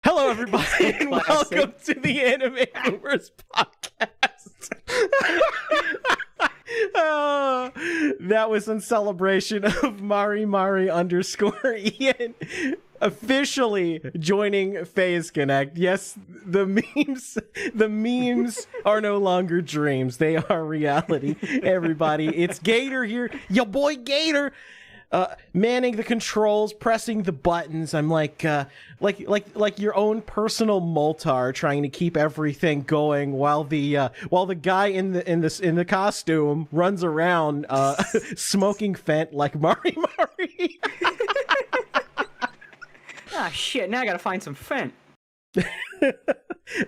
Hello, everybody, and welcome to the Anime Boomers podcast. That was in celebration of Mari_Ian officially joining FaZe Connect. Yes, the memes are no longer dreams. They are reality. Everybody, it's Gator here. Your boy Gator. Manning the controls, pressing the buttons. I'm like your own personal Moltar, trying to keep everything going while the guy in the costume runs around smoking Fent like Mari. Ah, shit! Now I gotta find some Fent.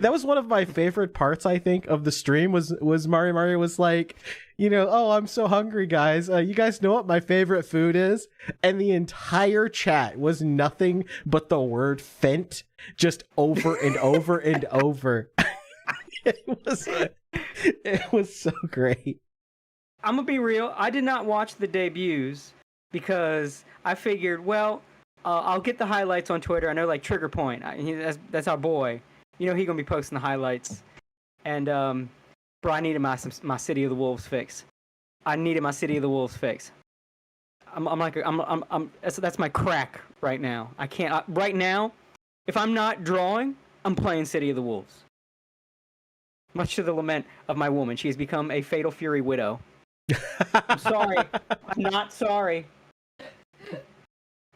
That was one of my favorite parts, I think, of the stream was Mari was like, oh, I'm so hungry, guys. You guys know what my favorite food is? And the entire chat was nothing but the word Fent, just over and over and over. It was so great. I'm gonna be real. I did not watch the debuts because I figured, well, I'll get the highlights on Twitter. I know, like, Trigger Point. That's our boy. He gonna be posting the highlights. And bro, I needed my City of the Wolves fix. I'm that's my crack right now. I can't right now. If I'm not drawing, I'm playing City of the Wolves. Much to the lament of my woman, she has become a Fatal Fury widow. I'm sorry. I'm not sorry.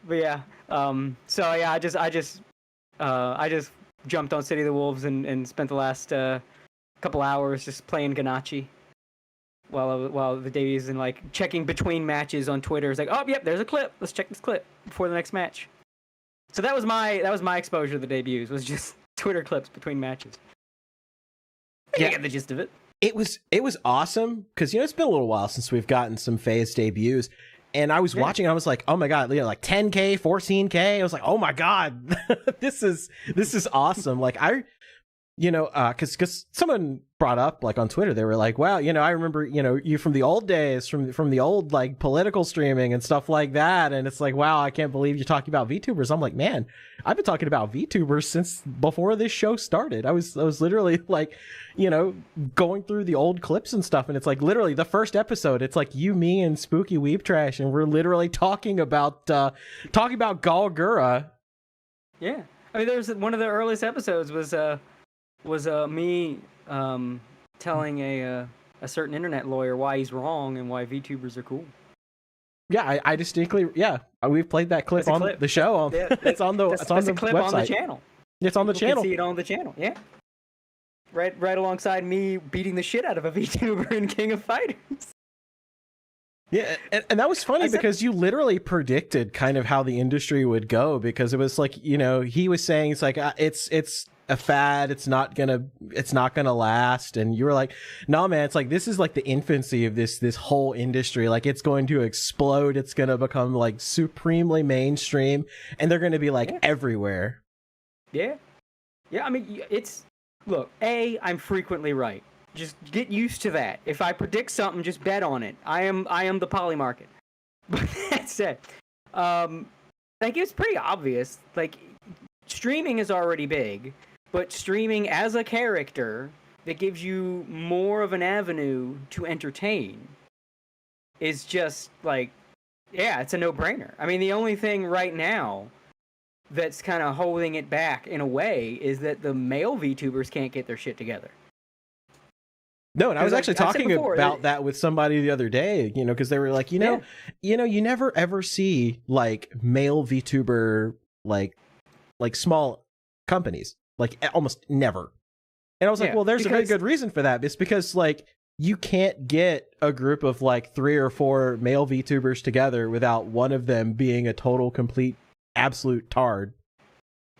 But yeah, so yeah, I just jumped on City of the Wolves and spent the last couple hours just playing Ganacci while the days and like checking between matches on Twitter. It's like, oh yep, there's a clip. Let's check this clip before the next match. So that was my exposure to the debuts, was just Twitter clips between matches. Yeah, I get the gist of it. It was awesome because it's been a little while since we've gotten some FaZe debuts. And I was watching, I was like, oh my god, like 10K, 14K. I was like, oh my god, this is awesome. Like because someone brought up, like, on Twitter, they were like, wow, I remember, you from the old days, from the old, like, political streaming and stuff like that. And it's like, wow, I can't believe you're talking about VTubers. I'm like, man, I've been talking about VTubers since before this show started. I was literally like, going through the old clips and stuff. And it's like, literally the first episode, it's like you, me, and Spooky Weeb Trash. And we're literally talking about Galgura. Yeah. I mean, there's one of the earliest episodes was me telling a certain internet lawyer why he's wrong and why VTubers are cool. Yeah, I distinctly, we've played that clip on the show. It's on the clip website. On the channel. It's on the channel. You can see it on the channel. Yeah, right alongside me beating the shit out of a VTuber in King of Fighters. Yeah, and that was funny because you literally predicted kind of how the industry would go, because it was like, he was saying it's like it's a fad, it's not gonna last, and you were like, no man, it's like this is like the infancy of this whole industry. Like, it's going to explode, it's gonna become like supremely mainstream, and they're gonna be like everywhere. Yeah, I mean, look, I'm frequently right. Just get used to that. If I predict something, just bet on it. I am the poly market. But that said, like, it's pretty obvious. Like, streaming is already big, but streaming as a character that gives you more of an avenue to entertain is just like, it's a no-brainer. I mean, the only thing right now that's kind of holding it back in a way is that the male VTubers can't get their shit together. No, and I was actually talking about that with somebody the other day, because they were like, you never ever see like male VTuber like small companies, like almost never. And I was like, well, there's a very good reason for that. It's because like you can't get a group of like 3 or 4 male VTubers together without one of them being a total, complete, absolute tard.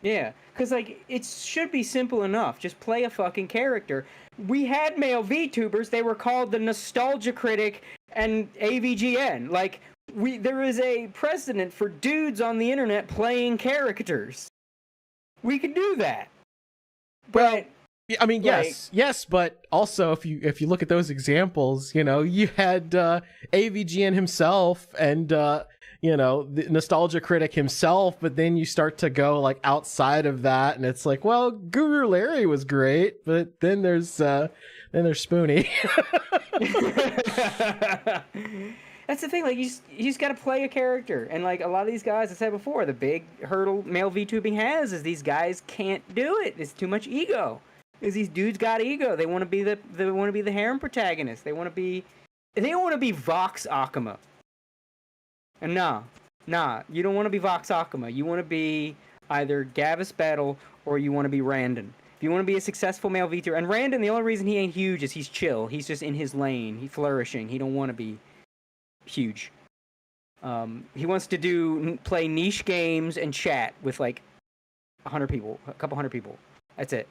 Yeah, because like it should be simple enough. Just play a fucking character. We had male VTubers. They were called the Nostalgia Critic and AVGN. Like, there is a precedent for dudes on the internet playing characters. We could do that. Well, I mean, yes, but also if you look at those examples, you had AVGN himself and the Nostalgia Critic himself, but then you start to go like outside of that, and it's like, well, Guru Larry was great, but then there's Spoonie. That's the thing. Like you just got to play a character, and like a lot of these guys, I said before, the big hurdle male VTubing has is these guys can't do it. It's too much ego. Is these dudes got ego? They want to be the harem protagonist. They don't want to be Vox Akuma. And nah, you don't want to be Vox Akuma. You want to be either Gavis Battle or you want to be Randon. If you want to be a successful male VTuber, and Randon, the only reason he ain't huge is he's chill. He's just in his lane. He's flourishing. He don't want to be huge. He wants to play niche games and chat with like 100 people, a couple hundred people. That's it.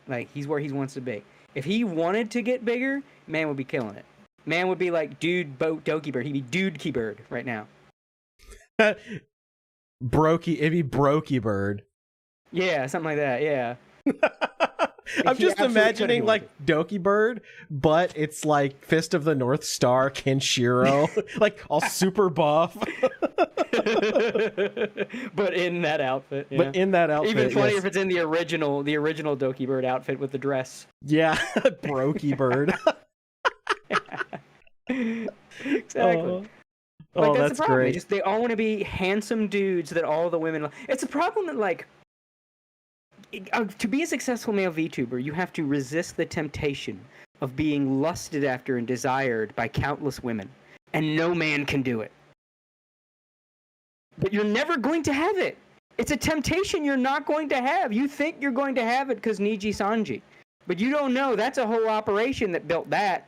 Like he's where he wants to be. If he wanted to get bigger, man would be killing it. Man would be like dude Doki Bird. He'd be dude Key Bird right now. It'd be Brokey Bird. Yeah, something like that. Yeah. I'm just imagining like Doki Bird, but it's like Fist of the North Star, Kenshiro, like all super buff. But in that outfit. Yeah. But in that outfit. Even funnier if it's in the original Doki Bird outfit with the dress. Yeah, Brokey Bird. Exactly. Like, that's the problem. Great. They all want to be handsome dudes that all the women. It's a problem that like. To be a successful male VTuber, you have to resist the temptation of being lusted after and desired by countless women, and no man can do it. But you're never going to have it. It's a temptation you're not going to have. You think you're going to have it because Niji Sanji, but you don't know that's a whole operation that built that.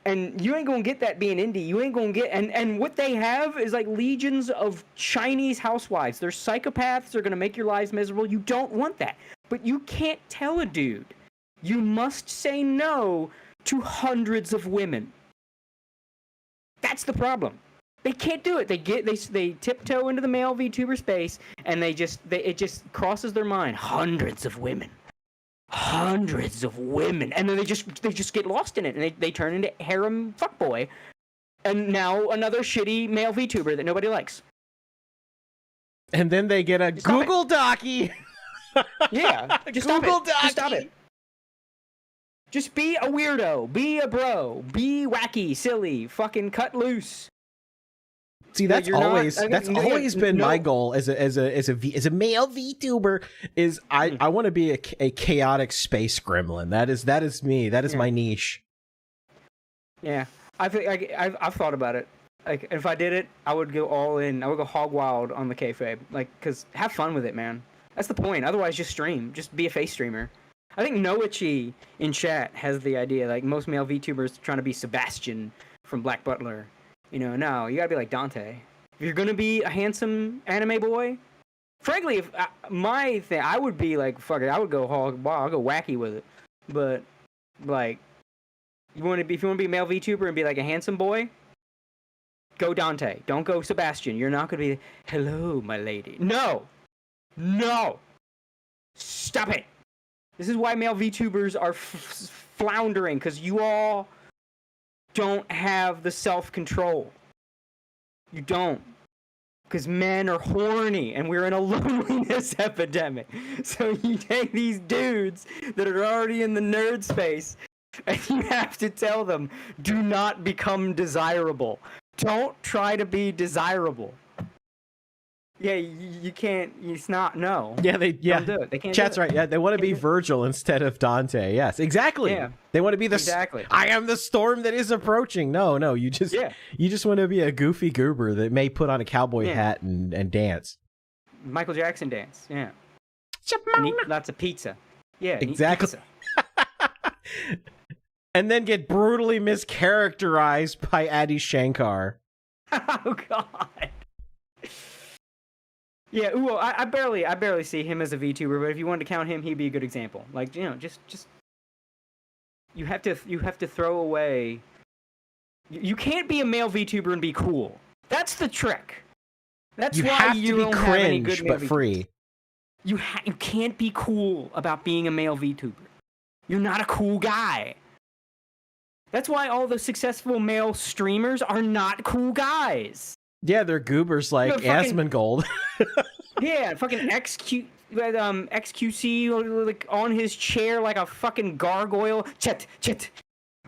And you ain't gonna get that being indie. You ain't gonna get and what they have is like legions of Chinese housewives. They're psychopaths. They're gonna make your lives miserable. You don't want that. But you can't tell a dude. You must say no to hundreds of women. That's the problem. They can't do it. They tiptoe into the male VTuber space and it just crosses their mind. Hundreds of women. And then they just get lost in it, and they turn into harem fuckboy, and now another shitty male VTuber that nobody likes. And then they get a Google Docky. Yeah, just stop it. Just be a weirdo, be a bro, be wacky, silly, fucking cut loose. See, that's always been my goal as a male VTuber. Is I want to be a chaotic space gremlin. That is me. That is my niche. Yeah, I've thought about it. Like, if I did it, I would go all in. I would go hog wild on the kayfabe. Like, cause have fun with it, man. That's the point. Otherwise, just stream. Just be a face streamer. I think Noichi in chat has the idea. Like most male VTubers trying to be Sebastian from Black Butler. You know, no, you gotta be like Dante. If you're gonna be a handsome anime boy, frankly, if my thing, I would be like, fuck it, I would go hog wild, I'll go wacky with it. But like, if you want to be a male VTuber and be like a handsome boy, go Dante. Don't go Sebastian. You're not gonna be, hello, my lady. No, stop it. This is why male VTubers are floundering, because you all don't have the self-control. You don't. Because men are horny, and we're in a loneliness epidemic. So you take these dudes that are already in the nerd space, and you have to tell them, do not become desirable. Don't try to be desirable. Yeah, you can't. It's not. No. Yeah, don't do it. They can't. Chat's right. Yeah, they want to be Virgil instead of Dante. Yes, exactly. Yeah. They want to be the. I am the storm that is approaching. No. You just want to be a goofy goober that may put on a cowboy hat and dance. Michael Jackson dance. Yeah. And eat lots of pizza. Yeah. Exactly. And then get brutally mischaracterized by Adi Shankar. Oh God. Yeah, well, I barely see him as a VTuber, but if you wanted to count him, he'd be a good example. Like, just you have to throw away. You can't be a male VTuber and be cool. That's the trick. That's why you don't have any good male VTubers. But free. You can't be cool about being a male VTuber. You're not a cool guy. That's why all the successful male streamers are not cool guys. Yeah, they're goobers like Asmongold. Yeah, fucking XQC like on his chair like a fucking gargoyle. Chet.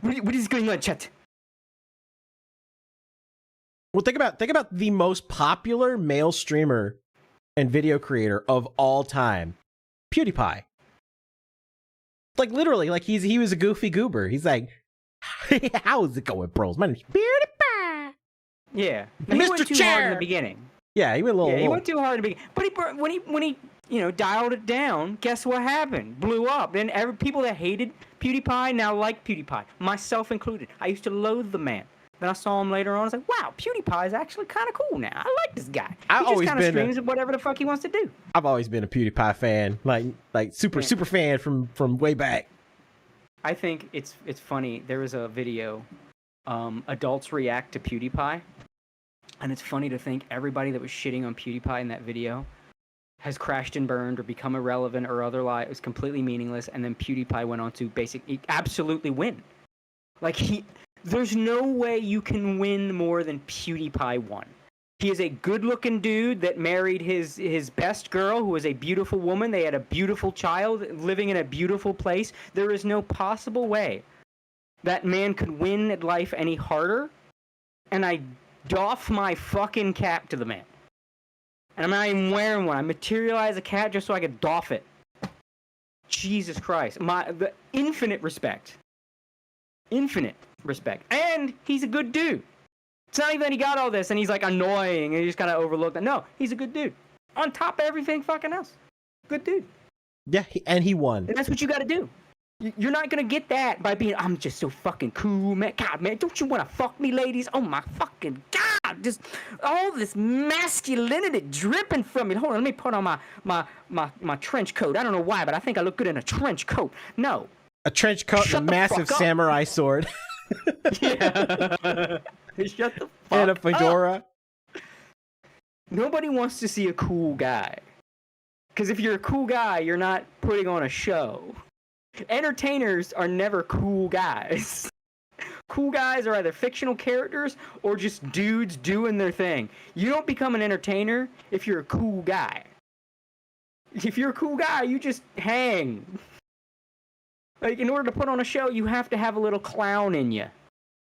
What is going on, Chet? Well, think about the most popular male streamer and video creator of all time, PewDiePie. Like literally, like he was a goofy goober. He's like, hey, how's it going, bros? My name's PewDiePie. Yeah, Mr. He went too Chair. hard in the beginning. Yeah, he went a little. He went too hard in the beginning. But when he dialed it down, guess what happened? Blew up. Then people that hated PewDiePie now like PewDiePie, myself included. I used to loathe the man. Then I saw him later on. I was like, wow, PewDiePie is actually kind of cool now. I like this guy. He just kind of streams whatever the fuck he wants to do. I've always been a PewDiePie fan, like super fan from way back. I think it's funny. There was a video, adults react to PewDiePie, and it's funny to think everybody that was shitting on PewDiePie in that video has crashed and burned or become irrelevant or otherwise it was completely meaningless, and then PewDiePie went on to basically absolutely win. Like there's no way you can win more than PewDiePie won. He is a good-looking dude that married his best girl, who is a beautiful woman. They had a beautiful child living in a beautiful place. There is no possible way that man could win at life any harder, and I doff my fucking cap to the man. And I'm not even wearing one. I materialize a cap just so I could doff it. Jesus Christ. The infinite respect. Infinite respect. And he's a good dude. It's not even that he got all this and he's like annoying and he just kind of overlooked it. No, he's a good dude. On top of everything fucking else. Good dude. Yeah, and he won. And that's what you got to do. You're not going to get that by being, I'm just so fucking cool, man. God, man, don't you want to fuck me, ladies? Oh, my fucking God. Just all this masculinity dripping from me. Hold on, let me put on my trench coat. I don't know why, but I think I look good in a trench coat. No. A trench coat and a massive samurai sword. Yeah. Shut the fuck and a fedora. Up. Nobody wants to see a cool guy. Because if you're a cool guy, you're not putting on a show. Entertainers are never cool guys. Cool guys are either fictional characters or just dudes doing their thing. You don't become an entertainer if you're a cool guy. If you're a cool guy, you just hang. Like, in order to put on a show, you have to have a little clown in you.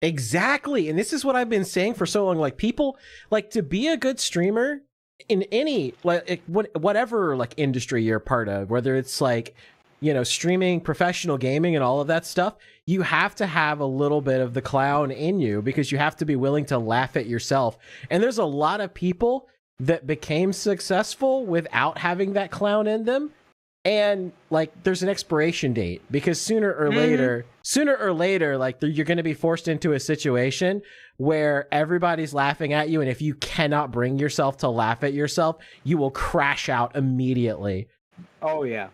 Exactly. And this is what I've been saying for so long. Like, people, like, to be a good streamer in any, like, whatever, like, industry you're part of, whether it's, like, you know, streaming, professional gaming, and all of that stuff, you have to have a little bit of the clown in you because you have to be willing to laugh at yourself. And there's a lot of people that became successful without having that clown in them. And like, there's an expiration date because sooner or later, like you're going to be forced into a situation where everybody's laughing at you. And if you cannot bring yourself to laugh at yourself, you will crash out immediately. Oh, yeah.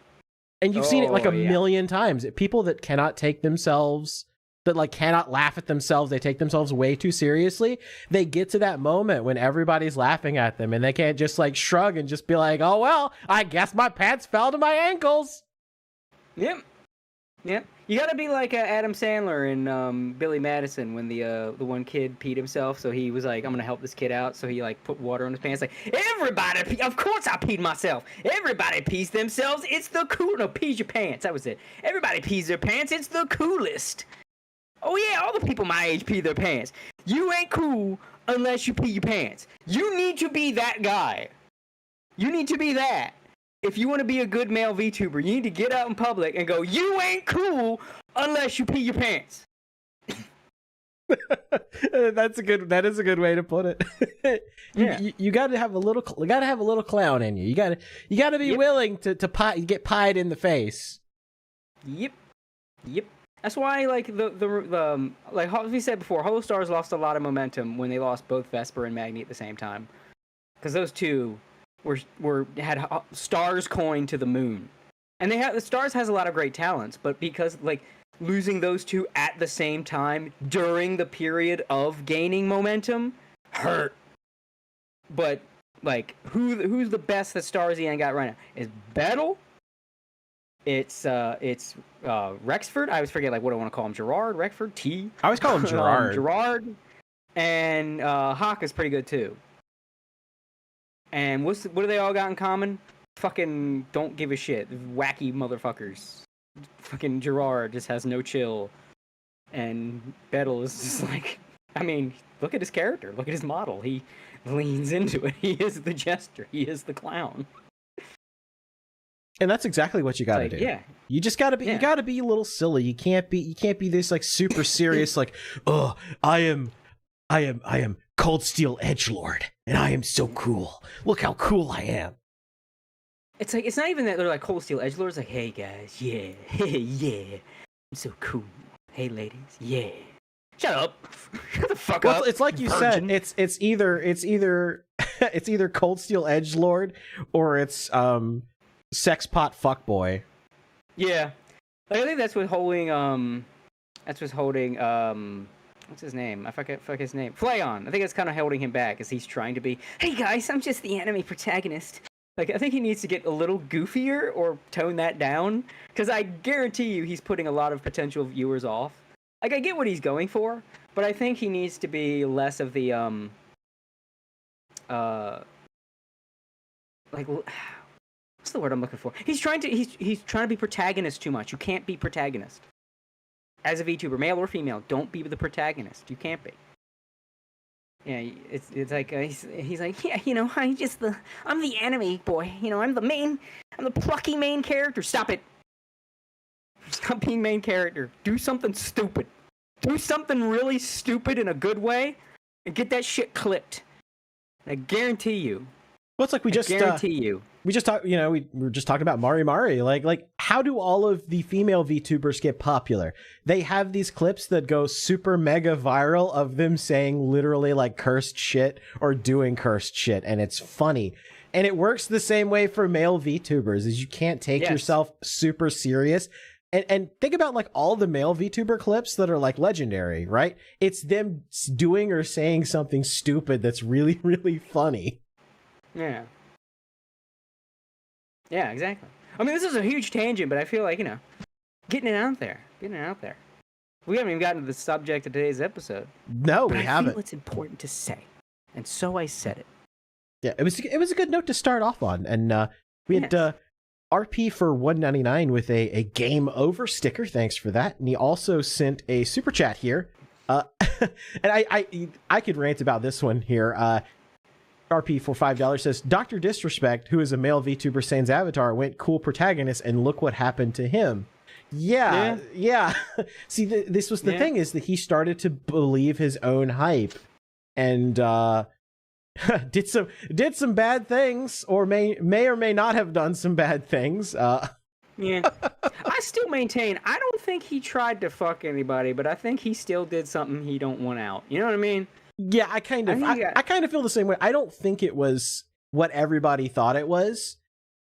And you've seen it like a million times. People that cannot take themselves, that like cannot laugh at themselves, they take themselves way too seriously. They get to that moment when everybody's laughing at them and they can't just like shrug and just be like, oh, well, I guess my pants fell to my ankles. Yep. You gotta be like Adam Sandler in Billy Madison when the one kid peed himself, so he was like, I'm gonna help this kid out, so he like put water on his pants. Like, everybody, of course I peed myself. Everybody pees themselves. It's the cool. No, pees your pants. That was it. Everybody pees their pants. It's the coolest. Oh yeah, all the people my age pee their pants. You ain't cool unless you pee your pants. You need to be that guy. You need to be that. If you want to be a good male VTuber, you need to get out in public and go, you ain't cool unless you pee your pants. That is a good way to put it. You gotta have a little clown in you. You gotta be willing to get pied in the face. Yep. That's why, like, the like we said before, HoloStars lost a lot of momentum when they lost both Vesper and Magni at the same time, because those two had stars coined to the moon, and the Stars has a lot of great talents, but because like losing those two at the same time during the period of gaining momentum hurt. But like, who's the best that Starsy ain't got right now? Is Battle. It's Rexford. I always forget like what I want to call him. Gerard, Rexford, T. I always call him Gerard. Gerard, and Hawk is pretty good too. And what do they all got in common? Fucking don't give a shit. Wacky motherfuckers. Fucking Gerard just has no chill, and Battle is just like I mean, look at his character. Look at his model. He leans into it. He is the jester. He is the clown. And that's exactly what you got to like, do. yeah. You just got to be. Yeah. You got to be a little silly. You can't be this like super serious. Like, oh, I am Cold Steel Edgelord, and I am so cool. Look how cool I am. It's like, it's not even that they're like Cold Steel Edgelord. It's like, hey guys, yeah, hey, yeah, I'm so cool. Hey ladies, yeah. Shut up. Shut the fuck up. It's like you virgin. said. It's either it's either Cold Steel Edgelord or it's sex pot fuckboy. Yeah, like, I think that's what's holding what's his name? I forget his name. Flayon. I think it's kind of holding him back as he's trying to be, hey guys, I'm just the anime protagonist. Like, I think he needs to get a little goofier or tone that down, because I guarantee you he's putting a lot of potential viewers off. Like, I get what he's going for, but I think he needs to be less of the like, what's the word I'm looking for? He's trying to be protagonist too much. You can't be protagonist. As a VTuber, male or female, don't be the protagonist. You can't be. Yeah, it's like he's like, yeah, you know, I'm the anime boy. You know, I'm the plucky main character. Stop it. Stop being main character. Do something stupid. Do something really stupid in a good way, and get that shit clipped. I guarantee you. Well, it's like we just talked. You know, we were just talking about Mari. Like, how do all of the female VTubers get popular? They have these clips that go super mega viral of them saying literally like cursed shit or doing cursed shit, and it's funny. And it works the same way for male VTubers, is you can't take yourself super serious. And think about like all the male VTuber clips that are like legendary, right? It's them doing or saying something stupid that's really, really funny. Yeah. Yeah, exactly. I mean, this is a huge tangent, but I feel like, you know, getting it out there. We haven't even gotten to the subject of today's episode. No, we haven't. I feel it's important to say, and so I said it. Yeah, it was a good note to start off on, and we had RP for $1.99 with a game over sticker. Thanks for that. And he also sent a super chat here, and I could rant about this one here. RP for $5 says, Dr. Disrespect, who is a male VTuber Sans Avatar, went cool protagonist, and look what happened to him. Yeah. See, this was the thing, is that he started to believe his own hype, and did some bad things, or may or may not have done some bad things. Yeah, I still maintain, I don't think he tried to fuck anybody, but I think he still did something he don't want out. You know what I mean? Yeah, I kind of feel the same way. I don't think it was what everybody thought it was,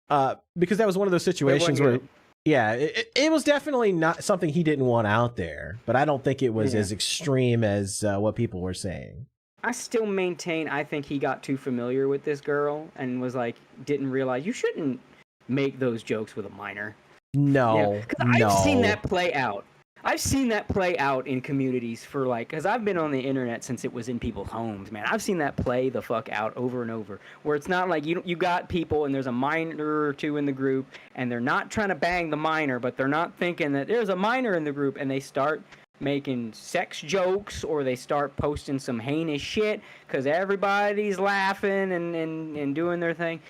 because that was one of those situations where, it was definitely not something he didn't want out there, but I don't think it was as extreme as what people were saying. I still maintain, I think he got too familiar with this girl and was like, didn't realize you shouldn't make those jokes with a minor. No, I've seen that play out. I've seen that play out in communities for like, because I've been on the internet since it was in people's homes, man. I've seen that play the fuck out over and over, where it's not like you got people and there's a minor or two in the group, and they're not trying to bang the minor, but they're not thinking that there's a minor in the group, and they start making sex jokes, or they start posting some heinous shit because everybody's laughing and doing their thing.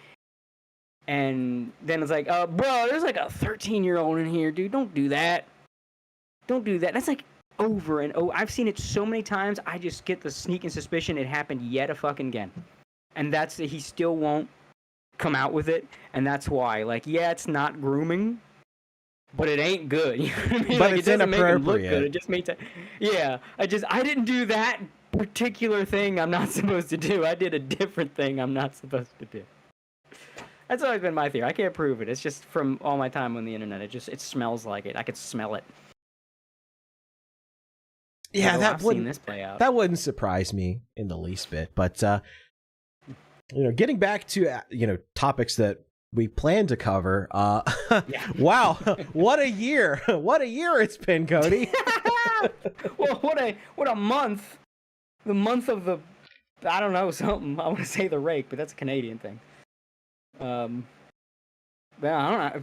And then it's like, bro, there's like a 13-year-old in here, dude. Don't do that. Don't do that. That's like over and over. I've seen it so many times. I just get the sneaking suspicion it happened yet a fucking again. And that's he still won't come out with it. And that's why, like, yeah, it's not grooming, but it ain't good. You know what I mean? But like, it's it doesn't inappropriate. make it look good. It just makes it. Yeah, I didn't do that particular thing I'm not supposed to do. I did a different thing I'm not supposed to do. That's always been my theory. I can't prove it. It's just from all my time on the internet. It smells like it. I could smell it. Yeah, I've seen this play out. That wouldn't surprise me in the least bit. But getting back to topics that we plan to cover. Wow, what a year! What a year it's been, Cody. Well, what a month! The month of the, I don't know, something. I want to say the rake, but that's a Canadian thing. But I don't know.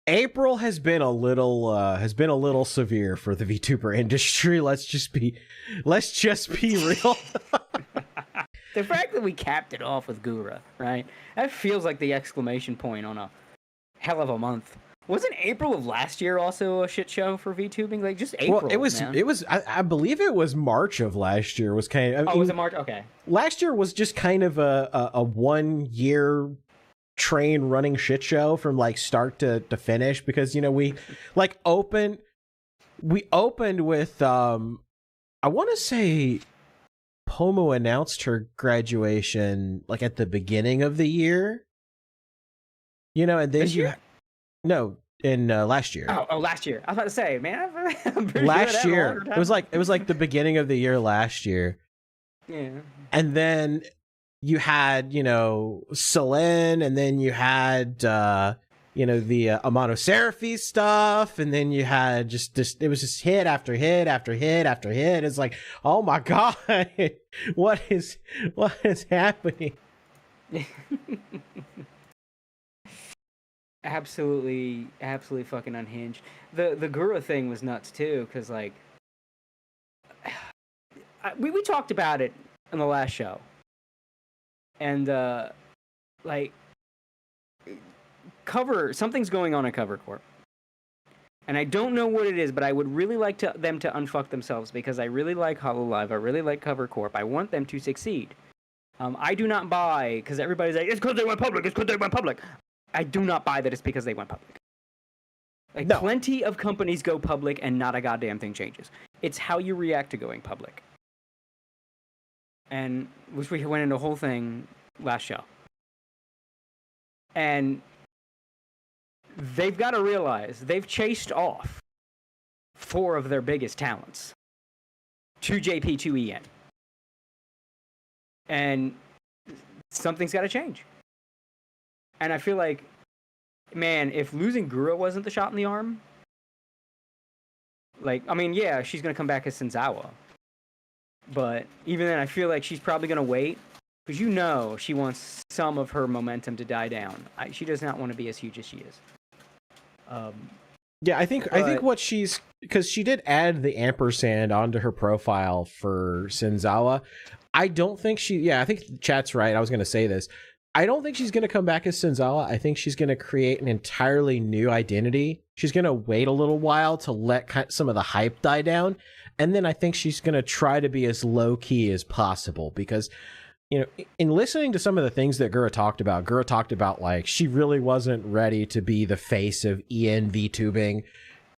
April has been a little severe for the VTuber industry. Let's just be real. The fact that we capped it off with Gura, right? That feels like the exclamation point on a hell of a month. Wasn't April of last year also a shit show for VTubing? Like, just April, Well, it was. I believe it was March of last year. Was kind of. Was it March? Okay. Last year was just kind of a 1 year train running shit show from like start to finish, because we like opened with I want to say Pomo announced her graduation like at the beginning of the year, and then this year? No, in last year. Oh, last year. I was about to say, man. I'm pretty last sure year it was like the beginning of the year last year. Yeah. And then you had Selene, and then you had the Amano Seraphi stuff, and then you had just it was just hit after hit after hit after hit. It's like, oh my god, what is happening? Absolutely fucking unhinged. The Gura thing was nuts too, because like we talked about it in the last show, and like something's going on at Cover Corp, and I don't know what it is, but I would really like them to unfuck themselves, because I really like HoloLive, I really like Cover Corp, I want them to succeed. I do not buy, because everybody's like, it's because they went public. I do not buy that it's because they went public. Like, no. Plenty of companies go public and not a goddamn thing changes. It's how you react to going public. And which we went into a whole thing last show. And they've got to realize they've chased off 4 of their biggest talents to JP2EN. And something's got to change. And I feel like, man, if losing Gura wasn't the shot in the arm, like, I mean, yeah, she's going to come back as Senzawa. But even then, I feel like she's probably going to wait, because she wants some of her momentum to die down. She does not want to be as huge as she is. Yeah, I think what she's, because she did add the ampersand onto her profile for Senzawa. I don't think I think chat's right. I was going to say this. I don't think she's going to come back as Senzawa. I think she's going to create an entirely new identity. She's going to wait a little while to let some of the hype die down. And then I think she's going to try to be as low key as possible, because, in listening to some of the things that Gura talked about, like, she really wasn't ready to be the face of VTubing.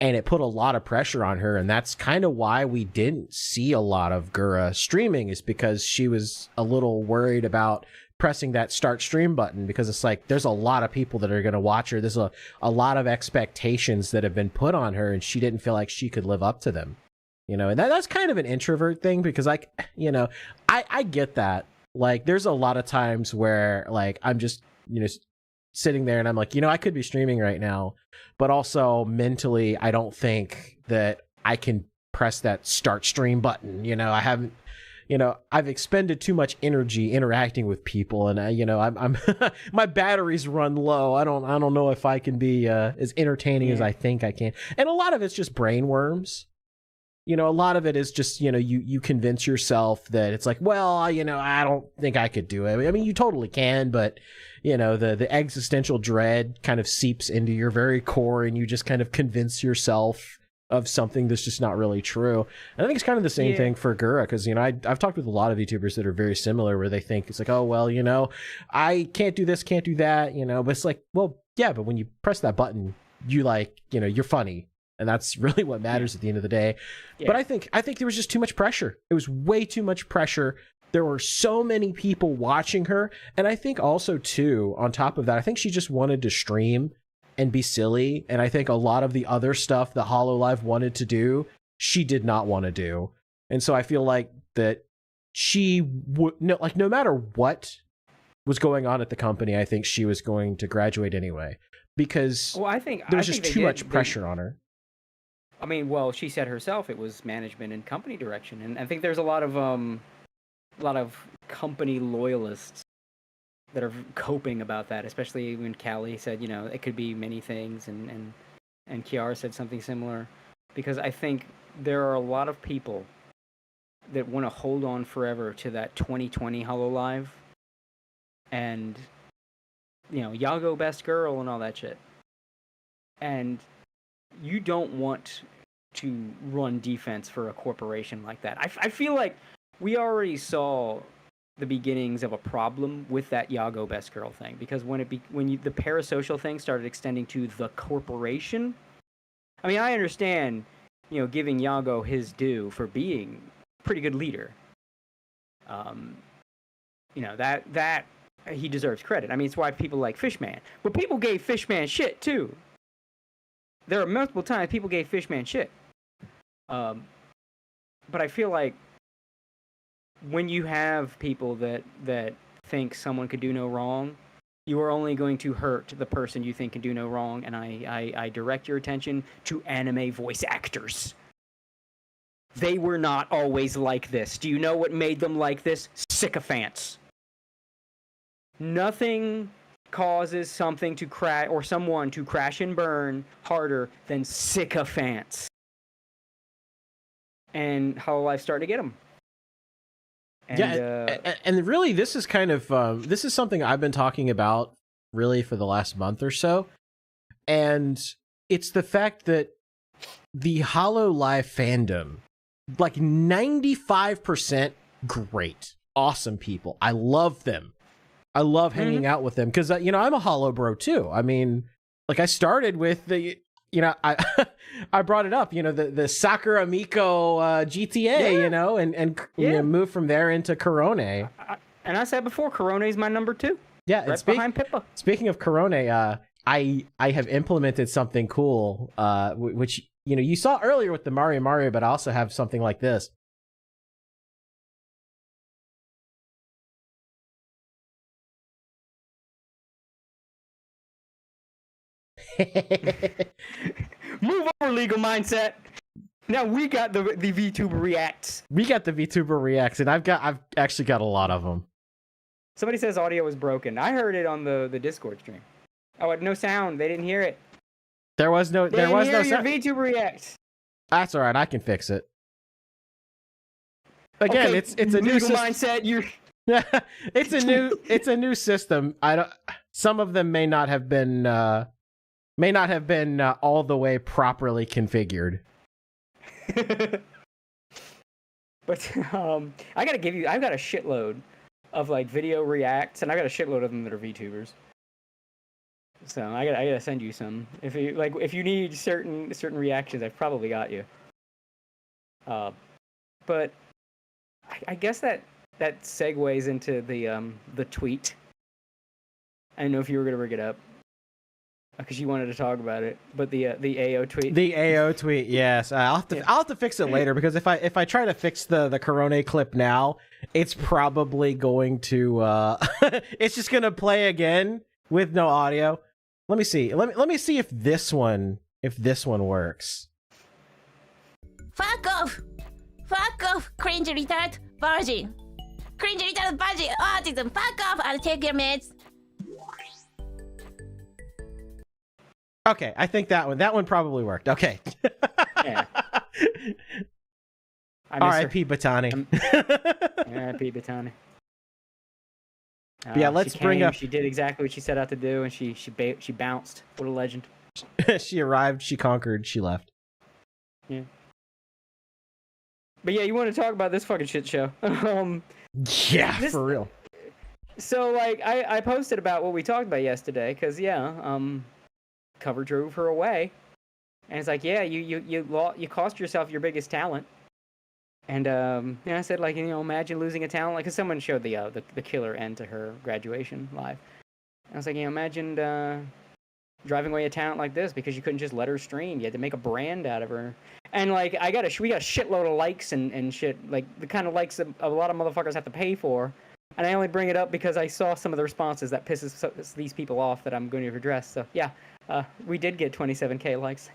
And it put a lot of pressure on her. And that's kind of why we didn't see a lot of Gura streaming, is because she was a little worried about pressing that start stream button, because it's like there's a lot of people that are going to watch her. There's a lot of expectations that have been put on her, and she didn't feel like she could live up to them. And that's kind of an introvert thing, because I get that. Like, there's a lot of times where, like, I'm just sitting there and I'm like, I could be streaming right now, but also mentally I don't think that I can press that start stream button. I haven't I've expended too much energy interacting with people, and I'm my batteries run low. I don't know if I can be as entertaining as I think I can. And a lot of it's just brain worms. A lot of it is just, you convince yourself that it's like, well, I don't think I could do it. I mean, you totally can, but the existential dread kind of seeps into your very core, and you just kind of convince yourself of something that's just not really true. And I think it's kind of the same thing for Gura, because I've talked with a lot of VTubers that are very similar, where they think it's like, oh well, I can't do this, can't do that, but it's like, well, yeah, but when you press that button, you you're funny, and that's really what matters at the end of the day. But I think there was just too much pressure. It was way too much pressure. There were so many people watching her, and I think also too, on top of that, I think she just wanted to stream and be silly, and I think a lot of the other stuff that HoloLive wanted to do, she did not want to do. And so I feel like that she would, no matter what was going on at the company, I think she was going to graduate anyway, because there's just too much pressure on her. I mean, well, she said herself it was management and company direction, and I think there's a lot of company loyalists that are coping about that, especially when Callie said, you know, it could be many things, and Kiara said something similar, because I think there are a lot of people that want to hold on forever to that 2020 HoloLive, and, you know, Yago best girl and all that shit. And you don't want to run defense for a corporation like that. I feel like we already saw the beginnings of a problem with that Yago best girl thing, because when the parasocial thing started extending to the corporation, I mean, I understand, you know, giving Yago his due for being a pretty good leader. You know, that he deserves credit. I mean, it's why people like Fishman. But people gave Fishman shit too. There are multiple times people gave Fishman shit. But I feel like when you have people that think someone could do no wrong, you are only going to hurt the person you think can do no wrong. And I direct your attention to anime voice actors. They were not always like this. Do you know what made them like this? Sycophants. Nothing causes something to crash or someone to crash and burn harder than sycophants. And HoloLive started to get them. And, and really, this is kind of this is something I've been talking about really for the last month or so, and it's the fact that the HoloLive fandom, like 95%, great, awesome people. I love them. I love hanging out with them because you know, I'm a Holo bro too. I mean, like I started with the. You know, I brought it up, you know, the Sakura Miko GTA, you know, and you know, moved from there into Corone. And I said before, Corone is my number 2. Yeah, right behind Pippa. Speaking of Corone, I have implemented something cool, which, you know, you saw earlier with the Mario, but I also have something like this. Move over, legal mindset. Now we got the VTuber reacts. We got the VTuber reacts, and I've actually got a lot of them. Somebody says audio was broken. I heard it on the Discord stream. Oh, no sound. They didn't hear it. There was no sound. Your VTuber reacts. That's all right. I can fix it. Again, okay, it's a new mindset. You're. it's a new system. Some of them may not have been all the way properly configured. But I've got a shitload of like video reacts, and I got a shitload of them that are VTubers. So I gotta send you some. If you need certain reactions, I've probably got you. But I guess that segues into the tweet. I don't know if you were gonna bring it up because you wanted to talk about it, but the AO tweet. The AO tweet, yes. I'll have to fix it later, because if I try to fix the Corone clip now, it's probably going to it's just gonna play again with no audio. Let me see. Let me see if this one works. Fuck off! Fuck off, cringe retard virgin! Cringe retard virgin autism! Fuck off! I'll take your meds! Okay, I think that one probably worked. Okay. Yeah. R.I.P. Batani. R.I.P. Batani. Yeah, let's bring up. She did exactly what she set out to do, and she bounced. What a legend. She arrived, she conquered, she left. Yeah. But yeah, you want to talk about this fucking shit show? Yeah, for real. So like, I posted about what we talked about yesterday, because Cover drove her away, and it's like, yeah, you cost yourself your biggest talent. And I said, like, you know, imagine losing a talent, like, cause someone showed the killer end to her graduation live. And I was like, you know, imagine driving away a talent like this because you couldn't just let her stream. You had to make a brand out of her. And like, we got a shitload of likes and shit, like the kind of likes that a lot of motherfuckers have to pay for. And I only bring it up because I saw some of the responses that pisses these people off that I'm going to address. So yeah, we did get 27K likes.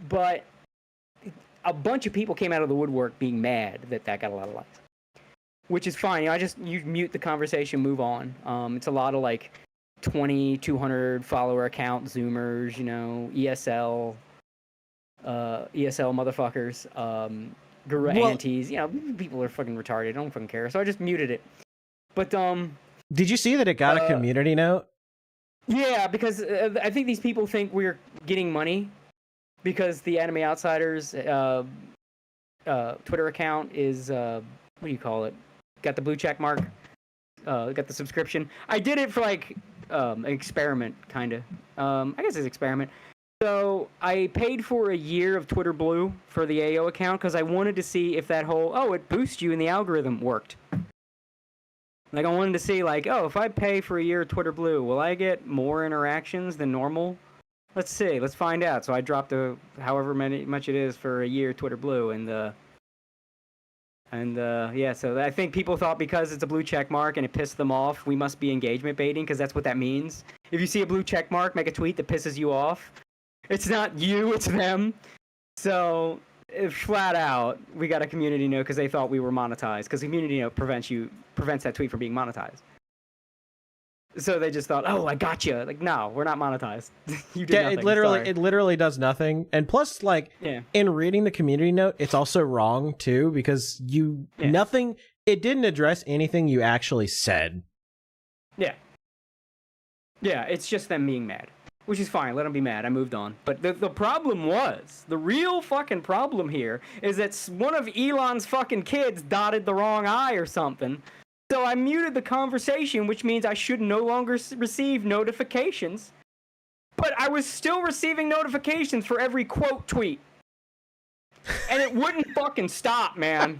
But a bunch of people came out of the woodwork being mad that got a lot of likes. which is fine. You mute the conversation, move on. It's a lot of like 200 follower account Zoomers, ESL motherfuckers, aunties. People are fucking retarded. I don't fucking care. So I just muted it. But did you see that it got a community note? Yeah, because I think these people think we're getting money because the Anime Outsiders Twitter account is what do you call it? Got the blue check mark. Got the subscription. I did it for like an experiment, kind of. I guess it's an experiment. So I paid for a year of Twitter Blue for the AO account because I wanted to see if that whole it boosts you in the algorithm worked. Like I wanted to see like, if I pay for a year of Twitter Blue, will I get more interactions than normal? Let's see. Let's find out. So I dropped however much it is for a year Twitter Blue, and yeah. So I think people thought because it's a blue check mark and it pissed them off, we must be engagement baiting because that's what that means. If you see a blue check mark, make a tweet that pisses you off. It's not you, it's them. So flat out, we got a community note because they thought we were monetized because community note prevents that tweet from being monetized. So they just thought, I got you. Like, no, we're not monetized. You did nothing. It literally does nothing. And plus, like, in reading the community note, it's also wrong too because nothing. It didn't address anything you actually said. Yeah. Yeah, it's just them being mad, which is fine. Let them be mad. I moved on. But the problem was, the real fucking problem here is that one of Elon's fucking kids dotted the wrong I or something. So I muted the conversation, which means I should no longer receive notifications. But I was still receiving notifications for every quote tweet. And it wouldn't fucking stop, man.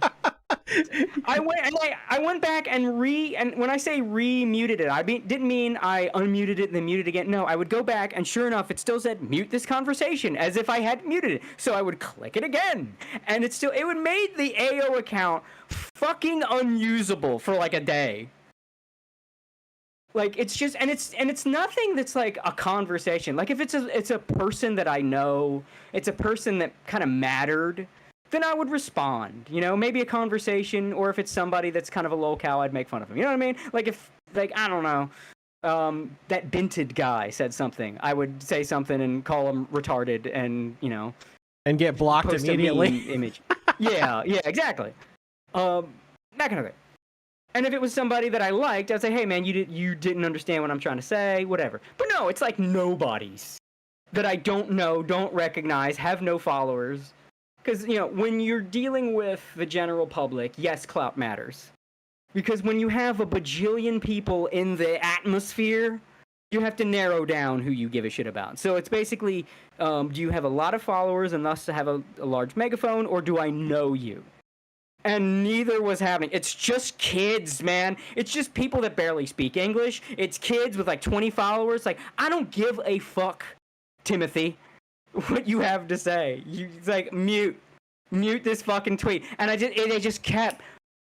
I went back and when I say re-muted it, I didn't mean I unmuted it and then muted it again. No, I would go back and sure enough, it still said mute this conversation as if I had muted it. So I would click it again, and it would made the AO account fucking unusable for like a day. Like it's just, and it's nothing that's like a conversation. Like if it's a person that I know, it's a person that kind of mattered, then I would respond, maybe a conversation, or if it's somebody that's kind of a locale, I'd make fun of him. You know what I mean? Like if, like, I don't know, that Binted guy said something, I would say something and call him retarded and, and get blocked immediately. Image. Yeah, exactly. That kind of thing. And if it was somebody that I liked, I'd say, hey man, you didn't understand what I'm trying to say, whatever. But no, it's like nobodies that I don't know, don't recognize, have no followers. Because, when you're dealing with the general public, yes, clout matters. Because when you have a bajillion people in the atmosphere, you have to narrow down who you give a shit about. So it's basically, do you have a lot of followers and thus have a large megaphone, or do I know you? And neither was happening. It's just kids, man. It's just people that barely speak English. It's kids with like 20 followers. Like, I don't give a fuck, Timothy, what you have to say. It's like, mute this fucking tweet. And they just kept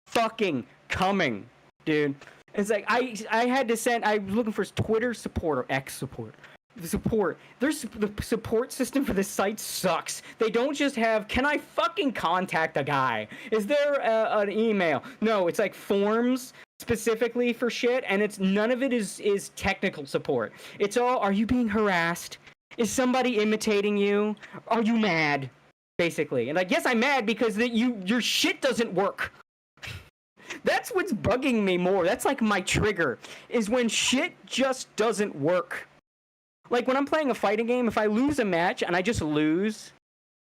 fucking coming, dude. It's like, I had to send, I was looking for Twitter support or X support. The support. The support system for this site sucks. They don't just have, can I fucking contact a guy? Is there an email? No, it's like forms specifically for shit, and none of it is technical support. It's all, are you being harassed? Is somebody imitating you? Are you mad? Basically. And I guess I'm mad because your shit doesn't work. That's what's bugging me more. That's like my trigger, is when shit just doesn't work. Like when I'm playing a fighting game, if I lose a match and I just lose,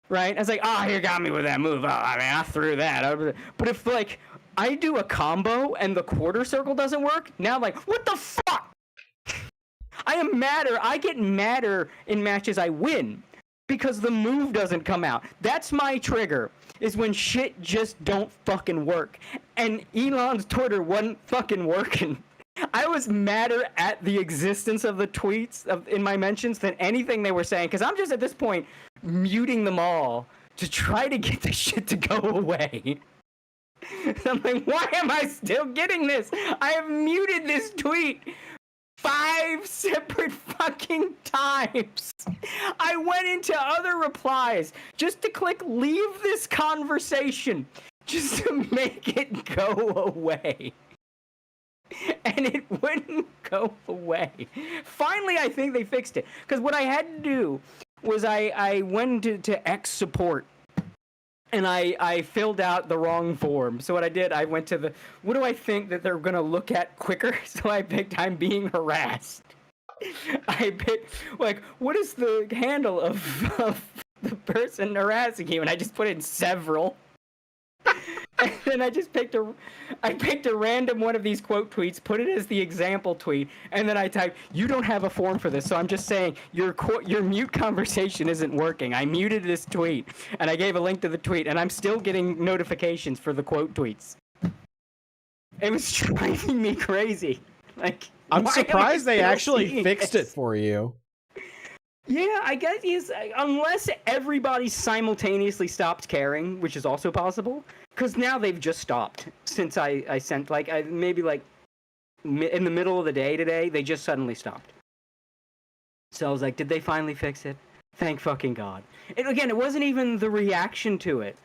right? I was like, you got me with that move. I threw that. But if like I do a combo and the quarter circle doesn't work, now I'm like, what the fuck? I am madder. I get madder in matches I win because the move doesn't come out. That's my trigger, is when shit just don't fucking work. And Elon's Twitter wasn't fucking working. I was madder at the existence of the tweets in my mentions than anything they were saying, because I'm just at this point muting them all to try to get this shit to go away. I'm like, why am I still getting this? I have muted this tweet 5 separate fucking times. I went into other replies just to click leave this conversation. just to make it go away. And it wouldn't go away. Finally, I think they fixed it. Because what I had to do was I went to X support. And I filled out the wrong form. So what I did, I went to what do I think that they're going to look at quicker? So I picked, I'm being harassed. I picked, like, what is the handle of the person harassing you? And I just put in several. And then I just picked a random one of these quote tweets, put it as the example tweet, and then I typed, you don't have a form for this, so I'm just saying your mute conversation isn't working. I muted this tweet, and I gave a link to the tweet, and I'm still getting notifications for the quote tweets. It was driving me crazy. Like, I'm surprised they actually fixed it for you. Yeah, I guess unless everybody simultaneously stopped caring, which is also possible, because now they've just stopped since I sent, like, maybe like in the middle of the day today, they just suddenly stopped. So I was like, did they finally fix it? Thank fucking God. And again, it wasn't even the reaction to it.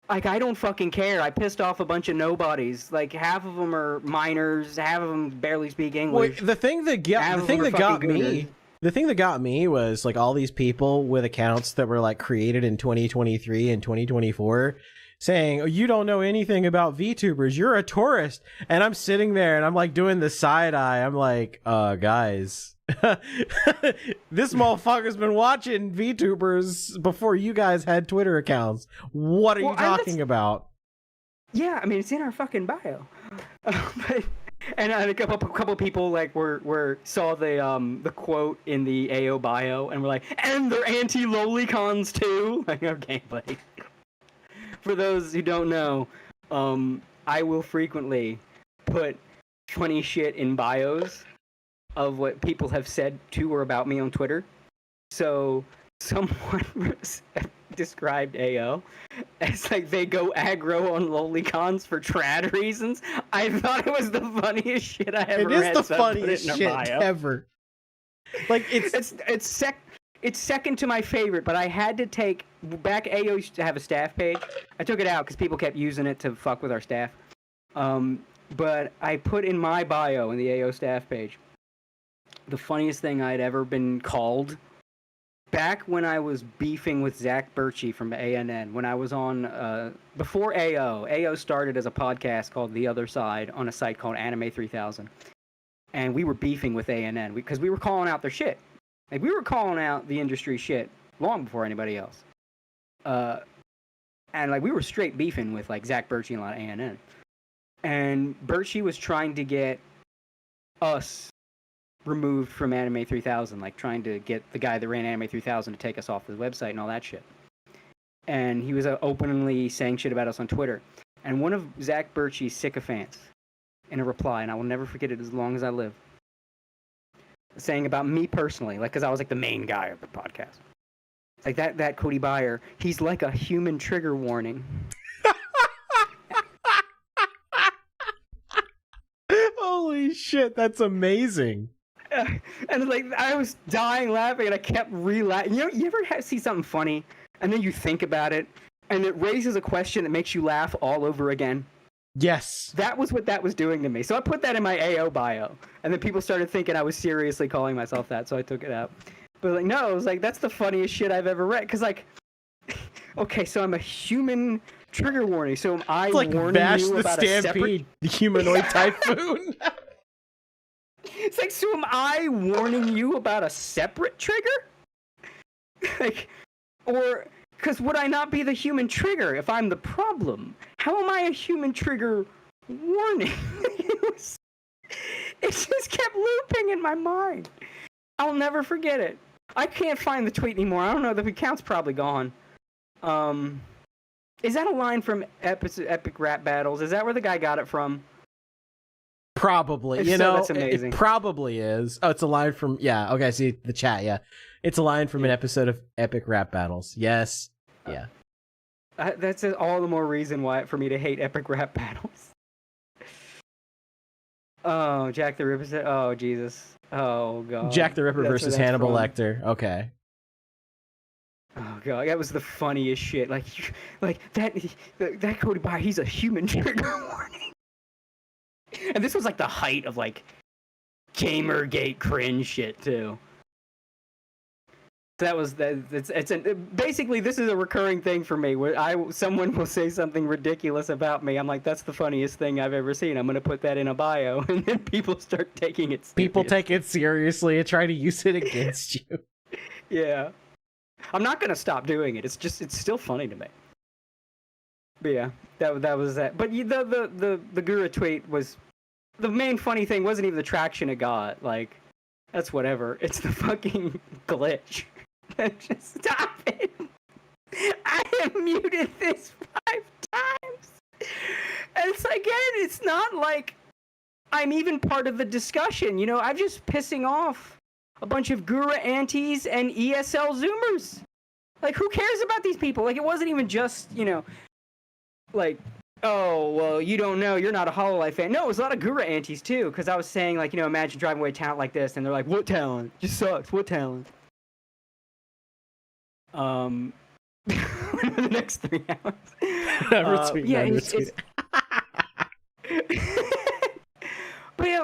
Like, I don't fucking care. I pissed off a bunch of nobodies. Like, half of them are minors, half of them barely speak English. Wait, the thing that got me was like all these people with accounts that were like created in 2023 and 2024 saying, oh, you don't know anything about VTubers, you're a tourist. And I'm sitting there and I'm like doing the side eye. I'm like, guys, this motherfucker's been watching VTubers before you guys had Twitter accounts. What are you talking about? Yeah, I mean, it's in our fucking bio. And a couple people like saw the quote in the AO bio and were like, and they're anti-lolicons too. Like, okay, buddy. For those who don't know, I will frequently put funny shit in bios of what people have said to or about me on Twitter. So someone described AO as like they go aggro on lolicons for trad reasons. I thought it was the funniest shit I ever read. It is the funniest shit ever. Like it's second to my favorite, but I had to take back. AO used to have a staff page. I took it out because people kept using it to fuck with our staff. But I put in my bio in the AO staff page the funniest thing I'd ever been called. Back when I was beefing with Zach Birchie from ANN, when I was on, before AO started as a podcast called The Other Side on a site called Anime 3000. And we were beefing with ANN because we were calling out their shit. Like, we were calling out the industry shit long before anybody else. And, like, we were straight beefing with, like, Zach Birchie and a lot of ANN. And Birchie was trying to get us removed from Anime 3000, like trying to get the guy that ran Anime 3000 to take us off his website and all that shit. And he was openly saying shit about us on Twitter. And one of Zach Birchie's sycophants, in a reply, and I will never forget it as long as I live, saying about me personally, like, because I was like the main guy of the podcast. Like, that Cody Buyer, he's like a human trigger warning. Holy shit, that's amazing. And like, I was dying laughing, and I kept relaughing. You ever see something funny, and then you think about it, and it raises a question that makes you laugh all over again? Yes. That was what that was doing to me. So I put that in my AO bio, and then people started thinking I was seriously calling myself that, so I took it out. But like, no, it was like, that's the funniest shit I've ever read. Because like, okay, so I'm a human trigger warning. So am I like warning Bash you the about Stampede, the humanoid typhoon? It's like, so am I warning you about a separate trigger? Like, or, because would I not be the human trigger if I'm the problem? How am I a human trigger warning? It just kept looping in my mind. I'll never forget it. I can't find the tweet anymore. I don't know, the account's probably gone. Is that a line from Epic Rap Battles? Is that where the guy got it from? Probably. That's amazing. It probably is. Oh, it's a line from, yeah, okay, I see the chat, yeah. It's a line from an episode of Epic Rap Battles. Yes. Yeah. That's all the more reason why for me to hate Epic Rap Battles. Oh, Jack the Ripper. Oh, Jesus. Oh, God. Jack the Ripper versus Hannibal Lecter. Okay. Oh god, that was the funniest shit. Like that PewDiePie, he's a human trigger warning. And this was like the height of like Gamergate cringe shit too. That was basically this is a recurring thing for me where someone will say something ridiculous about me. I'm like, that's the funniest thing I've ever seen. I'm gonna put that in a bio, and then people start taking it seriously. People take it seriously and try to use it against you. Yeah. I'm not gonna stop doing it. It's still funny to me. But yeah, that was that. But the Gura tweet was the main funny thing. Wasn't even the traction it got. Like, that's whatever. It's the fucking glitch. Just stop it. I have muted this 5 times. And it's again, it's not like I'm even part of the discussion. You know, I'm just pissing off a bunch of Gura antis and ESL Zoomers. Like, who cares about these people? Like, it wasn't even just, you know, like, oh, well, you don't know, you're not a HoloLive fan. No, it was a lot of Gura antis, too, because I was saying, like, you know, imagine driving away talent like this, and they're like, what talent? Just sucks. What talent? What are the next 3 hours? But yeah, it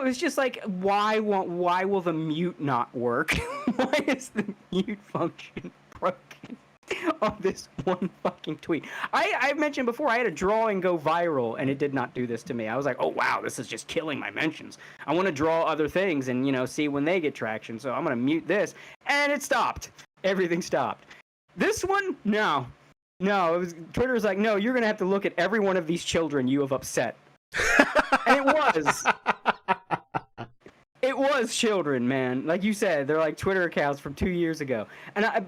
was just like, why will the mute not work? Why is the mute function broken on this one fucking tweet? I mentioned before, I had a drawing go viral, and it did not do this to me. I was like, oh wow, this is just killing my mentions. I want to draw other things and, you know, see when they get traction, so I'm going to mute this. And it stopped. Everything stopped. This one, no. Twitter's like, no, you're going to have to look at every one of these children you have upset. And it was. It was children, man. Like you said, they're like Twitter accounts from 2 years ago. And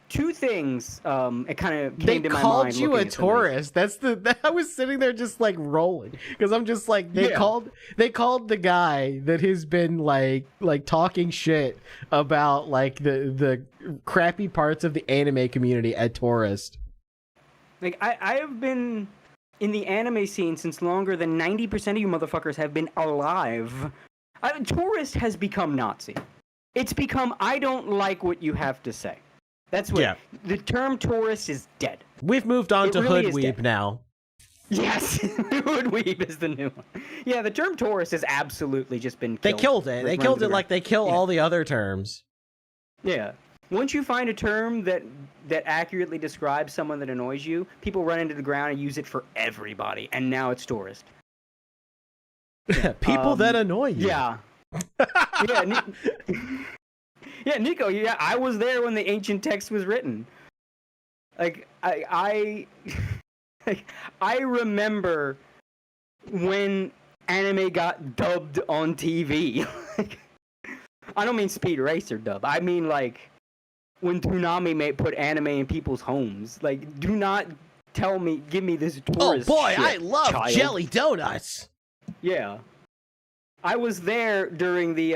two things it kind of came to my mind. They called you a tourist. I was sitting there just like rolling because I'm just like they called the guy that has been like talking shit about like the crappy parts of the anime community a tourist. Like I have been in the anime scene since longer than 90% of you motherfuckers have been alive. Tourist has become Nazi. It's become, I don't like what you have to say. That's what the term tourist is dead. We've moved on to really hoodweeb now. Yes, hoodweeb is the new one. Yeah, the term tourist has absolutely just been killed. They killed it. They killed it like they kill all the other terms. Yeah. Once you find a term that accurately describes someone that annoys you, people run into the ground and use it for everybody, and now it's tourist. People that annoy you. Yeah. Yeah, Nico, yeah, I was there when the ancient text was written. Like, I remember when anime got dubbed on TV. I don't mean Speed Racer dub. I mean, like, when Toonami put anime in people's homes. Like, do not give me this tourist Oh boy, shit, I love child. jelly donuts. Yeah. I was there during the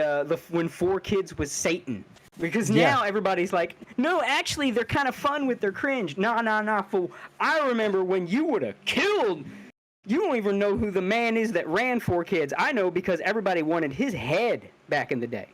when 4Kids was Satan. Because now everybody's like, no, actually, they're kind of fun with their cringe. Nah, fool. I remember when you would have killed. You don't even know who the man is that ran 4Kids. I know because everybody wanted his head back in the day.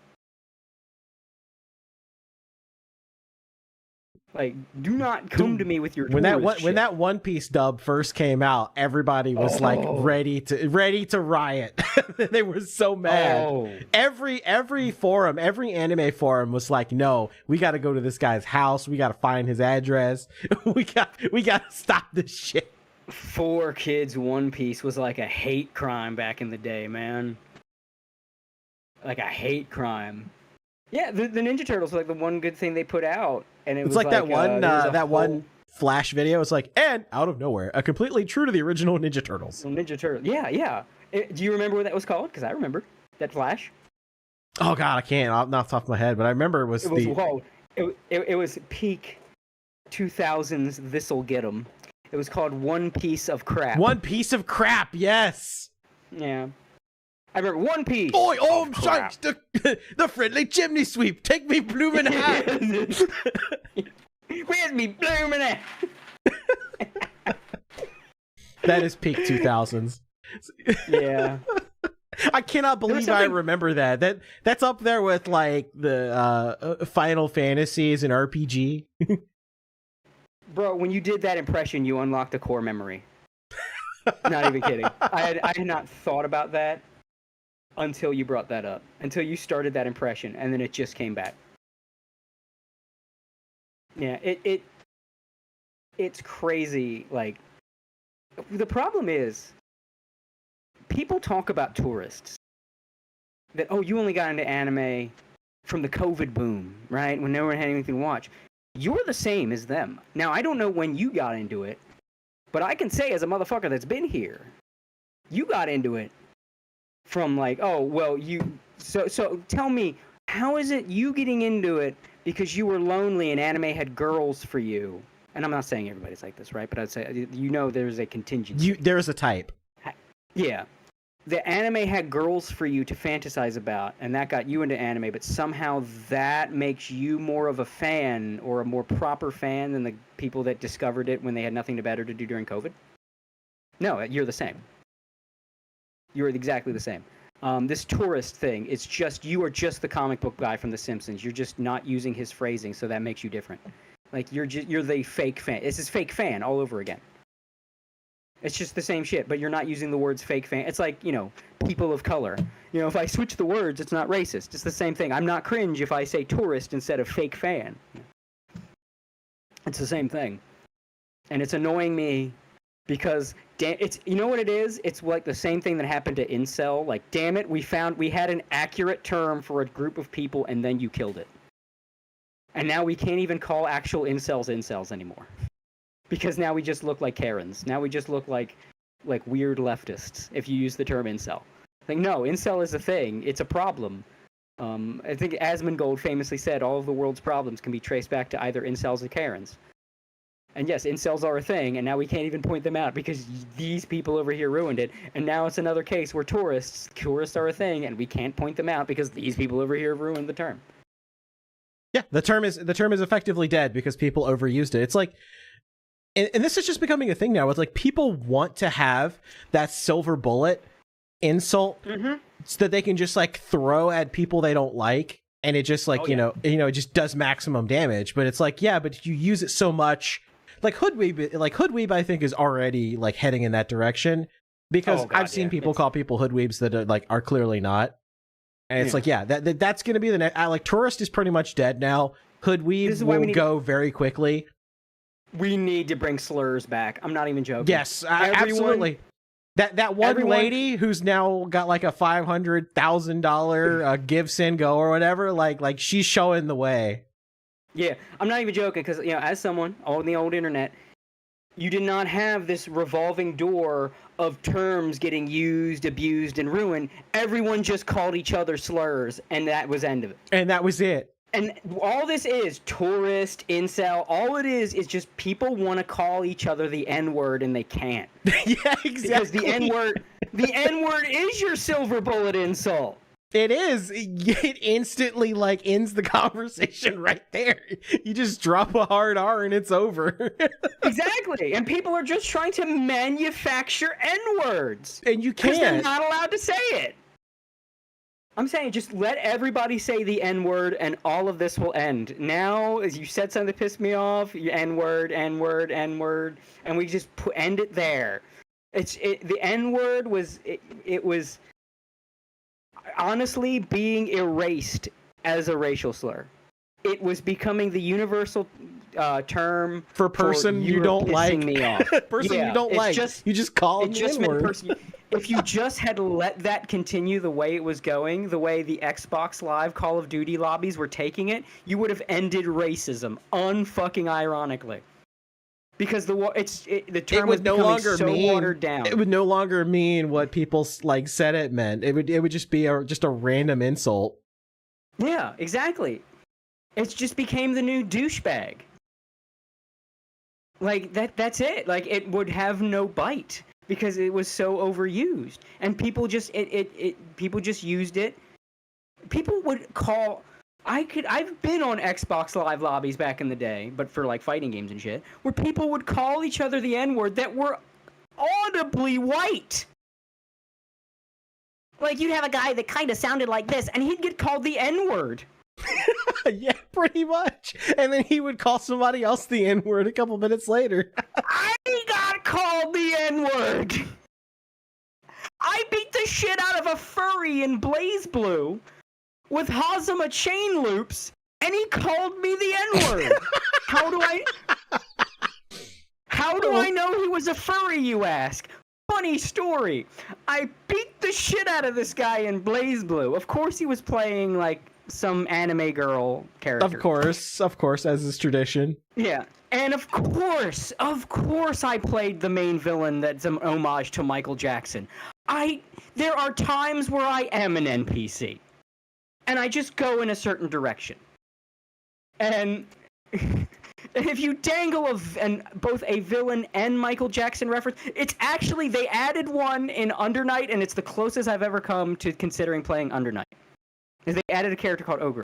Like, do not come to me with your when that One Piece dub first came out, everybody was like ready to riot. They were so mad. Every forum, every anime forum was like, no, we got to go to this guy's house. We got to find his address. we got to stop this shit. 4Kids One Piece was like a hate crime back in the day, man. Like a hate crime. Yeah, the Ninja Turtles were like the one good thing they put out, and it was like that one Flash video. It's like, and out of nowhere, a completely true to the original Ninja Turtles. Ninja Turtles, yeah. Do you remember what that was called? Because I remember that Flash. Oh God, I can't. Not off the top of my head, but I remember it was it was peak 2000s. This'll get 'em. It was called One Piece of Crap. One Piece of Crap. Yes. Yeah. I remember One Piece. Oi, I'm sorry, the friendly chimney sweep. Take me bloomin' hat. Where's me bloomin' hat? That is peak 2000s. Yeah. I cannot believe I remember that. That's up there with like the Final Fantasies and RPG. Bro, when you did that impression, you unlocked a core memory. Not even kidding. I had not thought about that until you brought that up. Until you started that impression, and then it just came back. Yeah, it's crazy. Like, the problem is, people talk about tourists. That, oh, you only got into anime from the COVID boom, right? When no one had anything to watch. You're the same as them. Now, I don't know when you got into it, but I can say as a motherfucker that's been here, you got into it from like, oh, well, so tell me, how is it you getting into it because you were lonely and anime had girls for you? And I'm not saying everybody's like this, right? But I'd say, there's a contingency. There's a type. Yeah. The anime had girls for you to fantasize about, and that got you into anime, but somehow that makes you more of a fan or a more proper fan than the people that discovered it when they had nothing better to do during COVID? No, you're the same. You're exactly the same. This tourist thing, it's just, you are just the comic book guy from The Simpsons. You're just not using his phrasing, so that makes you different. Like, you're the fake fan. This is fake fan all over again. It's just the same shit, but you're not using the words fake fan. It's like, people of color. If I switch the words, it's not racist. It's the same thing. I'm not cringe if I say tourist instead of fake fan. It's the same thing. And it's annoying me because, it's, you know what it is? It's like the same thing that happened to incel. Like, damn it, we had an accurate term for a group of people and then you killed it. And now we can't even call actual incels anymore. Because now we just look like Karens. Now we just look like weird leftists, if you use the term incel. Like, no, incel is a thing. It's a problem. I think Asmongold famously said all of the world's problems can be traced back to either incels or Karens. And yes, incels are a thing, and now we can't even point them out because these people over here ruined it. And now it's another case where tourists are a thing, and we can't point them out because these people over here have ruined the term. Yeah, the term is effectively dead because people overused it. It's like, and this is just becoming a thing now. It's like people want to have that silver bullet insult so that they can just like throw at people they don't like, and it just like it just does maximum damage. But it's like, yeah, but you use it so much, like hoodweeb, I think is already like heading in that direction because I've seen people call people hoodweebs that are clearly not, and it's like, yeah, that's gonna be the next. Like, tourist is pretty much dead now. Hoodweeb will go very quickly. We need to bring slurs back. I'm not even joking. Yes, absolutely. That one lady who's now got like a $500,000 give send go or whatever, like she's showing the way. Yeah, I'm not even joking because as someone on the old internet, you did not have this revolving door of terms getting used, abused, and ruined. Everyone just called each other slurs, and that was end of it. And that was it. And all this is, tourist, incel, all it is just people want to call each other the N-word and they can't. Yeah, exactly. Because the N-word is your silver bullet insult. It is. It instantly ends the conversation right there. You just drop a hard R and it's over. Exactly. And people are just trying to manufacture N-words. And you can't. Because they're not allowed to say it. I'm saying just let everybody say the N-word and all of this will end. Now, as you said something that pissed me off, N-word, N-word, N-word, and we just end it there. The N-word was honestly being erased as a racial slur. It was becoming the universal term for person you don't like. Me off. Person you don't like. You just call it the N-word. If you just had let that continue the way it was going, the way the Xbox Live Call of Duty lobbies were taking it, you would have ended racism, unfucking ironically. Because the term was no longer so watered down. It would no longer mean what people said it meant. It would just be just a random insult. Yeah, exactly. It just became the new douchebag. Like that's it. Like, it would have no bite. Because it was so overused, and people just people just used it. People would call. I've been on Xbox Live lobbies back in the day, but for like fighting games and shit, where people would call each other the N-word that were audibly white. Like, you'd have a guy that kind of sounded like this, and he'd get called the N-word. Yeah, pretty much. And then he would call somebody else the N-word a couple minutes later. I got called the N-word. I beat the shit out of a furry in Blaze Blue with Hazama chain loops, and he called me the N-word. How do I know he was a furry, you ask? Funny story. I beat the shit out of this guy in Blaze Blue. Of course he was playing, like, some anime girl character. Of course, as is tradition. Yeah. And of course I played the main villain that's an homage to Michael Jackson. There are times where I am an NPC. And I just go in a certain direction. And if you dangle both a villain and Michael Jackson reference, it's actually, they added one in Undernight, and it's the closest I've ever come to considering playing Undernight. They added a character called Ogre.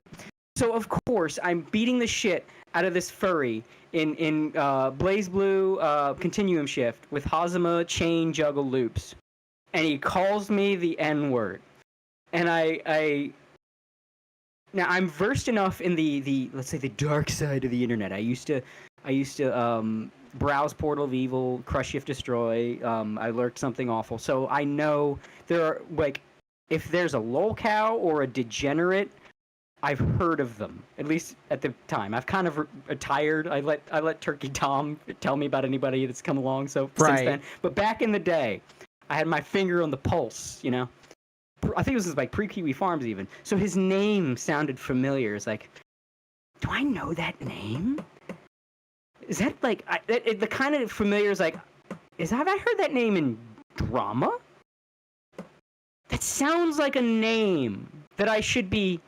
So of course I'm beating the shit out of this furry in Blaze Blue Continuum Shift with Hazama chain juggle loops, and he calls me the N-word. And now I'm versed enough in the let's say the dark side of the internet. I used to browse Portal of Evil, Crush Shift Destroy. I lurked something awful, so I know there are, like, if there's a lolcow or a degenerate, I've heard of them, at least at the time. I've kind of retired. I let Turkey Tom tell me about anybody that's come along since then. But back in the day, I had my finger on the pulse, you know? I think it was like pre-Kiwi Farms even. So his name sounded familiar. It's like, do I know that name? Is that like, the kind of familiar is like, have I heard that name in drama? That sounds like a name that I should be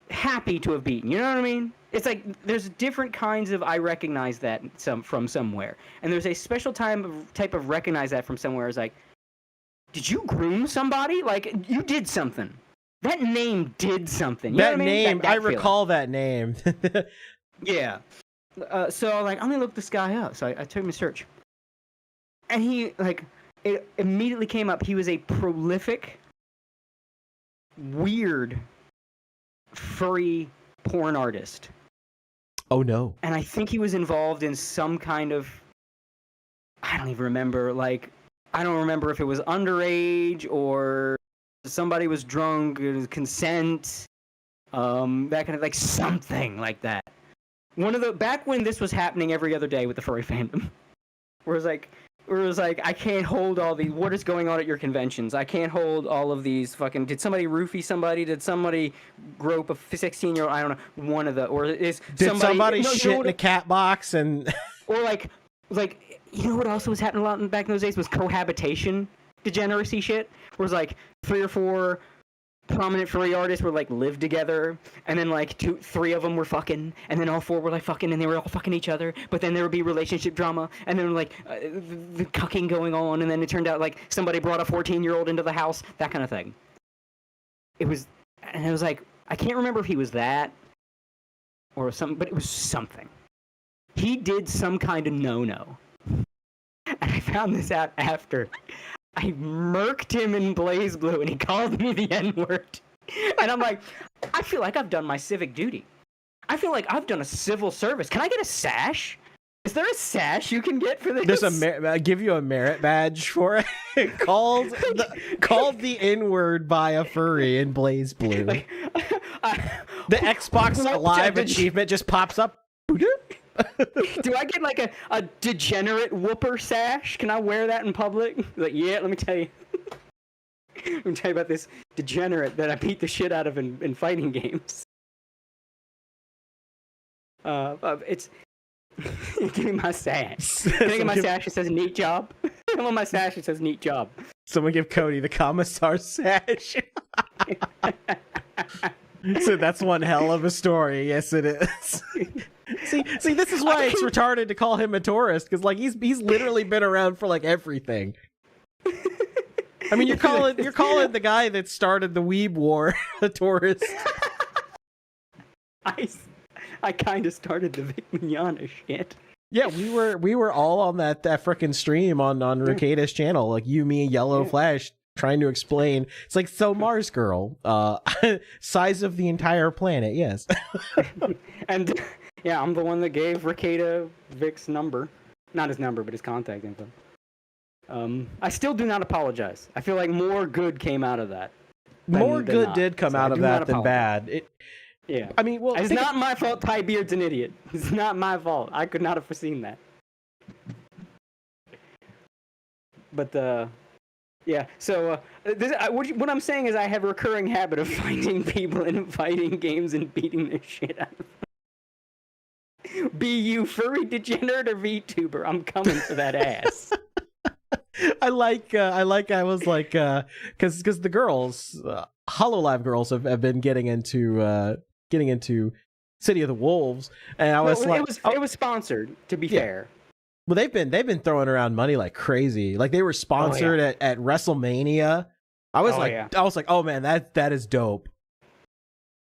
happy to have beaten. You know what I mean? It's like there's different kinds of I recognize that from somewhere, and there's a special type of recognize that from somewhere. Is like, did you groom somebody? Like, you did something. That name did something. You know what I mean? I recall that name. Yeah. So like, I'm gonna look this guy up. So I took him to search, and he like. It immediately came up. He was a prolific, weird, furry porn artist. Oh, no. And I think he was involved in some kind of... I don't even remember. Like, I don't remember if it was underage or somebody was drunk, it was consent, that kind of... Like, something like that. Back when this was happening every other day with the furry fandom. Where it was like, I can't hold all these, what is going on at your conventions? I can't hold all of these fucking, did somebody roofie somebody? Did somebody grope a 16-year-old? I don't know, Did somebody shit in a cat box and... Or like, you know what also was happening a lot back in those days was cohabitation degeneracy shit? Where it was like 3 or 4 prominent furry artists were like lived together, and then like 3 of them were fucking, and then all 4 were like fucking, and they were all fucking each other. But then there would be relationship drama, and then like the cucking going on, and then it turned out like somebody brought a 14-year-old into the house, that kind of thing. It was like, I can't remember if he was that or something, but it was something. He did some kind of no-no, and I found this out after. I murked him in Blaze Blue, and he called me the N-word. And I'm like, I feel like I've done my civic duty. I feel like I've done a civil service. Can I get a sash? Is there a sash you can get for this? I give you a merit badge for it. called the N-word by a furry in Blaze Blue. Like, the Xbox Live achievement just pops up. Do I get like a degenerate whooper sash? Can I wear that in public? Like, yeah, let me tell you. Let me tell you about this degenerate that I beat the shit out of in fighting games. It's... Give me my sash. Can I get my sash that says neat job? I want my sash that says neat job. Someone give Cody the commissar sash. So that's one hell of a story. Yes, it is. See, this is why it's retarded to call him a tourist, because like he's literally been around for like everything. I mean, you're calling the guy that started the Weeb War a tourist. I kind of started the Vic Mignogna shit. Yeah, we were all on that frickin' stream on Ricada's channel, like you, me, Yellow, Flash, trying to explain. It's like, so Mars girl, size of the entire planet, yes. And yeah, I'm the one that gave Ricada Vic's number. Not his number, but his contact info. I still do not apologize. I feel like more good came out of that. More good did come out of that than bad. Yeah. I mean, well, it's not my fault Tybeard's an idiot. It's not my fault. I could not have foreseen that. But, yeah, so what I'm saying is I have a recurring habit of finding people in fighting games and beating the shit out of them. Be you furry degenerate or VTuber, I'm coming for that ass. I was like, because the girls, HoloLive girls have been getting into City of the Wolves, and I was it was sponsored, to be fair. Well, they've been throwing around money like crazy. Like they were sponsored at WrestleMania. I was like, oh man, that is dope.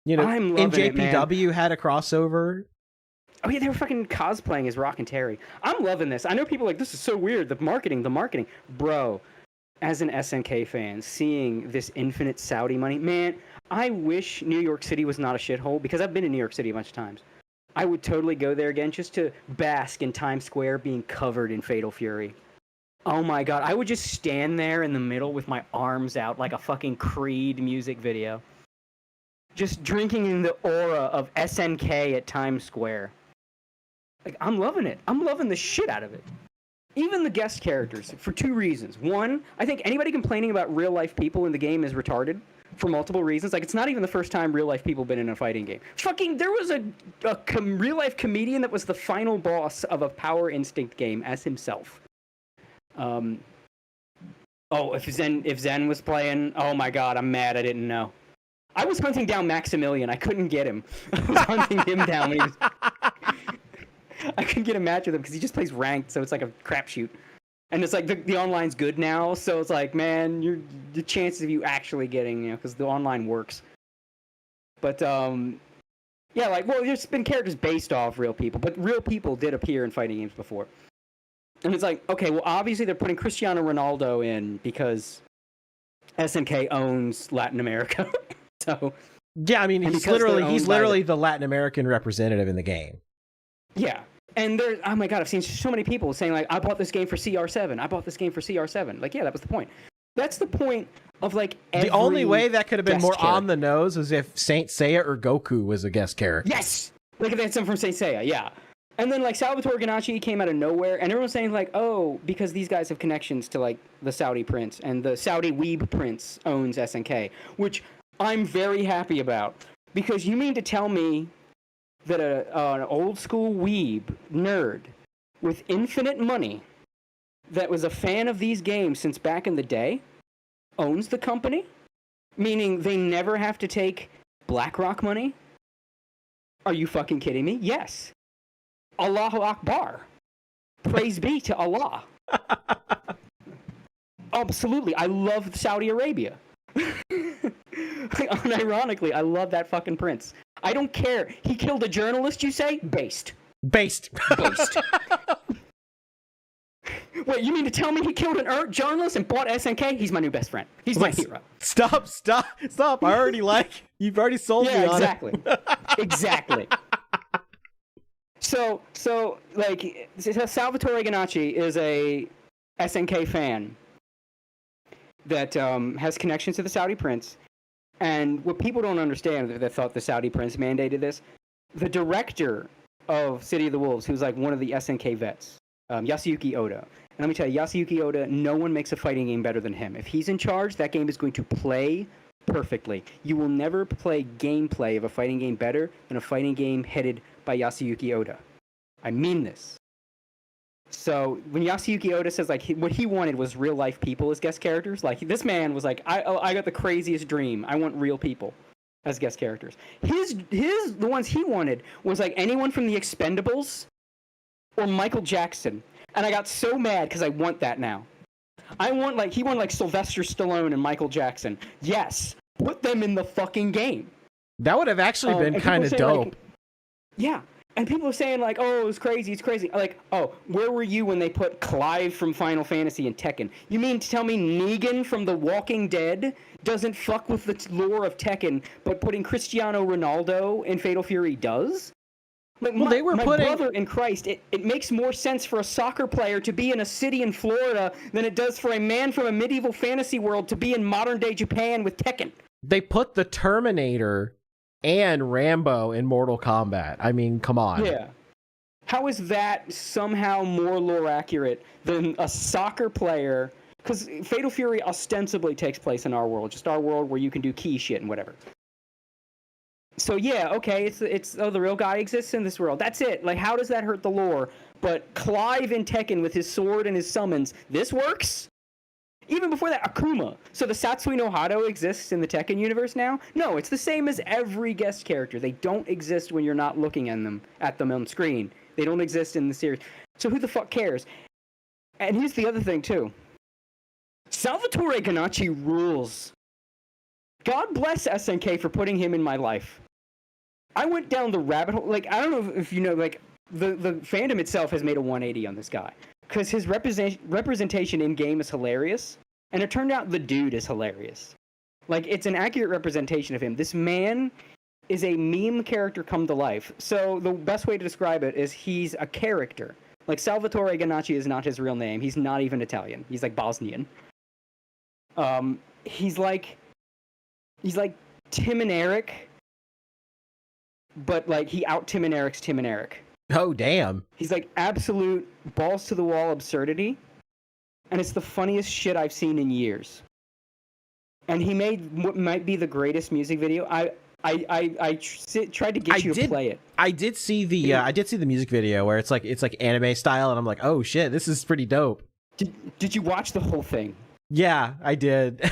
You know, I'm in loving JPW had a crossover. Oh yeah, they were fucking cosplaying as Rock and Terry. I'm loving this. I know people are like, this is so weird. The marketing. Bro, as an SNK fan, seeing this infinite Saudi money, man, I wish New York City was not a shithole, because I've been in New York City a bunch of times. I would totally go there again just to bask in Times Square being covered in Fatal Fury. Oh my god, I would just stand there in the middle with my arms out like a fucking Creed music video. Just drinking in the aura of SNK at Times Square. Like, I'm loving it. I'm loving the shit out of it. Even the guest characters, for two reasons. One, I think anybody complaining about real-life people in the game is retarded. For multiple reasons. Like, it's not even the first time real-life people been in a fighting game. Fucking, there was a real-life comedian that was the final boss of a Power Instinct game as himself. If Zen was playing, oh my god, I'm mad I didn't know. I was hunting down Maximilian. I couldn't get him. I was hunting him down when he was... I couldn't get a match with him because he just plays ranked, so it's like a crapshoot. And it's like the online's good now, so it's like, man, the chances of you actually getting, because the online works. But yeah, like, well, there's been characters based off real people, but real people did appear in fighting games before. And it's like, okay, well, obviously they're putting Cristiano Ronaldo in because SNK owns Latin America. So yeah, I mean, he's literally the Latin American representative in the game. Yeah. And there, oh my god, I've seen so many people saying, like, I bought this game for CR7. I bought this game for CR7. Like, yeah, that was the point. That's the point of, like, every the only way that could have been more character on the nose is if Saint Seiya or Goku was a guest character. Yes! Like, if they had something from Saint Seiya, yeah. And then, like, Salvatore Ganacci came out of nowhere, and everyone's saying, like, oh, because these guys have connections to, like, the Saudi prince, and the Saudi weeb prince owns SNK, which I'm very happy about. Because you mean to tell me that an old-school weeb nerd with infinite money that was a fan of these games since back in the day owns the company? Meaning they never have to take BlackRock money? Are you fucking kidding me? Yes. Allahu Akbar. Praise be to Allah. Absolutely. I love Saudi Arabia. Unironically, I love that fucking prince. I don't care. He killed a journalist, you say? Based. Based. Wait, you mean to tell me he killed an journalist and bought SNK? He's my new best friend. He's my hero. Stop. I already you've already sold me on it. Exactly. So, like, Salvatore Ganacci is a SNK fan that has connections to the Saudi prince. And what people don't understand, that thought the Saudi prince mandated this, the director of City of the Wolves, who's like one of the SNK vets, Yasuyuki Oda. And let me tell you, Yasuyuki Oda, no one makes a fighting game better than him. If he's in charge, that game is going to play perfectly. You will never play gameplay of a fighting game better than a fighting game headed by Yasuyuki Oda. I mean this. So when Yasuyuki Oda says, like, what he wanted was real life people as guest characters, like, this man was like, I got the craziest dream. I want real people as guest characters. The ones he wanted was like anyone from the Expendables or Michael Jackson. And I got so mad because I want that now. He wanted like Sylvester Stallone and Michael Jackson. Yes, put them in the fucking game. That would have actually been kind of dope. Like, yeah. And people are saying, like, oh, it's crazy. Like, oh, where were you when they put Clive from Final Fantasy in Tekken? You mean to tell me Negan from The Walking Dead doesn't fuck with the lore of Tekken, but putting Cristiano Ronaldo in Fatal Fury does? Like, well, my brother in Christ, it makes more sense for a soccer player to be in a city in Florida than it does for a man from a medieval fantasy world to be in modern-day Japan with Tekken. They put the Terminator and Rambo in Mortal Kombat. I mean, come on. Yeah. How is that somehow more lore accurate than a soccer player? Because Fatal Fury ostensibly takes place in our world, just our world where you can do key shit and whatever. So yeah, okay, it's the real guy exists in this world. That's it. Like, how does that hurt the lore? But Clive in Tekken with his sword and his summons, this works? Even before that, Akuma. So the Satsui no Hado exists in the Tekken universe now? No, it's the same as every guest character. They don't exist when you're not looking at them on screen. They don't exist in the series. So who the fuck cares? And here's the other thing, too. Salvatore Ganacci rules. God bless SNK for putting him in my life. I went down the rabbit hole. Like, I don't know if you know, like, the fandom itself has made a 180 on this guy. Because his representation in-game is hilarious. And it turned out the dude is hilarious. Like, it's an accurate representation of him. This man is a meme character come to life. So the best way to describe it is he's a character. Like, Salvatore Ganacci is not his real name. He's not even Italian. He's, like, Bosnian. He's like Tim and Eric, but, like, he out-Tim and Eric's Tim and Eric. Oh, damn. He's like absolute balls to the wall absurdity, and it's the funniest shit I've seen in years. And he made what might be the greatest music video. I tried to get you to play it. I did see the music video where it's like anime style, and I'm like, oh shit, this is pretty dope. Did you watch the whole thing? Yeah, I did.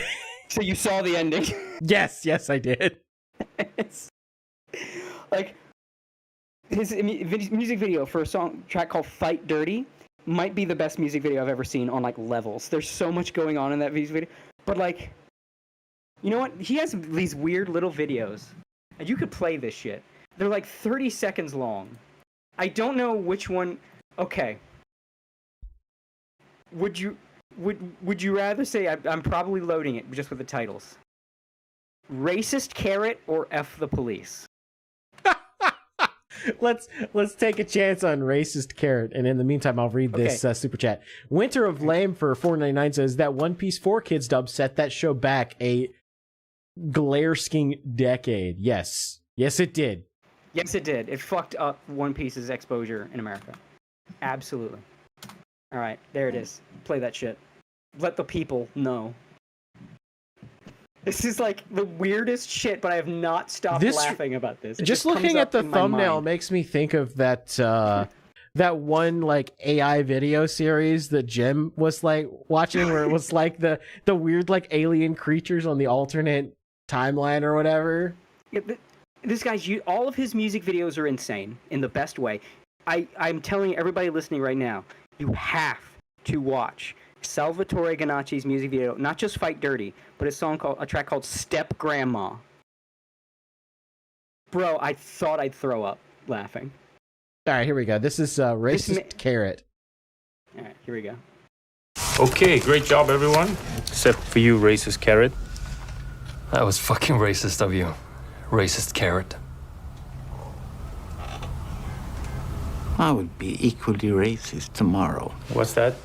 So you saw the ending? Yes, I did. Like, his music video for a track called Fight Dirty might be the best music video I've ever seen on, like, levels. There's so much going on in that music video. But, like, you know what? He has these weird little videos, and you could play this shit. They're, like, 30 seconds long. I don't know which one... Okay. Would you rather say... I'm probably loading it just with the titles. Racist Carrot or F the Police? Let's take a chance on Racist Carrot, and in the meantime, I'll read this super chat. Winter of Lame for $4.99 says that One Piece 4 Kids dub set that show back a glaresking decade. Yes, it did. Yes, it did. It fucked up One Piece's exposure in America. Absolutely. All right, there it is. Play that shit. Let the people know. This is like the weirdest shit, but I have not stopped laughing about this. Just looking at the thumbnail makes me think of that that one like AI video series that Jim was like watching, where it was like the weird like alien creatures on the alternate timeline or whatever. Yeah, this guy's all of his music videos are insane in the best way. I'm telling everybody listening right now, you have to watch Salvatore Ganacci's music video, not just Fight Dirty, but a track called Step Grandma. Bro, I thought I'd throw up laughing. All right, here we go. This is Racist Carrot. All right, here we go. Okay, great job, everyone. Except for you, Racist Carrot. That was fucking racist of you, Racist Carrot. I would be equally racist tomorrow. What's that?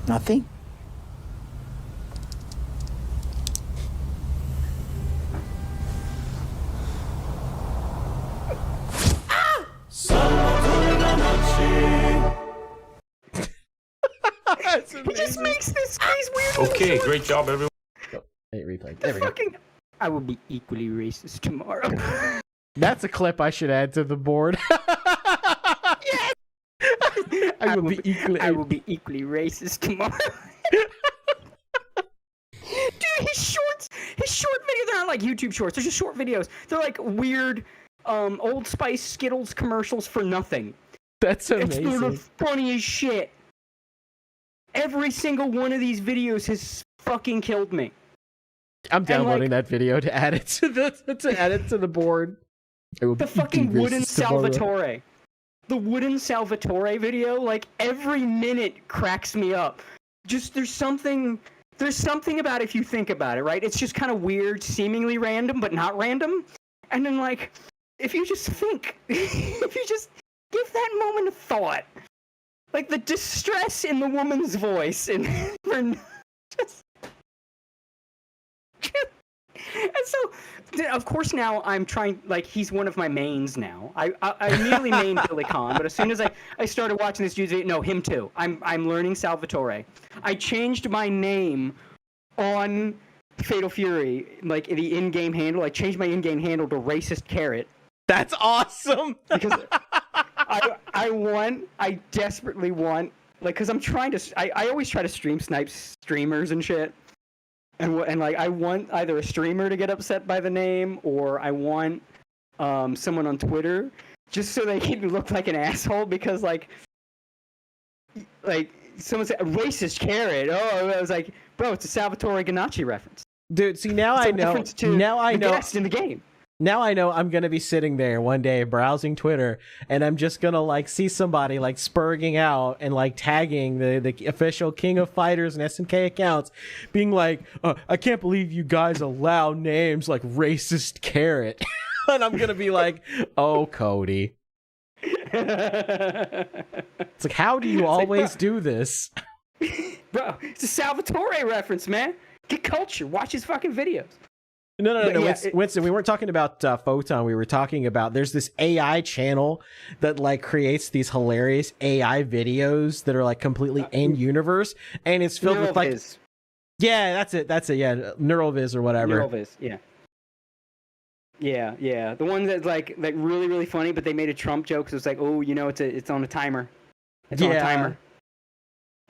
Nothing? He just makes these weird. Okay, great job, everyone. Hey, replay. There we go. I will be equally racist tomorrow. That's a clip I should add to the board. Yes! I will be equally racist tomorrow. Dude, his short videos, they're not like YouTube shorts. They're just short videos. They're like weird Old Spice Skittles commercials for nothing. That's amazing. It's the funniest shit. Every single one of these videos has fucking killed me. I'm downloading that video to add it to the board. The fucking wooden Salvatore. The wooden Salvatore video, like every minute cracks me up. Just there's something about it if you think about it, right? It's just kind of weird, seemingly random, but not random. And then like, if you just think, if you just give that moment of thought, like the distress in the woman's voice, and just. And so, of course, now I'm trying, like, he's one of my mains now. I immediately mained Billy Khan, but as soon as I started watching this dude, no, him too. I'm learning Salvatore. I changed my name on Fatal Fury, like, the in-game handle. I changed my in-game handle to Racist Carrot. That's awesome! Because I desperately want, like, because I'm trying to, I always try to stream snipe streamers and shit. And like, I want either a streamer to get upset by the name, or I want someone on Twitter just so they can look like an asshole, because like someone said racist carrot. Oh, I was like, bro, it's a Salvatore Ganacci reference. Dude, see, now I know. Now I know. Guest in the game. Now I know I'm gonna be sitting there one day browsing Twitter, and I'm just gonna like see somebody like spurging out and like tagging the official King of Fighters and SNK accounts, being like, I can't believe you guys allow names like Racist Carrot. And I'm gonna be like, oh, Cody. It's like, how do you always do this? Bro, it's a Salvatore reference, man. Get culture. Watch his fucking videos. No. Yeah, Winston, we weren't talking about Photon. We were talking about, there's this AI channel that like creates these hilarious AI videos that are like completely in universe, and it's filled with like, yeah, that's it. Yeah, NeuralViz or whatever. NeuralViz, yeah. The one that's like really really funny, but they made a Trump joke, so it's like, oh, you know, it's on a timer. It's on a timer.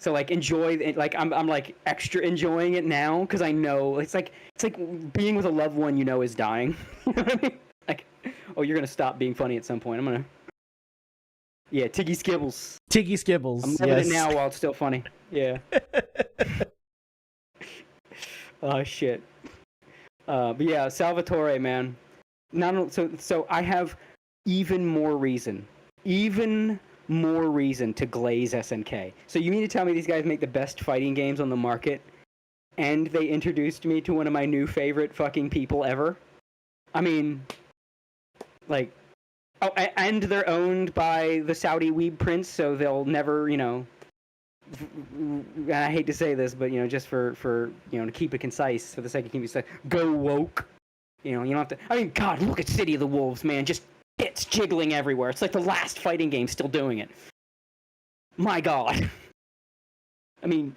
So like enjoy it, like I'm like extra enjoying it now because I know it's like being with a loved one you know is dying. You know what I mean? Like, oh, you're gonna stop being funny at some point. Tiggy Skibbles. Tiggy Skibbles. I'm loving it now while it's still funny. Yeah. Oh shit. But yeah, Salvatore, man. So I have even more reason to glaze SNK. So you mean to tell me these guys make the best fighting games on the market, and they introduced me to one of my new favorite fucking people ever? I mean, like, oh, and they're owned by the Saudi weeb prince, so they'll never, you know, I hate to say this, but, you know, just for you know, to keep it concise, for the sake of keeping it concise, go woke. You know, you don't have to, I mean, God, look at City of the Wolves, man, just tits jiggling everywhere. It's like the last fighting game still doing it. My God. I mean,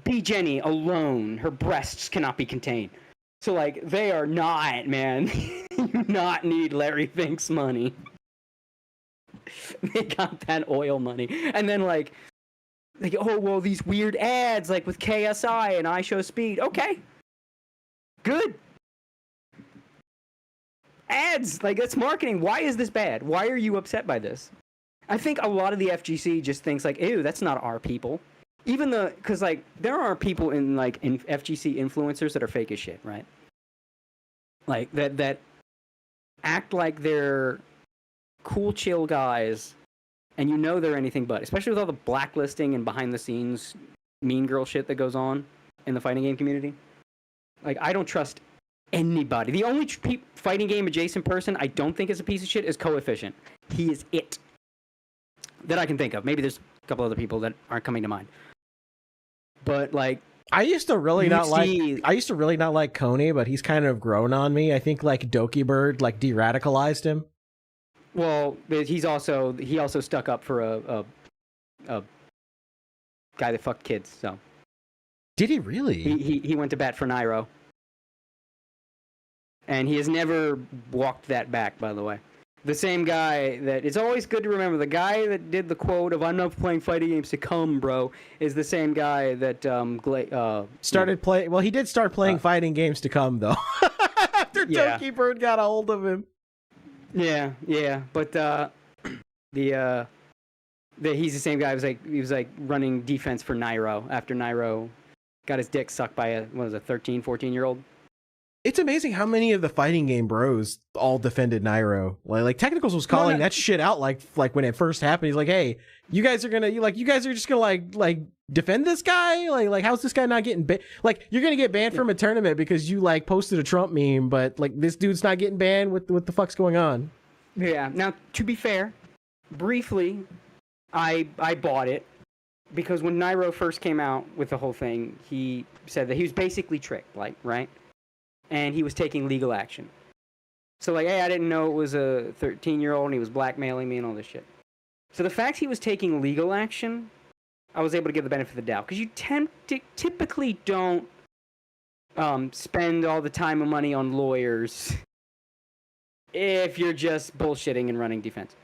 B. Jenny alone, her breasts cannot be contained. So, like, they are not, man. You do not need Larry Fink's money. They got that oil money. And then, like, oh, well, these weird ads, like, with KSI and iShowSpeed. Okay. Good. Ads, like, that's marketing. Why is this bad? Why are you upset by this? I think a lot of the FGC just thinks like, ew, that's not our people. Even because like there are people in FGC influencers that are fake as shit, right? Like that act like they're cool, chill guys, and you know they're anything but. Especially with all the blacklisting and behind the scenes mean girl shit that goes on in the fighting game community. Like, I don't trust anybody. The only fighting game adjacent person I don't think is a piece of shit is Coefficient. He is it. That I can think of. Maybe there's a couple other people that aren't coming to mind. But like, I used to really not like Coney, but he's kind of grown on me. I think like Doki Bird like de-radicalized him. Well, he also stuck up for a guy that fucked kids. So did he really? He went to bat for Nairo, and he has never walked that back. By the way, the same guy that it's always good to remember. The guy that did the quote of "I'm not playing fighting games to come, bro," is the same guy that started playing. Well, he did start playing fighting games to come though. After Doki Bird got a hold of him. Yeah, but he's the same guy. He was like running defense for Nairo after Nairo got his dick sucked by a 13, 14-year-old. It's amazing how many of the fighting game bros all defended Nairo. Like Technicals was calling that shit out like when it first happened. He's like, "Hey, you guys are just gonna like defend this guy? Like how's this guy not getting banned? Like you're gonna get banned from a tournament because you like posted a Trump meme, but like this dude's not getting banned. What the fuck's going on?" Yeah. Now, to be fair, briefly, I bought it because when Nairo first came out with the whole thing, he said that he was basically tricked, like, right? And he was taking legal action. So, like, hey, I didn't know it was a 13-year-old and he was blackmailing me and all this shit. So the fact he was taking legal action, I was able to give the benefit of the doubt. Because you typically don't spend all the time and money on lawyers if you're just bullshitting and running defense.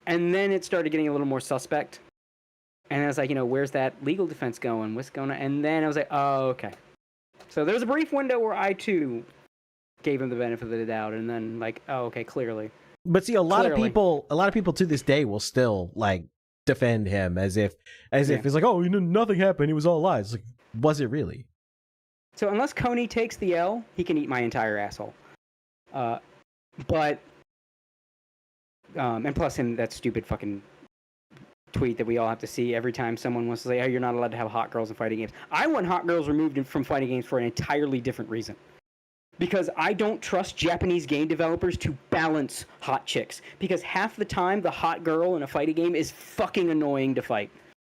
And then it started getting a little more suspect. And I was like, where's that legal defense going? What's going on? And then I was like, oh, okay. So there was a brief window where I, too, gave him the benefit of the doubt. And then, like, oh, okay, clearly. But see, a lot of people to this day will still, like, defend him as if it's like, oh, nothing happened. It was all lies. Like, was it really? So unless Coney takes the L, he can eat my entire asshole. And plus him, that stupid fucking tweet that we all have to see every time someone wants to say, oh, you're not allowed to have hot girls in fighting games. I want hot girls removed from fighting games for an entirely different reason. Because I don't trust Japanese game developers to balance hot chicks. Because half the time, the hot girl in a fighting game is fucking annoying to fight.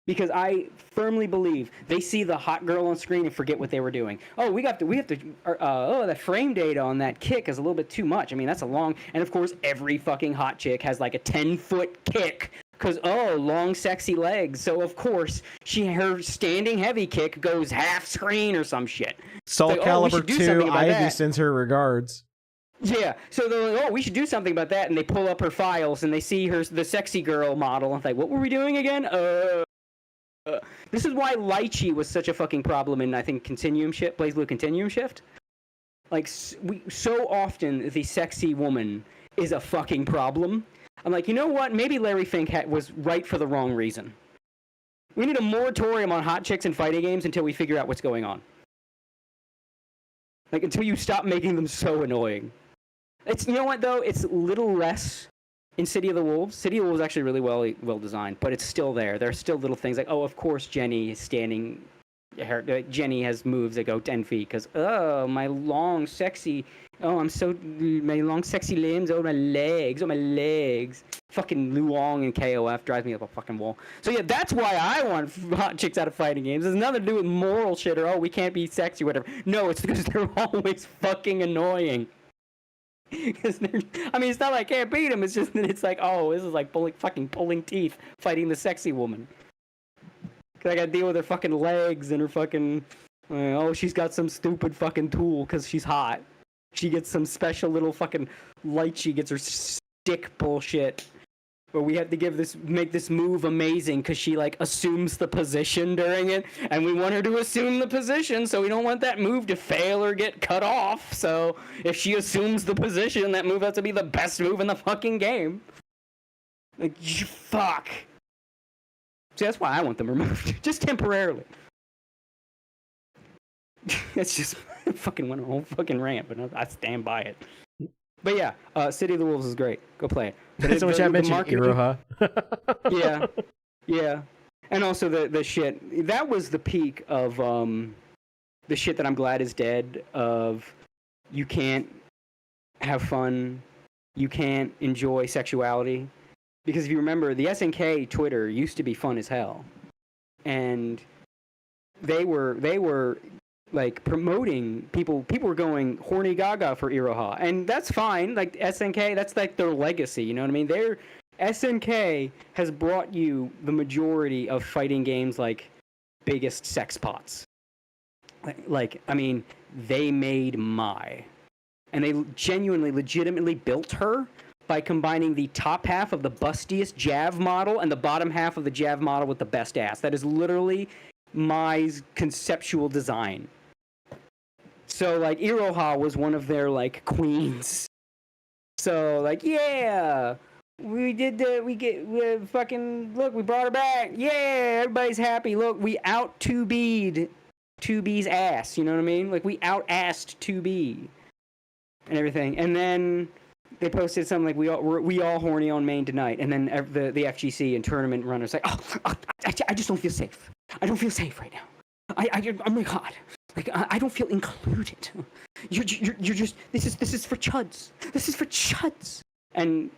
Because I firmly believe they see the hot girl on screen and forget what they were doing. Oh, we have to, the frame data on that kick is a little bit too much. I mean, that's a long, and of course, every fucking hot chick has like a 10-foot kick. Because, long, sexy legs. So, of course, her standing heavy kick goes half screen or some shit. Soul like, Calibur 2, Ivy sends her regards. Yeah, so they're like, we should do something about that. And they pull up her files and they see the sexy girl model. And like, what were we doing again? This is why Lychee was such a fucking problem in, I think, Continuum Shift, Blaze Blue Continuum Shift. Like, so often the sexy woman is a fucking problem. I'm like, you know what? Maybe Larry Fink was right for the wrong reason. We need a moratorium on hot chicks in fighting games until we figure out what's going on. Like, until you stop making them so annoying. You know what, though? It's a little less in City of the Wolves. City of the Wolves is actually really well designed, but it's still there. There are still little things like, oh, of course Jenny is standing. Jenny has moves that go 10 feet because, my long, sexy... Oh, my long, sexy limbs. Oh, my legs. Fucking Luong and KOF drives me up a fucking wall. So, yeah, that's why I want hot chicks out of fighting games. There's nothing to do with moral shit or, we can't be sexy or whatever. No, it's because they're always fucking annoying. It's not like I can't beat them. It's just that it's like, this is like pulling teeth fighting the sexy woman. Because I gotta deal with her fucking legs and her fucking... she's got some stupid fucking tool because she's hot. She gets some special little fucking light. She gets her stick bullshit. Where we have to make this move amazing because she like assumes the position during it, and we want her to assume the position, so we don't want that move to fail or get cut off. So if she assumes the position, that move has to be the best move in the fucking game. Like, fuck. See, that's why I want them removed, just temporarily. It's just fucking went a whole fucking rant, but I stand by it. But yeah, City of the Wolves is great. Go play it. That's what I mentioned, Iroha. Yeah. And also the shit. That was the peak of the shit that I'm glad is dead. Of you can't have fun, you can't enjoy sexuality, because if you remember, the SNK Twitter used to be fun as hell, and they were like promoting people were going horny gaga for Iroha, and that's fine. Like SNK, that's like their legacy, you know what I mean? Their SNK has brought you the majority of fighting games like biggest sex pots. Like I mean, they made Mai, and they genuinely legitimately built her by combining the top half of the bustiest Jav model and the bottom half of the Jav model with the best ass. That is literally Mai's conceptual design. So like Iroha was one of their like queens. So like, yeah, we fucking look, we brought her back. Yeah, everybody's happy. Look, we out 2B'd 2B's ass. You know what I mean? Like we out-assed 2B. and everything. And then they posted something like, we all horny on main tonight. And then the FGC and tournament runners like, I just don't feel safe. I don't feel safe right now. Oh my God. Like, I don't feel included. You're just, this is for chuds. This is for chuds. And,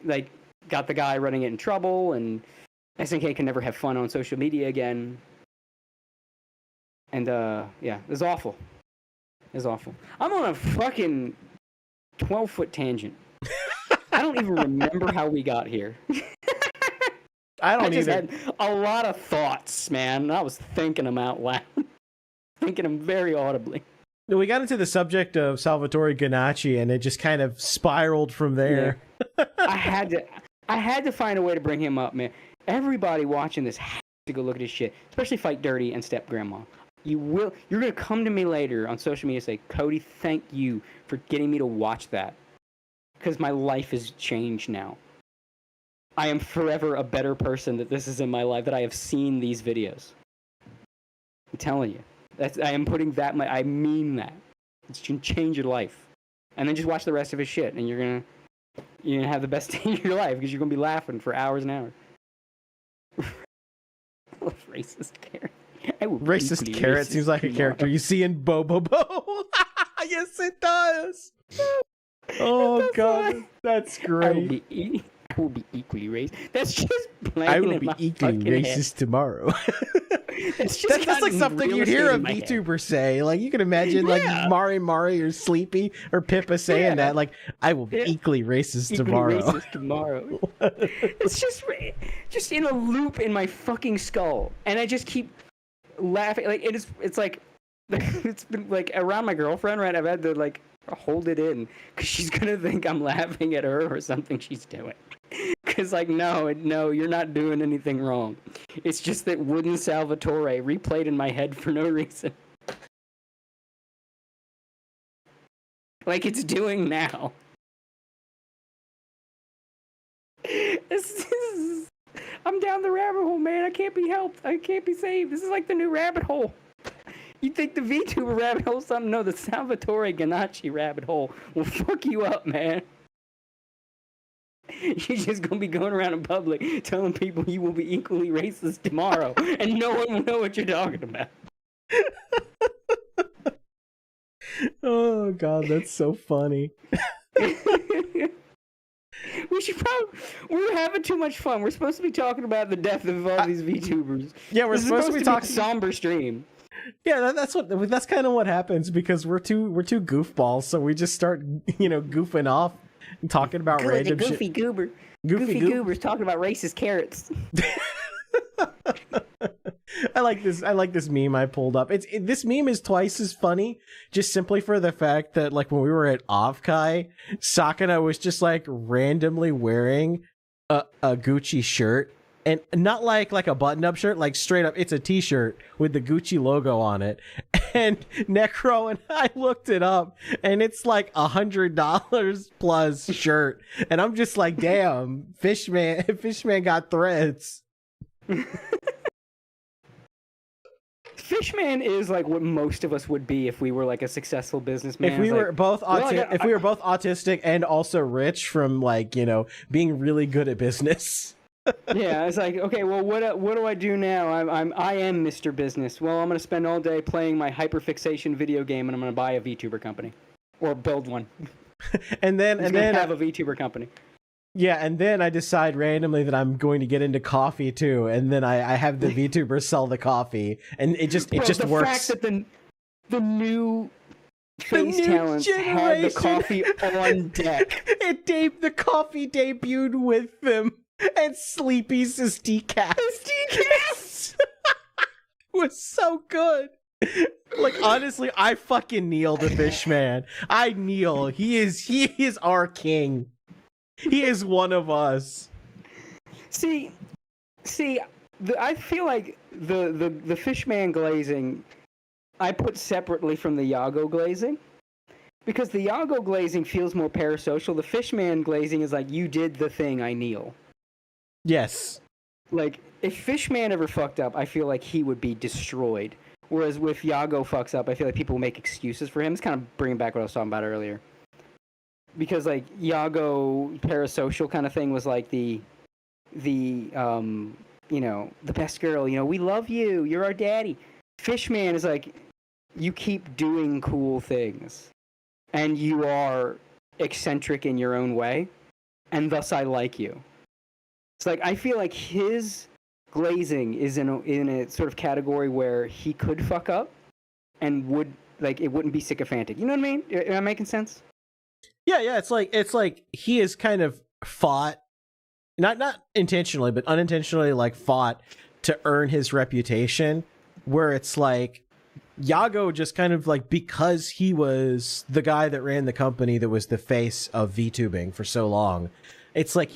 like, got the guy running it in trouble, and SNK can never have fun on social media again. And, yeah, it was awful. It was awful. I'm on a fucking 12-foot tangent. I don't even remember how we got here. I just had a lot of thoughts, man. I was thinking them out loud. Thinking them very audibly. We got into the subject of Salvatore Ganacci, and it just kind of spiraled from there. Yeah. I had to find a way to bring him up, man. Everybody watching this has to go look at his shit, especially Fight Dirty and Step Grandma. You're gonna come to me later on social media and say, Cody, thank you for getting me to watch that, because my life has changed now. I am forever a better person that this is in my life, that I have seen these videos. I'm telling you. I am putting that, I mean that. It's gonna change your life. And then just watch the rest of his shit, and you're gonna have the best day of your life, because you're gonna be laughing for hours and hours. Racist carrot. Racist carrot seems like a character you see in Bobo. Yes, it does. Oh God, that's great. I will be equally racist. That's just playing. I will be equally racist tomorrow. That's like something you'd hear a VTuber say. Like, you can imagine, like, Mari or Sleepy or Pippa saying that. Like, I will be equally racist tomorrow. Racist tomorrow. It's just in a loop in my fucking skull, and I just keep laughing. Like, it's like it's been like around my girlfriend, right? I've had to like hold it in because she's gonna think I'm laughing at her or something she's doing. Because, like, no, you're not doing anything wrong. It's just that wooden Salvatore replayed in my head for no reason. Like it's doing now. I'm down the rabbit hole, man. I can't be helped. I can't be saved. This is like the new rabbit hole. You think the VTuber rabbit hole is something? No, the Salvatore Ganacci rabbit hole will fuck you up, man. You're just gonna be going around in public telling people you will be equally racist tomorrow, and no one will know what you're talking about. Oh God, that's so funny. We're having too much fun. We're supposed to be talking about the death of all these VTubers. Yeah, we're supposed to be talking somber stream. Yeah, that's kind of what happens, because we're two goofballs, so we just start, goofing off and talking about random goofy shit. Goober. Goofy goobers talking about racist carrots. I like this meme I pulled up. This meme is twice as funny, just simply for the fact that, like, when we were at Avkai, Sakana was just like randomly wearing a Gucci shirt, and not like a button-up shirt, like straight up, it's a t-shirt with the Gucci logo on it. And Necro and I looked it up, and it's like $100 plus shirt, and I'm just like, damn, Fishman got threads. Fishman is like what most of us would be if we were like a successful businessman. If we were both autistic and also rich from, like, being really good at business. Yeah, it's like, okay, well, what do I do now? I am Mr. Business. Well, I'm gonna spend all day playing my hyperfixation video game, and I'm gonna buy a VTuber company, or build one. and then have a VTuber company. Yeah, and then I decide randomly that I'm going to get into coffee too, and then I have the VTubers sell the coffee, and it just works. The fact that the new FaZe talents had the coffee on deck. The coffee debuted with them, and Sleepy's is decaf. It was so good. Like, honestly, I fucking kneel to Fishman. I kneel. He is our king. He is one of us. See, I feel like the Fishman glazing I put separately from the Yago glazing, because the Yago glazing feels more parasocial. The Fishman glazing is like, you did the thing, I kneel. Yes. Like, if Fishman ever fucked up, I feel like he would be destroyed. Whereas with Yago fucks up, I feel like people will make excuses for him. It's kind of bringing back what I was talking about earlier. because like Iago Parasocial kind of thing was like the you know, the best girl, you know, we love you, you're our daddy. Fishman is like, you keep doing cool things and you are eccentric in your own way, and thus I like you. It's like, I feel like his glazing is in a sort of category where he could fuck up and would, like, it wouldn't be sycophantic. You know what I mean? Am I making sense? Yeah, it's like he has kind of fought, not intentionally, but unintentionally, like fought to earn his reputation, where it's like Iago just kind of like, because he was the guy that ran the company that was the face of VTubing for so long, it's like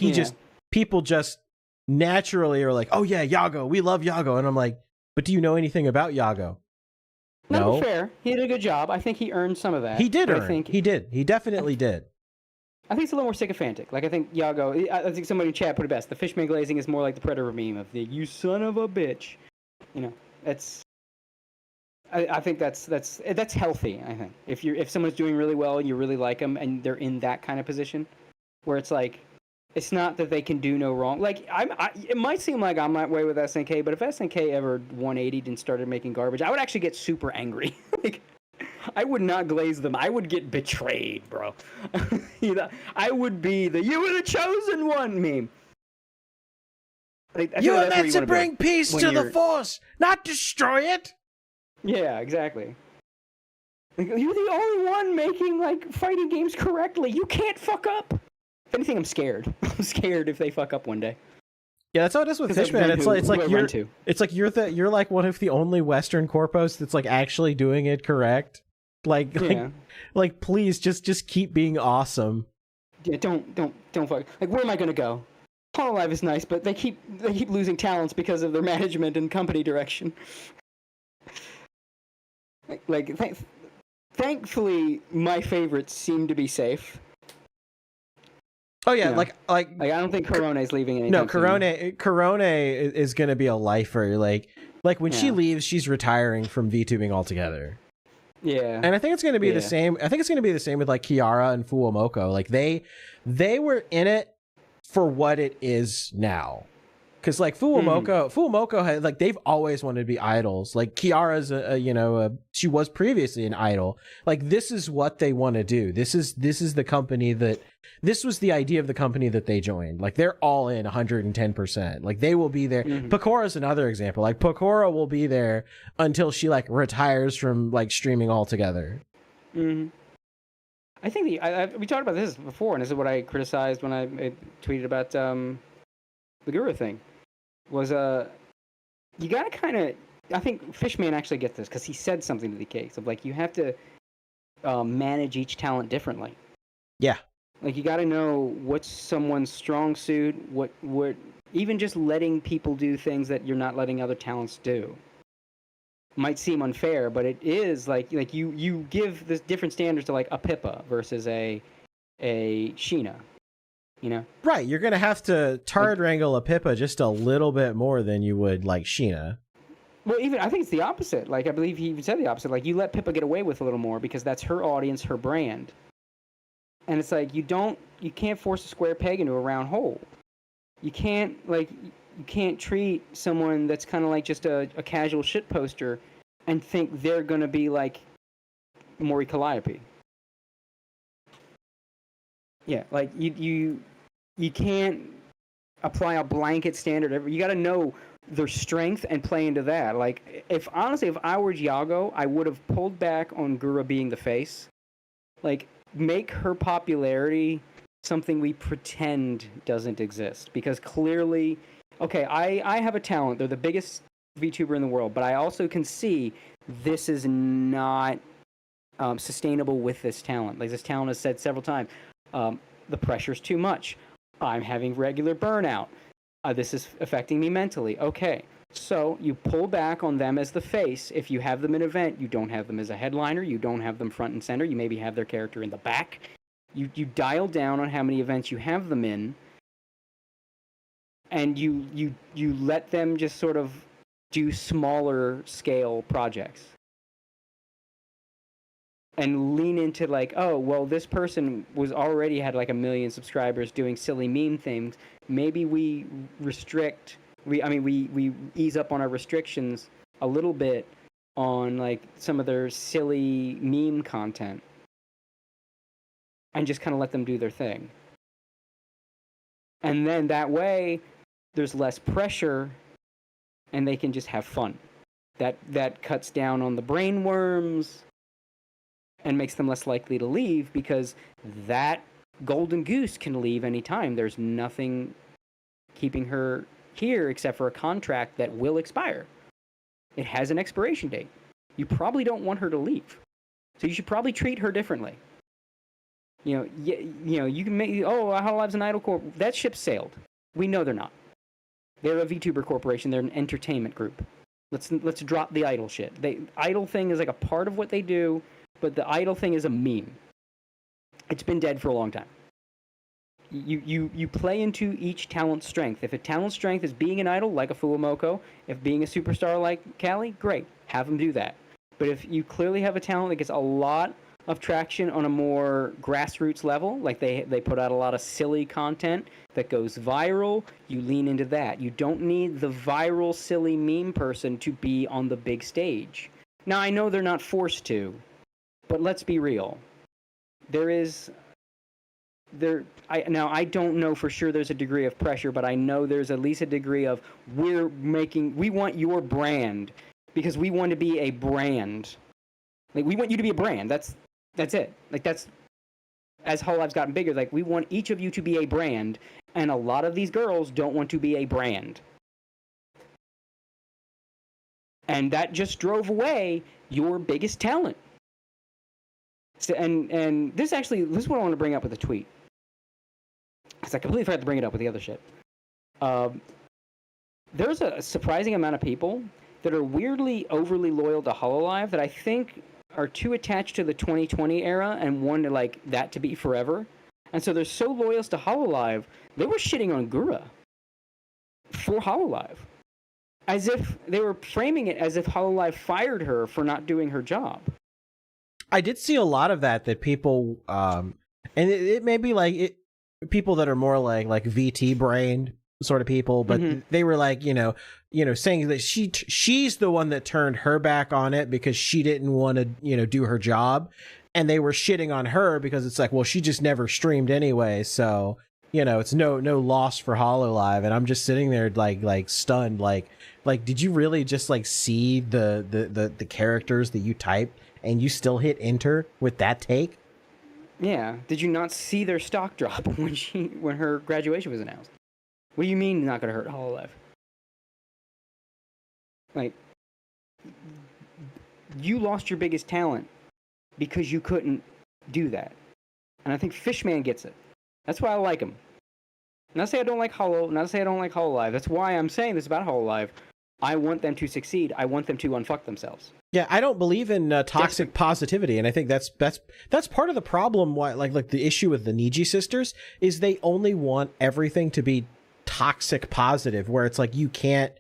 people just naturally are like, oh yeah, Iago, we love Iago. And I'm like, but do you know anything about Iago? No, fair. He did a good job. I think he earned some of that. He did He did. He definitely did. I think it's a little more sycophantic. Like, I think Iago, I think somebody in chat put it best. The Fishman glazing is more like the Predator meme of the "you son of a bitch." You know, that's. I think that's healthy. I think if someone's doing really well and you really like them and they're in that kind of position, where it's like, it's not that they can do no wrong. Like, it might seem like I'm that way with SNK, but if SNK ever 180'd and started making garbage, I would actually get super angry. Like, I would not glaze them. I would get betrayed, bro. You know, I would be the "you were the chosen one" meme. Like, you are meant to bring peace to the Force, not destroy it. Yeah, exactly. Like, you're the only one making like fighting games correctly. You can't fuck up. If anything, I'm scared. I'm scared if they fuck up one day. Yeah, that's how it is with Fishman. It's like you're like one of the only Western corpos that's like actually doing it correct. Like please just keep being awesome. Yeah, don't fuck. Like, where am I gonna go? HoloLive is nice, but they keep losing talents because of their management and company direction. Thankfully, my favorites seem to be safe. Oh yeah, you know, like I don't think Corona is leaving anytime soon. Corona is going to be a lifer. Like when she leaves, she's retiring from VTubing altogether. Yeah, and I think it's going to be the same. I think it's going to be the same with like Kiara and Fuwamoko. Like they were in it for what it is now. Because like Fuwamoko had, like, they've always wanted to be idols. Like Kiara's she was previously an idol. Like, this is what they want to do. This is the company this was the idea of the company that they joined. Like, they're all in 110%. Like, they will be there. Pakora's another example. Like, Pakora will be there until she like retires from like streaming altogether. I think we talked about this before, and this is what I criticized when I tweeted about the Guru thing. Was you gotta kind of, I think Fishman actually gets this because he said something to the case of like, you have to manage each talent differently. Yeah, like, you gotta know what's someone's strong suit, what even just letting people do things that you're not letting other talents do might seem unfair, but it is like you give this different standards to like a Pippa versus a Sheena. You know? Right, you're gonna have to wrangle a Pippa just a little bit more than you would like Sheena. Well, even I think it's the opposite. Like, I believe he even said the opposite. Like, you let Pippa get away with a little more because that's her audience, her brand. And it's like, you can't force a square peg into a round hole. You can't treat someone that's kind of like just a casual shit poster and think they're gonna be like Maury Calliope. Yeah, like you can't apply a blanket standard. You got to know their strength and play into that. Like, if I were Iago, I would have pulled back on Gura being the face. Like, make her popularity something we pretend doesn't exist. Because clearly, okay, I have a talent. They're the biggest VTuber in the world, but I also can see this is not sustainable with this talent. Like, this talent has said several times, the pressure's too much. I'm having regular burnout. This is affecting me mentally. Okay, so you pull back on them as the face. If you have them in an event, you don't have them as a headliner. You don't have them front and center. You maybe have their character in the back. You dial down on how many events you have them in, and you let them just sort of do smaller scale projects. and lean into like, oh, well, this person was already had like 1 million subscribers doing silly meme things. Maybe we restrict, we ease up on our restrictions a little bit on like some of their silly meme content and just kind of let them do their thing. And then that way there's less pressure and they can just have fun. That cuts down on the brain worms and makes them less likely to leave, because that golden goose can leave anytime. There's nothing keeping her here except for a contract that will expire. It has an expiration date. You probably don't want her to leave. So you should probably treat her differently. You can make, HoloLive's an idol corp. That ship sailed. We know they're not. They're a VTuber corporation. They're an entertainment group. Let's drop the idol shit. Idol thing is like a part of what they do, but the idol thing is a meme. It's been dead for a long time. You play into each talent's strength. If a talent's strength is being an idol, like a Fuwamoko, if being a superstar like Callie, great, have them do that. But if you clearly have a talent that gets a lot of traction on a more grassroots level, like they put out a lot of silly content that goes viral, you lean into that. You don't need the viral silly meme person to be on the big stage. Now, I know they're not forced to, but let's be real. I don't know for sure there's a degree of pressure, but I know there's at least a degree of we want your brand because we want to be a brand. Like, we want you to be a brand. That's it. Like, that's, as HoloLive's gotten bigger, like, we want each of you to be a brand, and a lot of these girls don't want to be a brand. And that just drove away your biggest talent. So, and this is what I want to bring up with a tweet. Because I completely forgot to bring it up with the other shit. There's a surprising amount of people that are weirdly overly loyal to HoloLive that I think are too attached to the 2020 era and want to like that to be forever. And so they're so loyal to HoloLive, they were shitting on Gura for HoloLive. As if they were framing it as if HoloLive fired her for not doing her job. I did see a lot of that people, and it may be like people that are more like VT brained sort of people, but they were like, saying that she's the one that turned her back on it because she didn't want to, do her job. And they were shitting on her because it's like, well, she just never streamed anyway. So, it's no loss for HoloLive. And I'm just sitting there like stunned. Like, did you really just like see the characters that you typed and you still hit enter with that take? Yeah. Did you not see their stock drop when her graduation was announced? What do you mean not going to hurt HoloLive? Like, you lost your biggest talent because you couldn't do that. And I think Fishman gets it. That's why I like him. Not to say I don't like HoloLive. That's why I'm saying this about HoloLive. I want them to succeed. I want them to unfuck themselves. Yeah, I don't believe in toxic positivity, and I think that's part of the problem. Why, like the issue with the Niji sisters is they only want everything to be toxic positive, where it's like you can't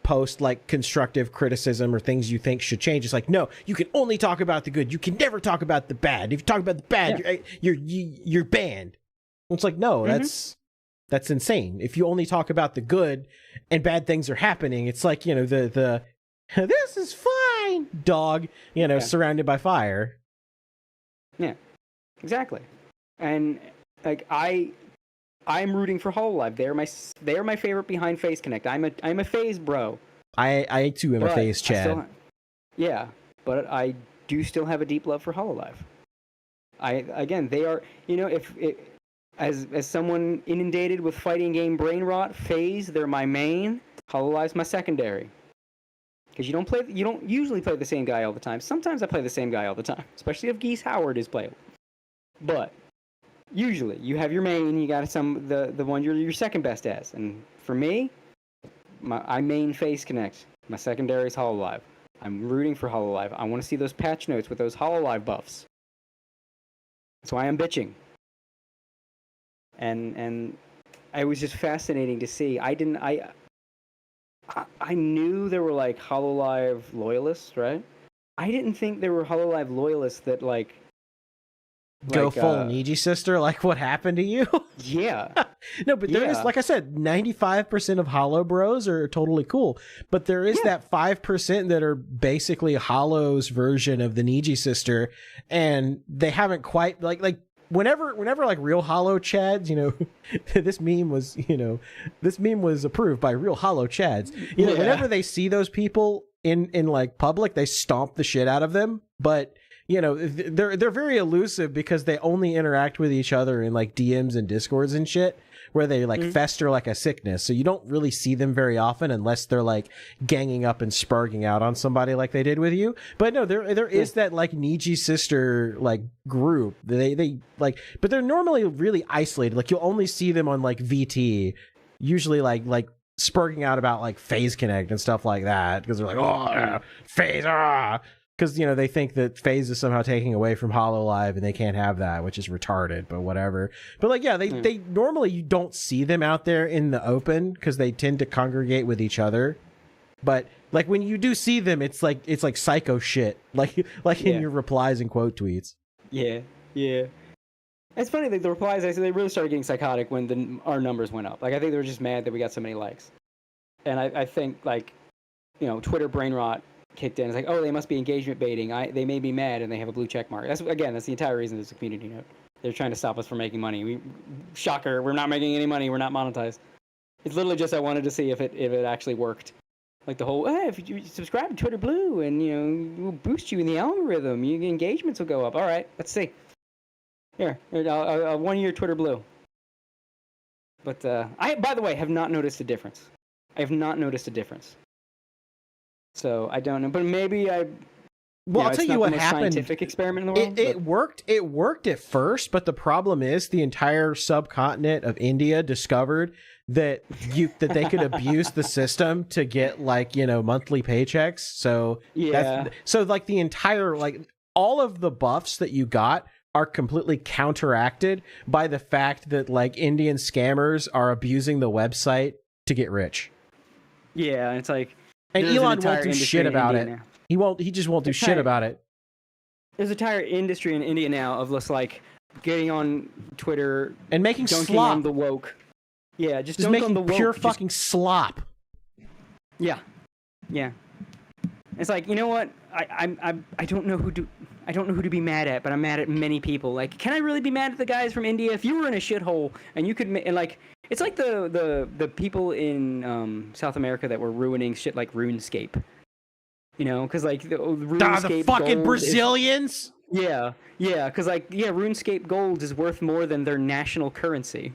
post like constructive criticism or things you think should change. It's like, no, you can only talk about the good. You can never talk about the bad. If you talk about the bad, you're banned. It's like, no, that's insane. If you only talk about the good and bad things are happening, it's like, the this is fine dog, surrounded by fire. Yeah, exactly. And like I'm rooting for HoloLive. They are my favorite behind FaZe Connect. I'm a FaZe bro. I too am a FaZe Chad. Yeah, but I do still have a deep love for HoloLive. They are, as someone inundated with fighting game brain rot, FaZe, they're my main, HoloLive's my secondary. Because you don't usually play the same guy all the time. Sometimes I play the same guy all the time, especially if Geese Howard is playable. But usually you have your main, you got the one you're your second best as. And for me, I main FaZe Connect. My secondary is HoloLive. I'm rooting for HoloLive. I want to see those patch notes with those HoloLive buffs. That's why I'm bitching. And it was just fascinating to see. I knew there were like HoloLive loyalists, right? I didn't think there were HoloLive loyalists that like Go full Niji sister, like what happened to you? Yeah. No, but there is, like I said, 95% of Holo bros are totally cool. But there is that 5% that are basically Holo's version of the Niji sister, and they haven't quite like whenever like real Holo Chads, you know, this meme was approved by real Holo Chads. You know, whenever they see those people in like public, they stomp the shit out of them. But you know, they're very elusive because they only interact with each other in like DMs and Discords and shit, where they like fester like a sickness. So you don't really see them very often unless they're like ganging up and sparking out on somebody like they did with you. But no, there is that like Niji sister like group. They like, but they're normally really isolated. Like you'll only see them on like VT, usually like sparking out about like FaZe Connect and stuff like that, because they're like, oh, FaZe, because, you know, they think that FaZe is somehow taking away from HoloLive and they can't have that, which is retarded, but whatever. But like, yeah, they normally, you don't see them out there in the open because they tend to congregate with each other. But like when you do see them, it's like psycho shit, like in your replies and quote tweets. Yeah. It's funny that the replies, they really started getting psychotic when our numbers went up. Like I think they were just mad that we got so many likes. And I think like, you know, Twitter brain rot kicked in. It's like, oh, they must be engagement baiting. They may be mad and they have a blue check mark. That's the entire reason there's a community note. They're trying to stop us from making money. Shocker, we're not making any money. We're not monetized. It's literally just I wanted to see if it actually worked. Like the whole, hey, if you subscribe to Twitter Blue and, you know, we'll boost you in the algorithm, your engagements will go up. All right, let's see. Here, I'll 1 year Twitter Blue. But I, by the way, have not noticed a difference. I have not noticed a difference. So I don't know, but maybe Well, I'll tell you what happened. Scientific experiment in the world. It worked. It worked at first, but the problem is the entire subcontinent of India discovered that they could abuse the system to get like, you know, monthly paychecks. So so like the entire, like all of the buffs that you got are completely counteracted by the fact that like Indian scammers are abusing the website to get rich. Yeah, it's like. And Elon won't do shit about it. Now. He just won't do shit about it. There's an entire industry in India now of just like getting on Twitter and making dunking slop on the woke. Yeah, just making on the woke, pure fucking slop. Yeah. It's like, you know what? I don't know who to be mad at, but I'm mad at many people. Like, can I really be mad at the guys from India? If you were in a shithole and you could, and like, it's like the people in South America that were ruining shit like RuneScape. You know, because like the RuneScape the fucking Gold Brazilians. Because like RuneScape Gold is worth more than their national currency.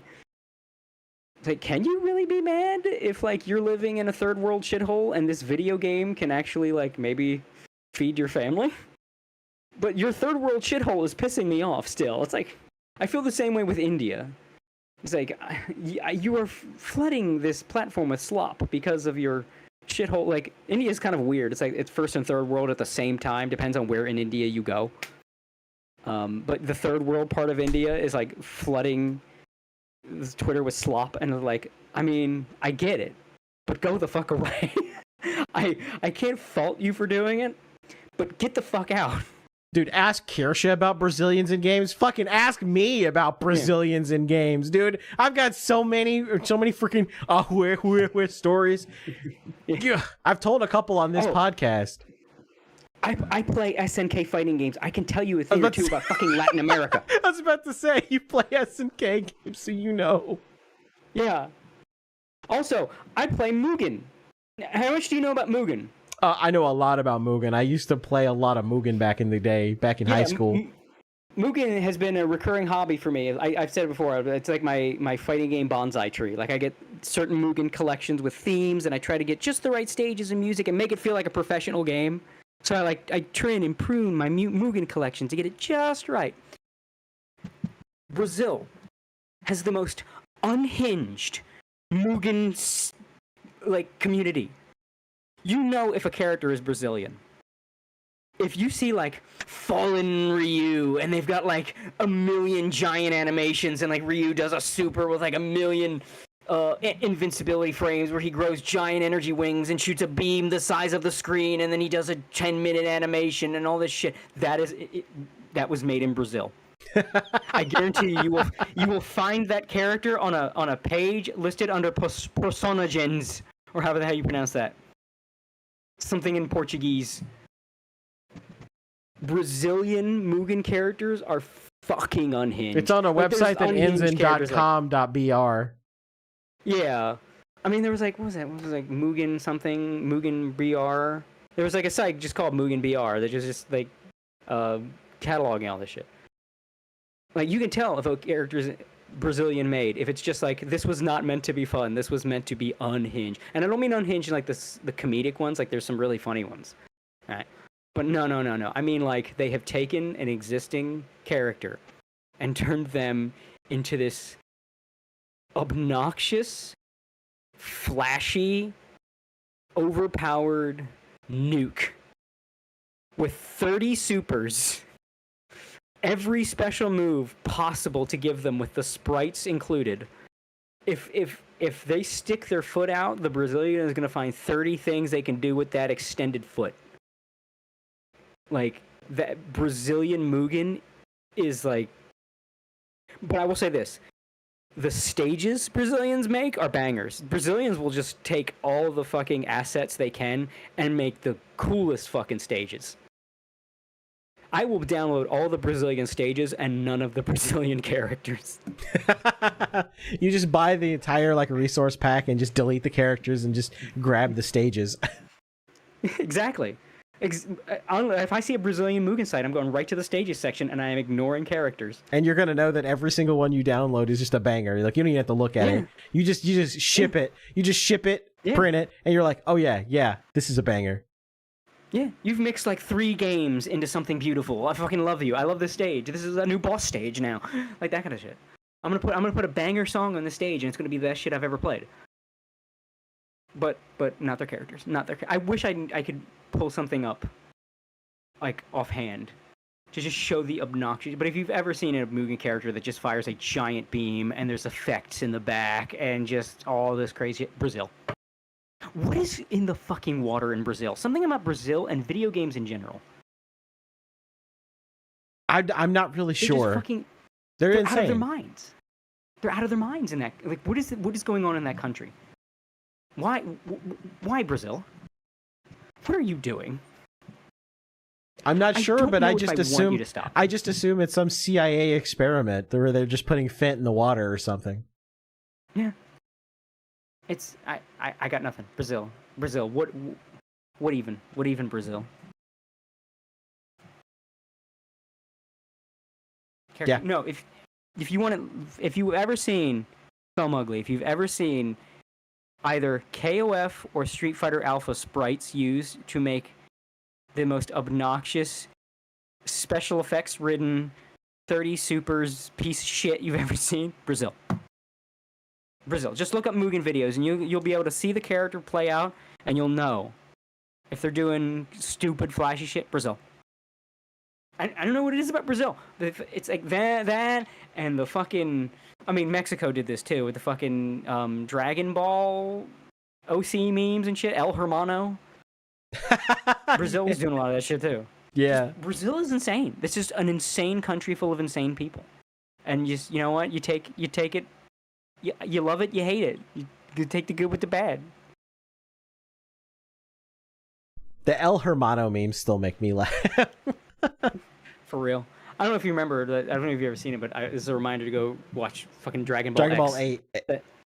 It's like, can you really be mad if like you're living in a third world shithole and this video game can actually like maybe feed your family? But your third world shithole is pissing me off still. It's like, I feel the same way with India. It's like, you are flooding this platform with slop because of your shithole. Like, India is kind of weird. It's like, it's first and third world at the same time. Depends on where in India you go. But the third world part of India is like flooding Twitter with slop. And like, I mean, I get it, but go the fuck away. I can't fault you for doing it, but get the fuck out. Dude, ask Kirsha about Brazilians in games. Fucking ask me about Brazilians in games, dude. I've got so many freaking stories. Yeah, I've told a couple on this podcast. I play SNK fighting games. I can tell you a thing or two about fucking Latin America. I was about to say, you play SNK games, so you know. Yeah. Also, I play Mugen. How much do you know about Mugen? I know a lot about Mugen. I used to play a lot of Mugen back in the day, back in high school. Mugen has been a recurring hobby for me. I've said it before. It's like my fighting game bonsai tree. Like I get certain Mugen collections with themes, and I try to get just the right stages and music and make it feel like a professional game. So I trim and prune my Mugen collection to get it just right. Brazil has the most unhinged Mugen community. You know if a character is Brazilian. If you see like Fallen Ryu and they've got like 1 million giant animations and like Ryu does a super with like 1 million invincibility frames where he grows giant energy wings and shoots a beam the size of the screen, and then he does a 10-minute animation and all this shit. That was made in Brazil. I guarantee you will find that character on a page listed under personagens, or however the hell you pronounce that. Something in Portuguese. Brazilian Mugen characters are fucking unhinged. It's on a website that ends in .com.br. Yeah. I mean, there was like, what was that? What was it, like Mugen something? Mugen BR? There was like a site just called Mugen BR that just like cataloging all this shit. Like, you can tell if a character is Brazilian made, if it's just like, this was not meant to be fun, this was meant to be unhinged. And I don't mean unhinged in like the comedic ones, like there's some really funny ones. All right. But no. I mean, like, they have taken an existing character and turned them into this obnoxious, flashy, overpowered nuke with 30 supers, every special move possible to give them with the sprites included. If they stick their foot out, the Brazilian is going to find 30 things they can do with that extended foot. Like, that Brazilian Mugen is like... But I will say this. The stages Brazilians make are bangers. Brazilians will just take all the fucking assets they can and make the coolest fucking stages. I will download all the Brazilian stages and none of the Brazilian characters. You just buy the entire like resource pack and just delete the characters and just grab the stages. Exactly. If I see a Brazilian Mugen site, I'm going right to the stages section and I am ignoring characters. And you're gonna know that every single one you download is just a banger. Like, you don't even have to look at it. You just ship it. You just ship it, print it, and you're like, oh yeah, this is a banger. Yeah, you've mixed like 3 games into something beautiful. I fucking love you. I love this stage. This is a new boss stage now. Like that kind of shit. I'm gonna put a banger song on the stage, and it's gonna be the best shit I've ever played. But not their characters. I wish I could pull something up, like offhand, to just show the obnoxious. But if you've ever seen a Mugen character that just fires a giant beam and there's effects in the back and just all this crazy Brazil. What is in the fucking water in Brazil? Something about Brazil and video games in general. I'm not really sure. They're insane. Out of their minds. They're out of their minds in that. Like, what is going on in that country? Why Brazil? What are you doing? I'm not sure, but I just assume it's some CIA experiment where they're just putting Fent in the water or something. Yeah. It's I got nothing. Brazil. What even Brazil? Yeah. No, if you've ever seen Some Ugly, if you've ever seen either KOF or Street Fighter Alpha sprites used to make the most obnoxious, special effects ridden 30 supers piece of shit you've ever seen, Brazil. Just look up Mugen videos and you'll be able to see the character play out, and you'll know if they're doing stupid flashy shit. Brazil. I don't know what it is about Brazil. It's like that and the fucking... I mean, Mexico did this too with the fucking Dragon Ball OC memes and shit. El Hermano. Brazil was doing a lot of that shit too. Yeah. Brazil is insane. It's just an insane country full of insane people. And you know what? You take it. You love it. You hate it. You take the good with the bad. The El Hermano memes still make me laugh. For real. I don't know if you remember. I don't know if you've ever seen it, but it's a reminder to go watch fucking Dragon Ball Ball 8.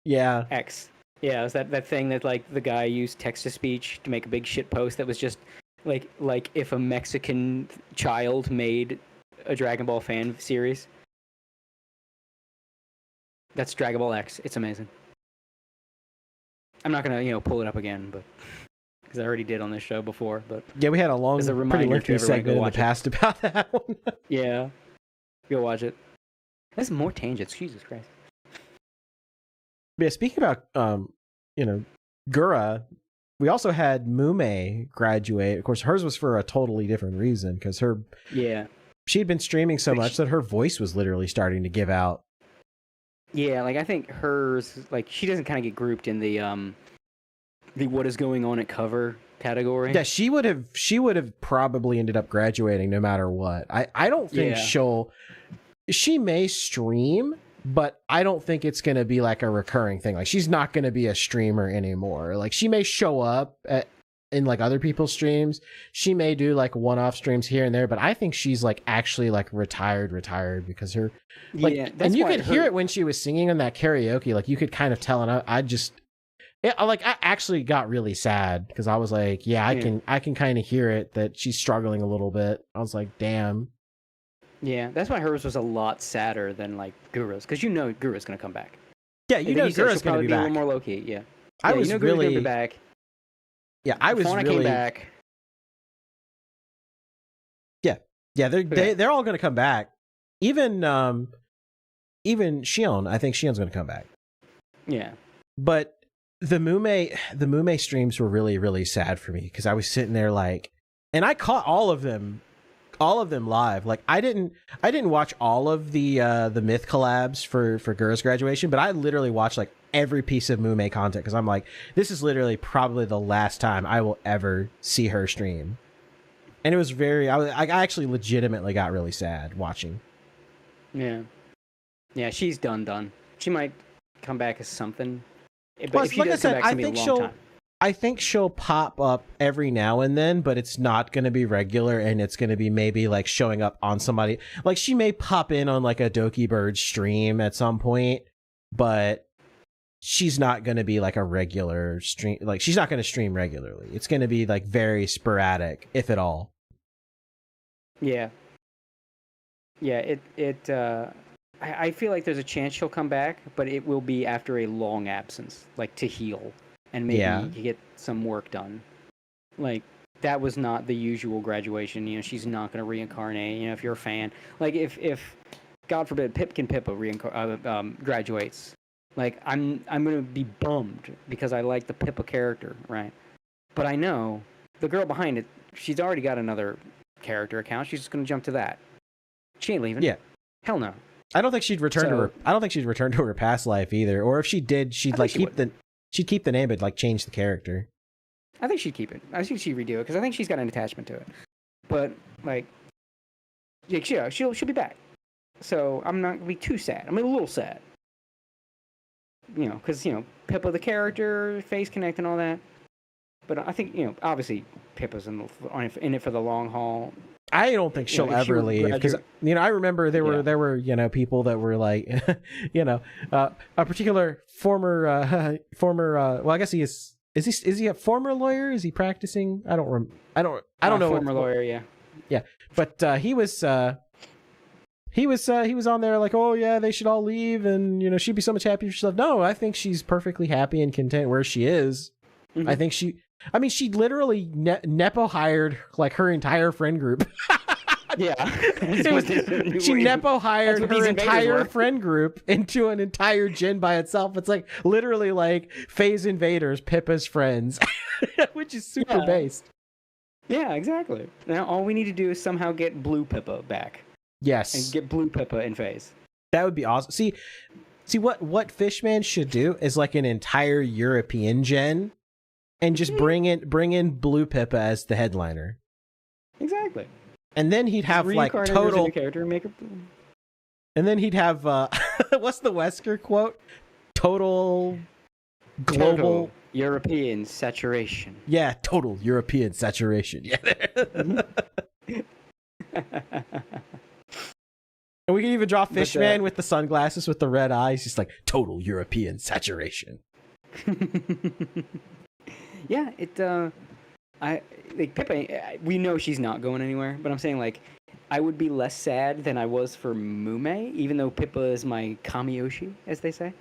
Yeah. X. Yeah, it was that thing that like the guy used text-to-speech to make a big shit post that was just like if a Mexican child made a Dragon Ball fan series. That's Dragon Ball X. It's amazing. I'm not gonna pull it up again, but because I already did on this show before. But yeah, we had a long, pretty lengthy segment in the past about that one. Yeah, go watch it. That's more tangents. Jesus Christ. Yeah, speaking about Gura, we also had Mume graduate. Of course, hers was for a totally different reason because she had been streaming so much that her voice was literally starting to give out. Yeah, like I think hers, like she doesn't kind of get grouped in the what is going on at cover category. Yeah, she would have probably ended up graduating no matter what. I don't think she may stream, but I don't think it's going to be like a recurring thing. Like she's not going to be a streamer anymore. Like she may show up in like other people's streams. She may do like one-off streams here and there, but I think she's like actually like retired because her like, and you could hear it when she was singing on that karaoke. Like you could kind of tell, and I actually got really sad because I was like, I can kind of hear it that she's struggling a little bit. I was like, damn. Yeah, that's why hers was a lot sadder than like Guru's, because you know Guru's gonna come back. Yeah, you know Guru's gonna be back. A little more low key. Yeah, I was Guru's really gonna be back. Yeah, I was Fauna really came back. Yeah, they're all gonna come back. Even Shion, I think Shion's gonna come back. Yeah, but the Mume streams were really, really sad for me because I was sitting there like, and I caught all of them live. Like I didn't watch all of the myth collabs for Gura's graduation, but I literally watched like every piece of Mume content because I'm like, this is literally probably the last time I will ever see her stream. And it was I actually legitimately got really sad watching. Yeah, she's done. She might come back as something. But plus, if she like does I said, come back, it's gonna be a long time. I think she'll pop up every now and then, but it's not going to be regular, and it's going to be maybe like showing up on somebody. Like she may pop in on like a Doki Bird stream at some point, but she's not going to be like a regular stream. Like she's not going to stream regularly. It's going to be like very sporadic, if at all. Yeah. I feel like there's a chance she'll come back, but it will be after a long absence, like to heal. And maybe get some work done. Like, that was not the usual graduation. You know, she's not going to reincarnate. You know, if you're a fan. Like, if God forbid, Pipkin Pippa graduates, like, I'm going to be bummed because I like the Pippa character, right? But I know the girl behind it, she's already got another character account. She's just going to jump to that. She ain't leaving. Yeah. Hell no. I don't think she'd return to her. I don't think she'd return to her past life either. Or if she did, she'd like she'd keep the name, but like change the character. I think she'd keep it. I think she'd redo it because I think she's got an attachment to it. But like, yeah, she'll be back. So I'm not gonna be too sad. I'm a little sad, you know, because Pippa the character, Face Connect, and all that. But I think obviously Pippa's in it for the long haul. I don't think she'll ever leave because I remember there were people that were like a particular former well, I guess he is he a former lawyer? Is he practicing? I don't know. Former lawyer, yeah, but he was on there like, oh yeah, they should all leave, and she'd be so much happier for herself. No, I think she's perfectly happy and content where she is. Mm-hmm. I think she literally Nepo hired like her entire friend group. Yeah. She Nepo hired her entire friend group into an entire gen by itself. It's like literally like FaZe Invaders, Pippa's friends, which is super based. Yeah, exactly. Now all we need to do is somehow get Blue Pippa back. Yes. And get Blue Pippa in FaZe. That would be awesome. See what Fishman should do is like an entire European gen. And just bring in Blue Pippa as the headliner. Exactly. And then he'd have like total character and make her blue. And then he'd have what's the Wesker quote? Total global European saturation. Yeah, total European saturation. Yeah. And we can even draw Fishman with the sunglasses with the red eyes, just like total European saturation. Yeah, I like Pippa. We know she's not going anywhere, but I'm saying like, I would be less sad than I was for Mume, even though Pippa is my Kamiyoshi, as they say,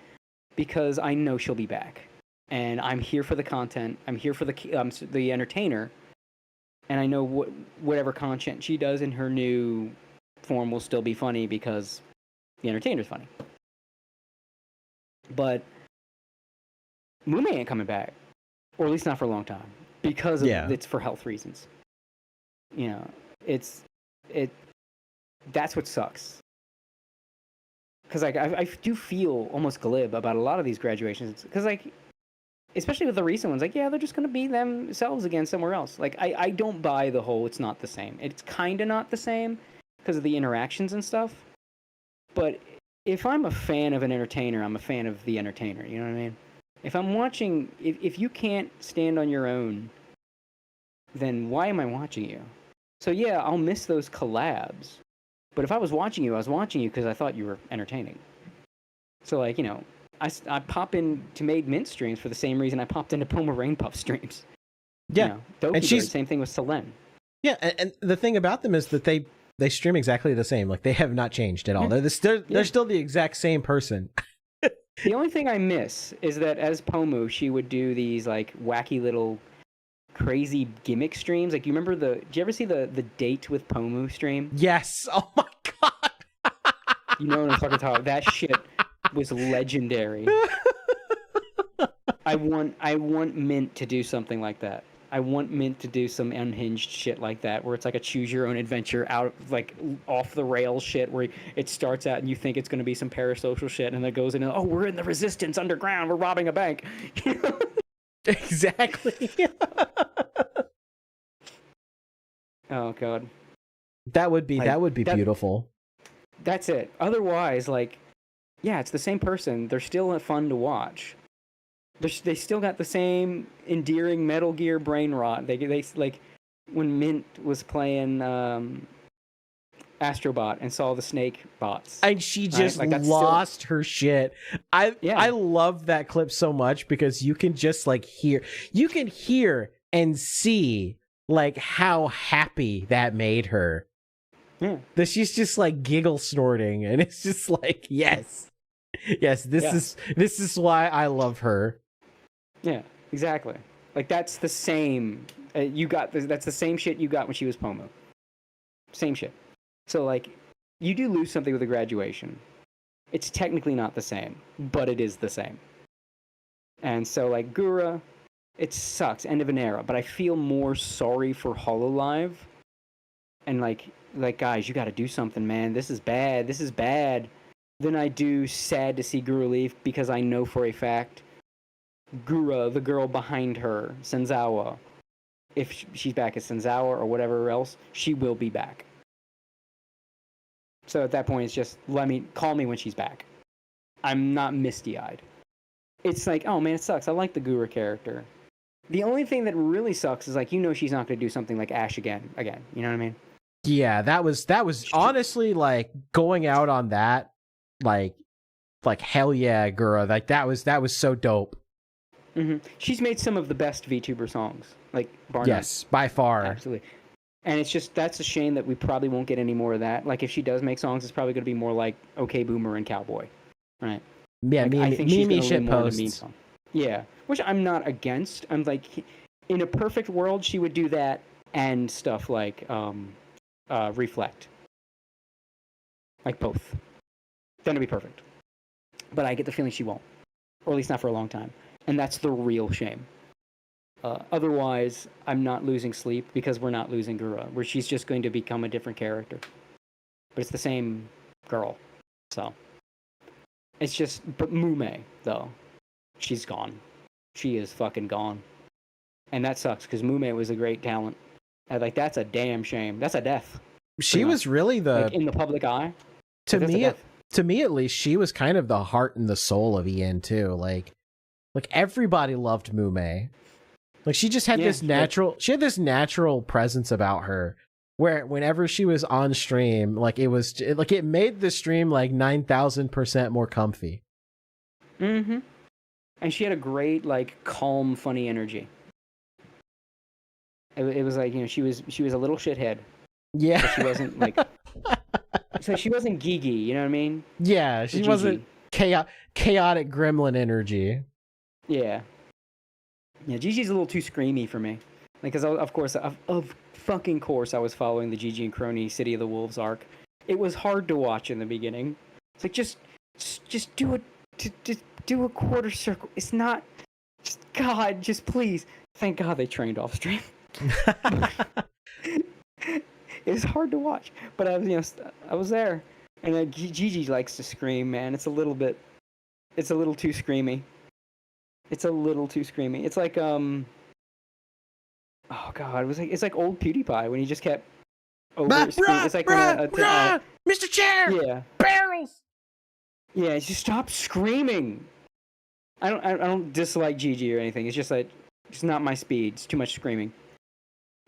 because I know she'll be back, and I'm here for the content. I'm here for the entertainer, and I know whatever content she does in her new form will still be funny because the entertainer's funny. But Mume ain't coming back. Or at least not for a long time, because it's for health reasons. That's what sucks. because like I do feel almost glib about a lot of these graduations, because like, especially with the recent ones, like, yeah, they're just gonna be themselves again somewhere else. Like, I don't buy the whole it's not the same. It's kind of not the same because of the interactions and stuff. But if I'm a fan of an entertainer, I'm a fan of the entertainer. You know what I mean? If I'm watching, if you can't stand on your own, then why am I watching you? So yeah, I'll miss those collabs. But if I was watching you because I thought you were entertaining. So like, you know, I pop in to Made Mint streams for the same reason I popped into Poma Rainpuff streams. Yeah. You know, And she's same thing with Selene. Yeah, and the thing about them is that they stream exactly the same. Like, they have not changed at all. They're still the exact same person. The only thing I miss is that as Pomu, she would do these like wacky little crazy gimmick streams. Like, you remember do you ever see the Date with Pomu stream? Yes. Oh my god. You know what I'm fucking talking about. That shit was legendary. I want Mint to do something like that. I want Mint to do some unhinged shit like that, where it's like a choose your own adventure out, like off the rails shit, where it starts out and you think it's going to be some parasocial shit, and then it goes into, oh, we're in the resistance underground, we're robbing a bank. Exactly. Oh god. That would be beautiful. That's it. Otherwise, like, yeah, it's the same person. They're still fun to watch. They still got the same endearing Metal Gear brain rot. They like, when Mint was playing Astrobot and saw the snake bots, and she just lost her shit. I love that clip so much because you can just like hear and see like how happy that made her. Yeah. That she's just like giggle snorting, and it's just like, yes, this is why I love her. Yeah, exactly. Like, that's the same. That's the same shit you got when she was Pomo. Same shit. So like, you do lose something with a graduation. It's technically not the same, but it is the same. And so like Gura, it sucks, end of an era. But I feel more sorry for HoloLive, and like guys, you got to do something, man. This is bad. Than I do sad to see Gura leave, because I know for a fact Gura, the girl behind her, Senzawa, if she's back as Senzawa or whatever else, she will be back. So at that point, it's just, call me when she's back. I'm not misty-eyed. It's like, oh man, it sucks. I like the Gura character. The only thing that really sucks is like, you know, she's not going to do something like Ash again. You know what I mean? Yeah, that was honestly like going out on that, like hell yeah, Gura. Like that was so dope. Mm-hmm. She's made some of the best VTuber songs, like bar yes, by far, absolutely. And it's just, that's a shame that we probably won't get any more of that. Like, if she does make songs, it's probably going to be more like OK Boomer and Cowboy, right? Yeah, like, I think me shit posts. Yeah, which I'm not against. I'm like, in a perfect world, she would do that and stuff like Reflect, like both. Then it'd be perfect. But I get the feeling she won't, or at least not for a long time. And that's the real shame. Otherwise, I'm not losing sleep because we're not losing Gura, where she's just going to become a different character. But it's the same girl. So, it's just, but Mume, though, she's gone. She is fucking gone. And that sucks, because Mume was a great talent. And like, that's a damn shame. That's a death. She was really the... Like, in the public eye. To me at least, she was kind of the heart and the soul of EN, too. Like everybody loved Mume. Like, she just had this natural presence about her, where whenever she was on stream, like it made the stream like 9,000% more comfy. Mm-hmm. And she had a great, like, calm, funny energy. It was like, you know, she was a little shithead. Yeah. But she wasn't like, so she wasn't geeky, you know what I mean? Yeah, she wasn't chaotic gremlin energy. Yeah. Yeah, Gigi's a little too screamy for me. Like, because of course, of fucking course, I was following the Gigi and Crony City of the Wolves arc. It was hard to watch in the beginning. It's like, just do a quarter circle. It's not, God, just please. Thank God they trained off stream. It was hard to watch, but I was there, And Gigi likes to scream, man. It's a little too screamy. It's a little too screamy. It's like oh god, it's like old PewDiePie when he just kept over screaming. It's like Mr. Chair. Yeah. Barrels. Yeah, just stop screaming. I don't dislike Gigi or anything. It's just like it's not my speed. It's too much screaming.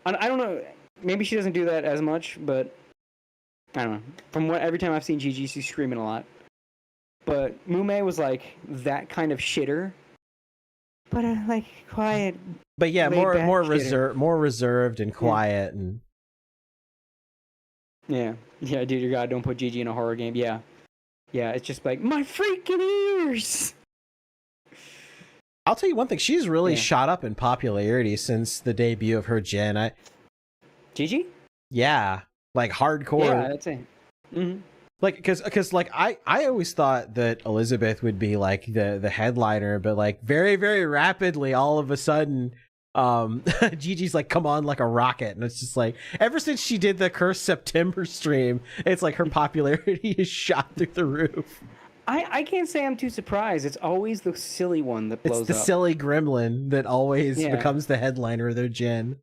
I don't know. Maybe she doesn't do that as much, but I don't know. From every time I've seen Gigi, she's screaming a lot. But Mume was like that kind of shitter, but like quiet. But yeah, more reserved and quiet and. Yeah, dude, your God, don't put Gigi in a horror game. Yeah, it's just like my freaking ears. I'll tell you one thing. She's really shot up in popularity since the debut of her gen. Gigi? Yeah, like hardcore. Yeah, that's it. Mm-hmm. Like, because like I always thought that Elizabeth would be like the headliner, but like very very rapidly, all of a sudden, Gigi's like come on like a rocket, and it's just like ever since she did the Cursed September stream, it's like her popularity is shot through the roof. I can't say I'm too surprised. It's always the silly one that blows up. It's the silly gremlin that always becomes the headliner of their gen.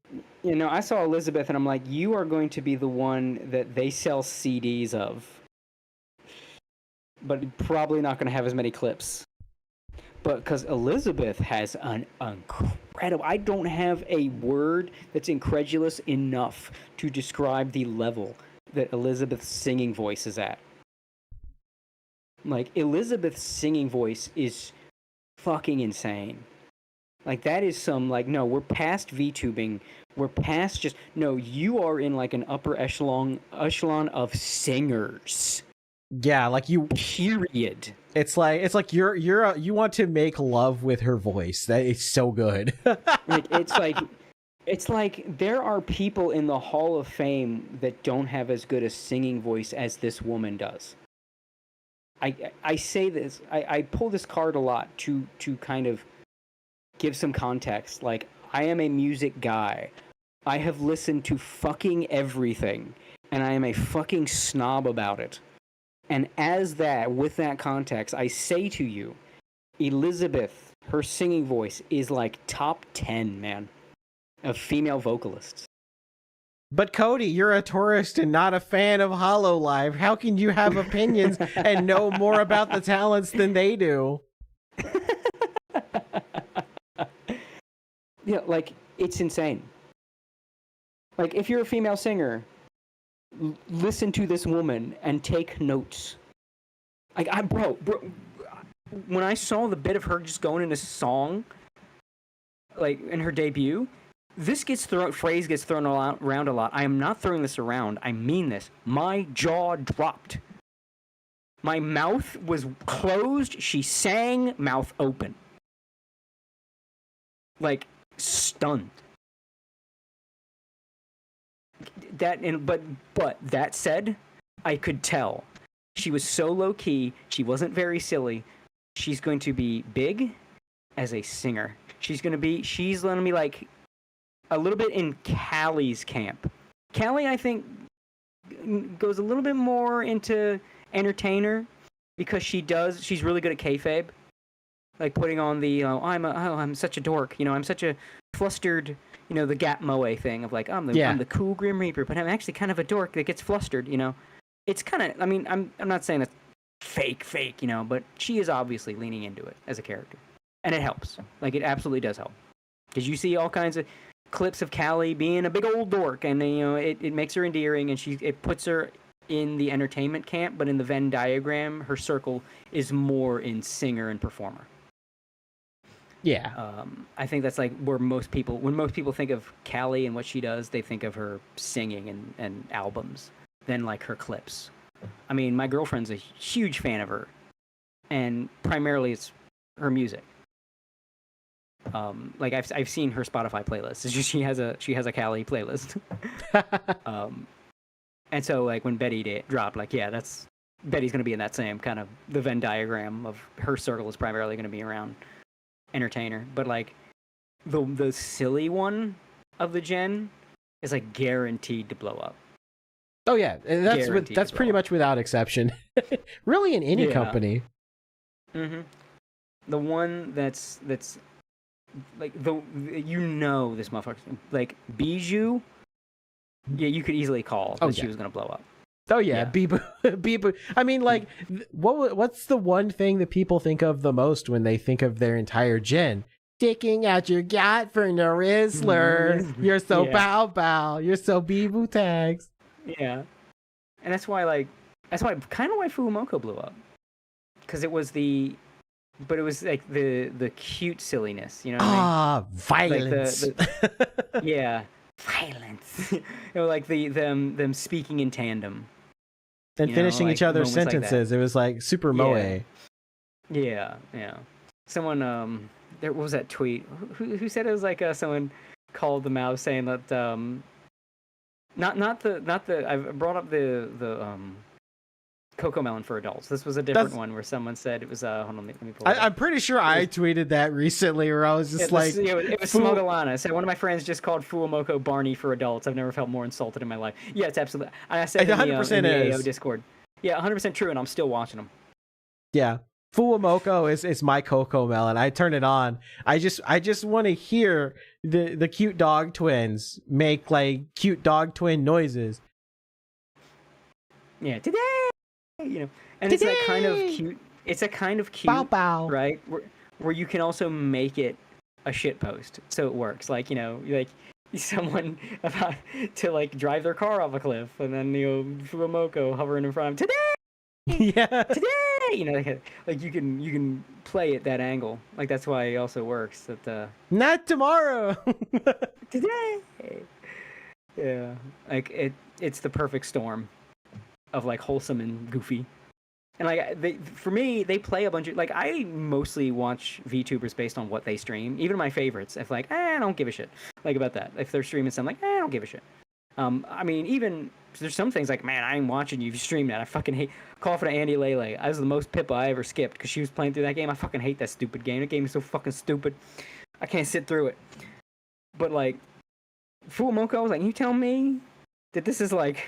You know, I saw Elizabeth and I'm like, you are going to be the one that they sell CDs of. But probably not going to have as many clips. But because Elizabeth has an incredible... I don't have a word that's incredulous enough to describe the level that Elizabeth's singing voice is at. Like, Elizabeth's singing voice is fucking insane. Like, that is some, like, no, we're past VTubing. We're past just... No, you are in, like, an upper echelon of singers. Yeah, like you... Period. It's like you want to make love with her voice. That is so good. It's like there are people in the Hall of Fame that don't have as good a singing voice as this woman does. I say this, I pull this card a lot to kind of give some context. Like, I am a music guy. I have listened to fucking everything, and I am a fucking snob about it. And with that context, I say to you, Elizabeth, her singing voice is like top 10, man, of female vocalists. But Cody, you're a tourist and not a fan of HoloLive. How can you have opinions and know more about the talents than they do? Yeah, like, it's insane. Like, if you're a female singer, listen to this woman and take notes. Like, bro, when I saw the bit of her just going into song, like, in her debut, this phrase gets thrown around a lot. I am not throwing this around. I mean this. My jaw dropped. My mouth was closed. She sang, mouth open. Like, stunned. But that said, I could tell. She was so low-key. She wasn't very silly. She's going to be big as a singer. She's going to be like a little bit in Callie's camp. Callie, I think, goes a little bit more into entertainer because she's really good at kayfabe. Like putting on the, I'm such a dork, I'm such a flustered, the Gap Moe thing of like, I'm the cool Grim Reaper, but I'm actually kind of a dork that gets flustered, It's kind of, I'm not saying that's fake, but she is obviously leaning into it as a character. And it helps. Like, it absolutely does help. Because you see all kinds of clips of Callie being a big old dork, and, it makes her endearing, and it puts her in the entertainment camp, but in the Venn diagram, her circle is more in singer and performer. Yeah. I think that's like where when most people think of Callie and what she does, they think of her singing and albums than like her clips. I mean, my girlfriend's a huge fan of her, and primarily it's her music. Like I've seen her Spotify playlist. It's just she has a Callie playlist. And so like when Betty dropped, like Betty's gonna be in that same kind of the Venn diagram of her circle is primarily gonna be around entertainer, but like the silly one of the gen is like guaranteed to blow up. Oh yeah, and that's pretty much without exception. Really, in any company. Mm-hmm. The one that's like this motherfucker, like Bijou. Yeah, you could easily call that she was gonna blow up. Oh yeah, Bebo. I mean, like, what's the one thing that people think of the most when they think of their entire gen? Sticking out your gat for no Rizzler. You're so bow bow. You're so Bebo tags. Yeah, and that's why kind of why Fuumoko blew up, because it was the cute silliness, you know what I mean? Violence. Yeah, violence. You know, like them speaking in tandem and finishing each other's sentences. It was like super moe. Yeah. Someone what was that tweet? Who said it was like someone called them out saying that not the I've brought up the Coco Melon for adults. This was a different one where someone said it was hold on, let me pull it up. I'm pretty sure I tweeted that recently where I was just it was Smogalana. So one of my friends just called Fuumoko Barney for adults. I've never felt more insulted in my life. Yeah, it's absolutely. I said it 100% in the AO Discord. Yeah, 100% true, and I'm still watching them. Yeah. Fuumoko is my Coco Melon. I turn it on. I just want to hear the cute dog twins make like cute dog twin noises. Yeah, today, you know, and today. It's a kind of cute, bow bow, right? Where you can also make it a shit post, so it works. Like, you know, like someone about to like drive their car off a cliff, and then Fuumoko hovering in front of today. Yeah. Today, you know, like you can play at that angle. Like that's why it also works. That not tomorrow. Today. Yeah, like it's the perfect storm of like wholesome and goofy. And like for me, they play a bunch of like I mostly watch VTubers based on what they stream. Even my favorites, if like I don't give a shit like about that. If they're streaming something, like I don't give a shit. I mean, even there's some things like, man, I ain't watching you stream that. I fucking hate Call for the Andy Lele. I was the most Pippa I ever skipped because she was playing through that game. I fucking hate that stupid game. That game is so fucking stupid. I can't sit through it. But like, Fuumoko was like, you tell me that this is like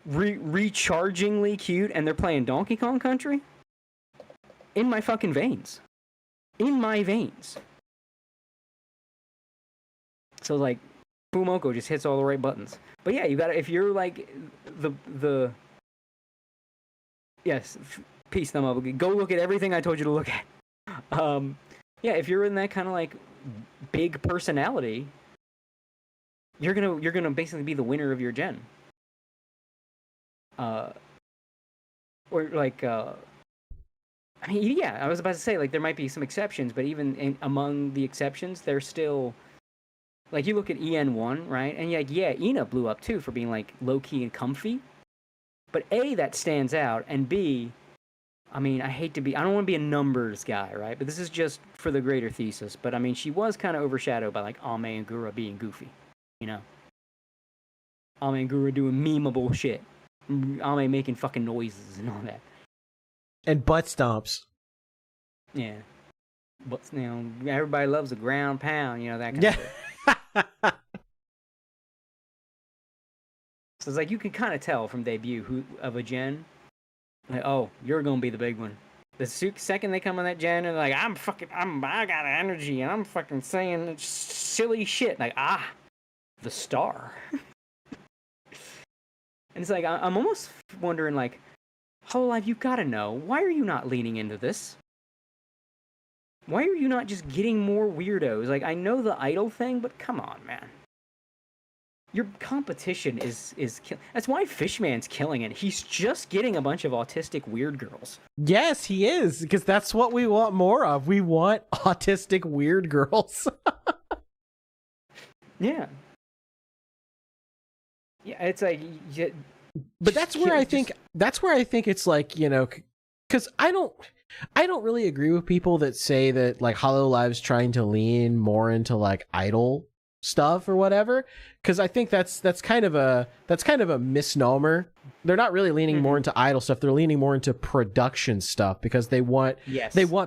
rechargingly cute and they're playing Donkey Kong Country? In my fucking veins. In my veins. So like, Fuumoko just hits all the right buttons. But yeah, you gotta, if you're like the yes, peace, thumb up. Go look at everything I told you to look at. Yeah, if you're in that kind of like big personality, you're gonna basically be the winner of your gen. Or like, I mean, yeah, I was about to say like there might be some exceptions, but even among the exceptions, they're still. Like, you look at EN1, right? And yeah, Ina blew up, too, for being, like, low-key and comfy. But A, that stands out, and B, I mean, I don't want to be a numbers guy, right? But this is just for the greater thesis. But, I mean, she was kind of overshadowed by, like, Ame and Gura being goofy, you know? Ame and Gura doing memeable shit. Ame making fucking noises and all that. And butt stomps. Yeah. But, you know, everybody loves a ground pound, you know, that kind of shit. So it's like you can kind of tell from debut of a gen, like, oh, you're gonna be the big one. The second they come on that gen and like, I got energy and I'm fucking saying silly shit, like the star. And it's like I'm almost wondering like, HoloLive, you gotta know, why are you not leaning into this? Why are you not just getting more weirdos? Like, I know the idol thing, but come on, man. Your competition is that's why Fishman's killing it. He's just getting a bunch of autistic weird girls. Yes, he is, because that's what we want more of. We want autistic weird girls. Yeah. Yeah, it's like... But that's where I think it's like, you know, because I don't really agree with people that say that like HoloLive's trying to lean more into like idol stuff or whatever, because I think that's kind of a misnomer. They're not really leaning more into idol stuff. They're leaning more into production stuff because they want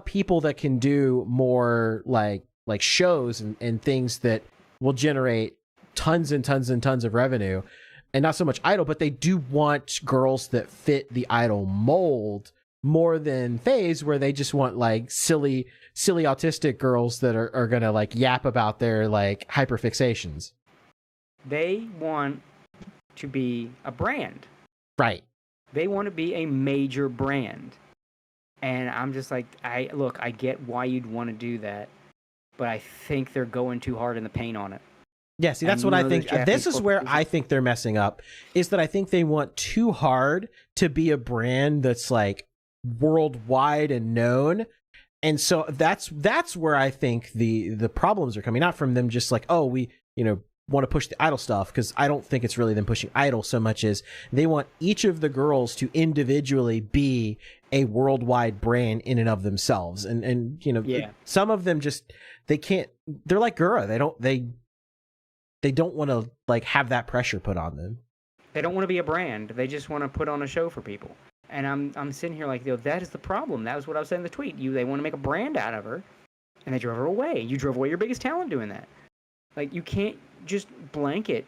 people that can do more like shows and things that will generate tons and tons and tons of revenue. and not so much idol, but they do want girls that fit the idol mold more than FaZe, where they just want like silly autistic girls that are gonna like yap about their like hyperfixations. They want to be a brand. Right. They want to be a major brand. And I'm just like, I get why you'd want to do that, but I think they're going too hard in the paint on it. Yeah, see, that's what I think. This is where I think they're messing up, is that I think they want too hard to be a brand that's like worldwide and known. And so that's where I think the problems are coming, not from them just like, oh, we, want to push the idol stuff, because I don't think it's really them pushing idol so much as they want each of the girls to individually be a worldwide brand in and of themselves. And some of them just, they can't, they're like Gura. They don't want to like have that pressure put on them. They don't want to be a brand. They just want to put on a show for people. And I'm sitting here like, that is the problem. That was what I was saying in the tweet. They want to make a brand out of her, and they drove her away. You drove away your biggest talent doing that. Like, you can't just blanket,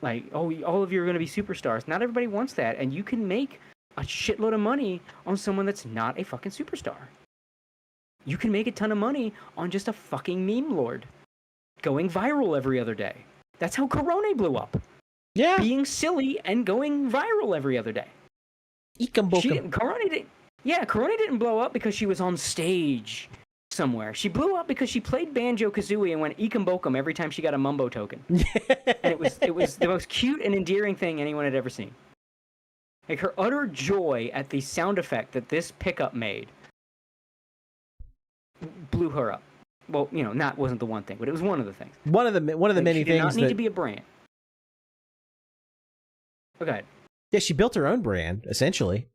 like, oh, all of you are going to be superstars. Not everybody wants that, and you can make a shitload of money on someone that's not a fucking superstar. You can make a ton of money on just a fucking meme lord going viral every other day. That's how Corona blew up. Yeah. Being silly and going viral every other day. Corona didn't blow up because she was on stage somewhere. She blew up because she played Banjo-Kazooie and went Ikambokum every time she got a Mumbo token. And it was the most cute and endearing thing anyone had ever seen. Like, her utter joy at the sound effect that this pickup made blew her up. Well, wasn't the one thing, but it was one of the things. One of the many things. She did not need to be a brand. Okay. Yeah, she built her own brand, essentially.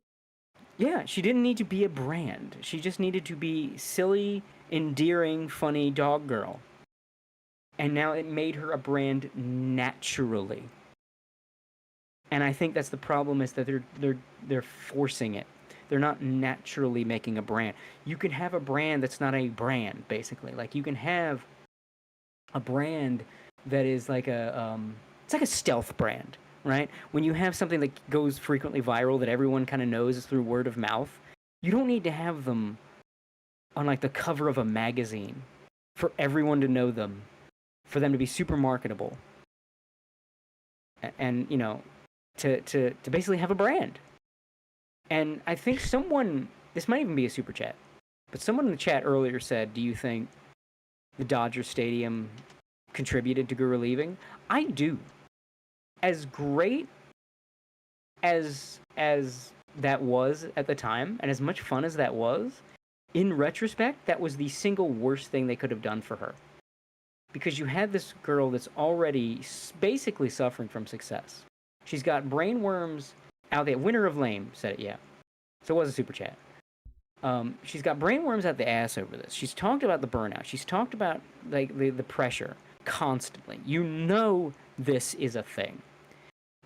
Yeah, she didn't need to be a brand. She just needed to be silly, endearing, funny dog girl. And now it made her a brand naturally. And I think that's the problem, is that they're forcing it. They're not naturally making a brand. You can have a brand that's not a brand, basically. Like, you can have a brand that is like it's like a stealth brand. Right? When you have something that goes frequently viral that everyone kind of knows is through word of mouth, you don't need to have them on like the cover of a magazine for everyone to know them, for them to be super marketable, and to basically have a brand. And I think this might even be a super chat, but someone in the chat earlier said, do you think the Dodger Stadium contributed to Gura leaving? I do. As great as that was at the time, and as much fun as that was, in retrospect, that was the single worst thing they could have done for her. Because you had this girl that's already basically suffering from success. She's got brain worms out there. Winner of Lame said it, yeah. So it was a super chat. She's got brain worms out the ass over this. She's talked about the burnout. She's talked about like the pressure constantly. This is a thing.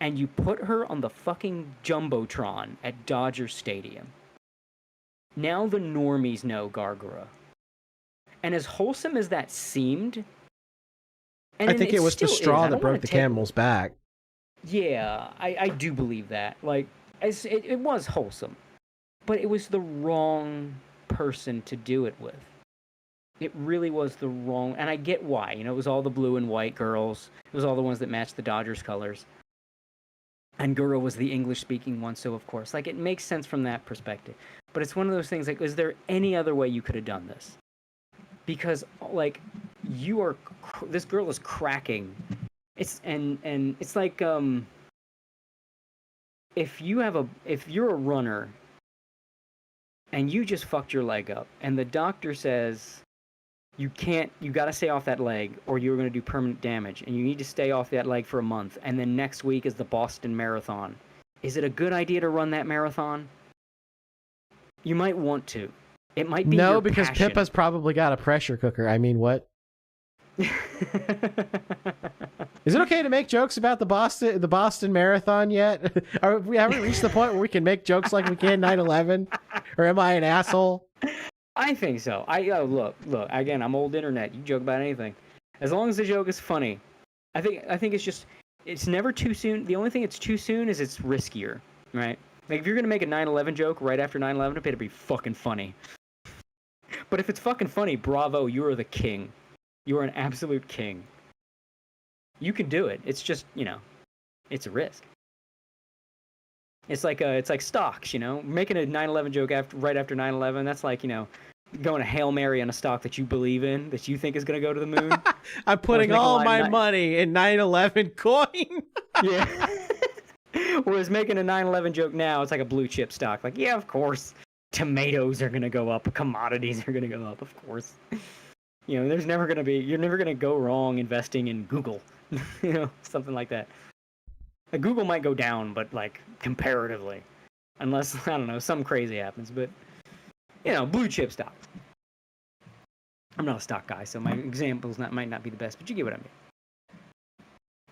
And you put her on the fucking Jumbotron at Dodger Stadium. Now the normies know Gargura. And as wholesome as that seemed... I think it was the straw that broke the camel's back. Yeah, I do believe that. Like, it was wholesome. But it was the wrong person to do it with. It really was the wrong... And I get why. It was all the blue and white girls. It was all the ones that matched the Dodgers colors. And Gura was the English-speaking one, so of course. Like, it makes sense from that perspective. But it's one of those things, like, is there any other way you could have done this? Because, like, this girl is cracking. It's like, if you're a runner, and you just fucked your leg up, and the doctor says, you gotta stay off that leg, or you're gonna do permanent damage, and you need to stay off that leg for a month, and then next week is the Boston Marathon. Is it a good idea to run that marathon? You might want to. It might be your because passion. Pippa's probably got a pressure cooker. I mean, what? Is it okay to make jokes about the Boston Marathon yet? We haven't reached the point where we can make jokes like we can 9/11? Or am I an asshole? I think so. Look. Again, I'm old internet. You joke about anything, as long as the joke is funny. I think it's just it's never too soon. The only thing it's too soon is it's riskier, right? Like if you're gonna make a 9/11 joke right after 9/11, it better be fucking funny. But if it's fucking funny, bravo, you are the king. You are an absolute king. You can do it. It's just, it's a risk. It's like stocks, making a 9/11 joke right after 9/11. That's like, going a Hail Mary on a stock that you believe in, that you think is going to go to the moon. I'm putting all my money in 9/11 coin. Yeah. Whereas making a 9/11 joke now, it's like a blue chip stock. Like, yeah, of course, tomatoes are going to go up, commodities are going to go up, of course. You're never going to go wrong investing in Google, something like that. Like, Google might go down, but like comparatively, unless, I don't know, something crazy happens, but blue chip stock. I'm not a stock guy, so my examples might not be the best, but you get what I mean.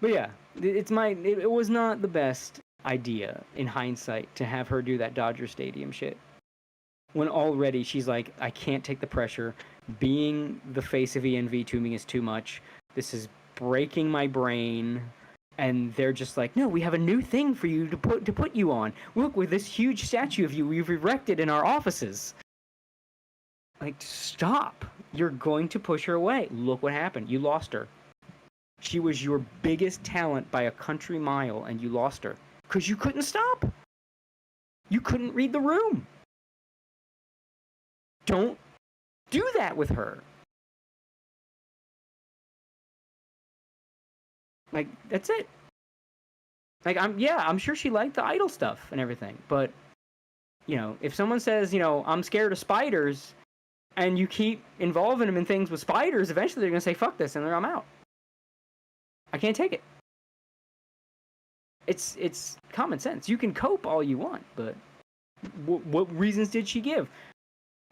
But yeah, it was not the best idea in hindsight to have her do that Dodger Stadium shit. When already she's like, I can't take the pressure. Being the face of VTubing is too much. This is breaking my brain. And they're just like, no, we have a new thing for you to put you on. Look, with this huge statue of you we've erected in our offices. Like, stop. You're going to push her away. Look what happened. You lost her. She was your biggest talent by a country mile, and you lost her. Because you couldn't stop. You couldn't read the room. Don't do that with her. Like, that's it. Like, I'm sure she liked the idol stuff and everything, but, if someone says, I'm scared of spiders, and you keep involving them in things with spiders, eventually they're going to say, fuck this, and I'm out. I can't take it. It's common sense. You can cope all you want, but what reasons did she give?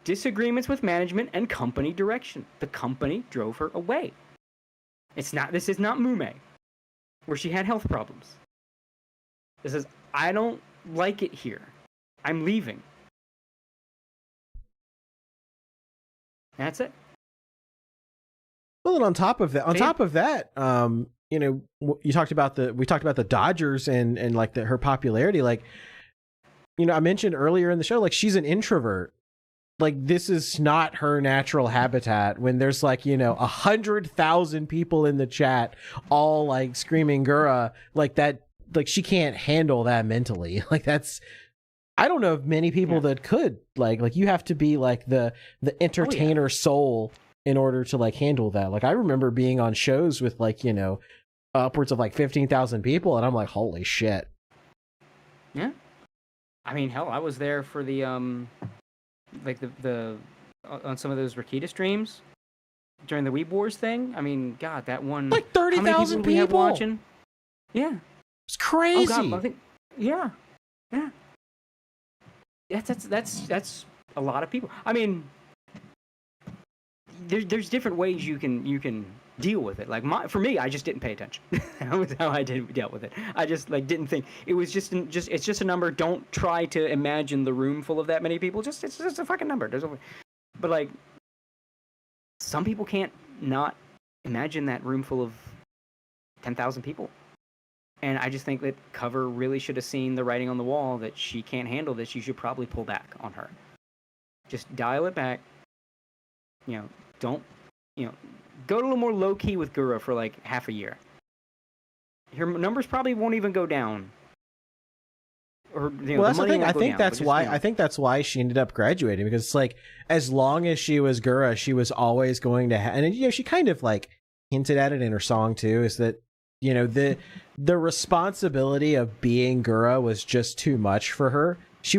Disagreements with management and company direction. The company drove her away. This is not Mume, where she had health problems. This is, I don't like it here. I'm leaving. That's it. Well, and on top of that, we talked about the Dodgers and like her popularity. Like, I mentioned earlier in the show, like, she's an introvert. Like, this is not her natural habitat when there's like, 100,000 people in the chat all like screaming Gura, like that, like she can't handle that mentally. Like, I don't know of many people that could like you have to be like the entertainer soul in order to like handle that. Like, I remember being on shows with like, upwards of like 15,000 people, and I'm like, holy shit. Yeah. I mean, hell, I was there for the like the on some of those Rakita streams during the Weeb Wars thing. I mean, God, that one, like 30,000 people watching. Yeah, it's crazy. Oh, God, I think, yeah. That's a lot of people. I mean, there's different ways you can deal with it. Like, for me, I just didn't pay attention. That was how I dealt with it. I just like didn't think it was just it's just a number. Don't try to imagine the room full of that many people. It's just a fucking number. But like, some people can't not imagine that room full of 10,000 people. And I just think that Cover really should have seen the writing on the wall that she can't handle this. You should probably pull back on her. Just dial it back. Don't, go a little more low key with Gura for like half a year. Her numbers probably won't even go down. Or, well, that's the thing. I think that's why she ended up graduating, because it's like, as long as she was Gura, she was always going to and she kind of like hinted at it in her song too, is that the responsibility of being Gura was just too much for her. She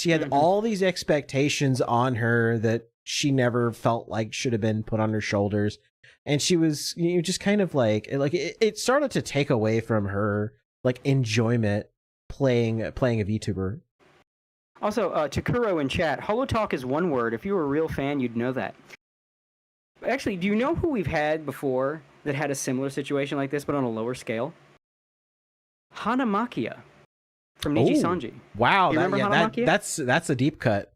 had all these expectations on her that she never felt like should have been put on her shoulders, and she was just kind of like it started to take away from her like enjoyment playing a VTuber. Also, to Kuro in chat, Holotalk is one word. If you were a real fan, you'd know that. Actually, do you know who we've had before that had a similar situation like this, but on a lower scale? Hanamakia from Niji Sanji. Wow, that's a deep cut.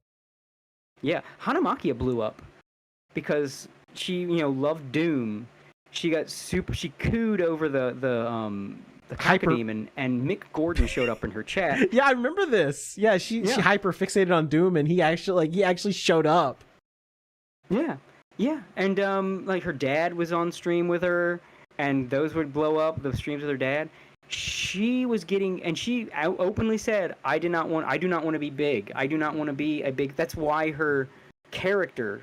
Yeah, Hanamakia blew up because she, loved Doom. She got she cooed over the the Hyper- Cacodemon, and Mick Gordon showed up in her chat. Yeah, I remember this. Yeah, she hyper fixated on Doom, and he actually showed up. Yeah, and like her dad was on stream with her, and those would blow up, the streams with her dad. She was getting, and she openly said, I do not want to be big. I do not want to be a big. That's why her character,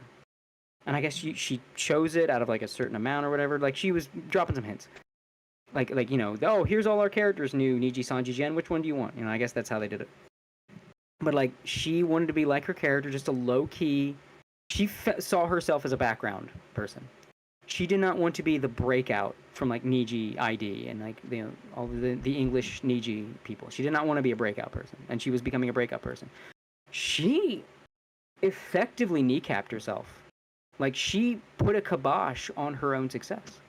and I guess she chose it out of like a certain amount or whatever. Like she was dropping some hints, like oh, here's all our characters new, Niji, Sanji, Jen. Which one do you want? I guess that's how they did it. But like she wanted to be like her character, just a low key. She saw herself as a background person. She did not want to be the breakout from like Niji ID and like all the English Niji people. She did not want to be a breakout person, and she was becoming a breakout person. She effectively kneecapped herself. Like she put a kibosh on her own success.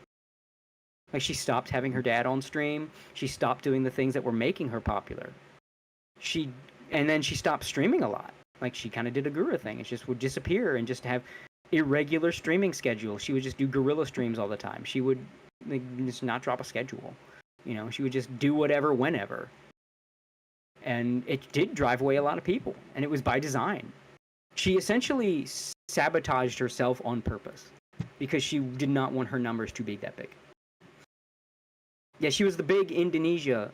Like she stopped having her dad on stream. She stopped doing the things that were making her popular. And then she stopped streaming a lot. Like she kind of did a Gura thing. It just would disappear and just have irregular streaming schedule. She would just do guerrilla streams all the time. She would just not drop a schedule. She would just do whatever whenever. And it did drive away a lot of people. And it was by design. She essentially sabotaged herself on purpose because she did not want her numbers to be that big. Yeah, she was the big Indonesia,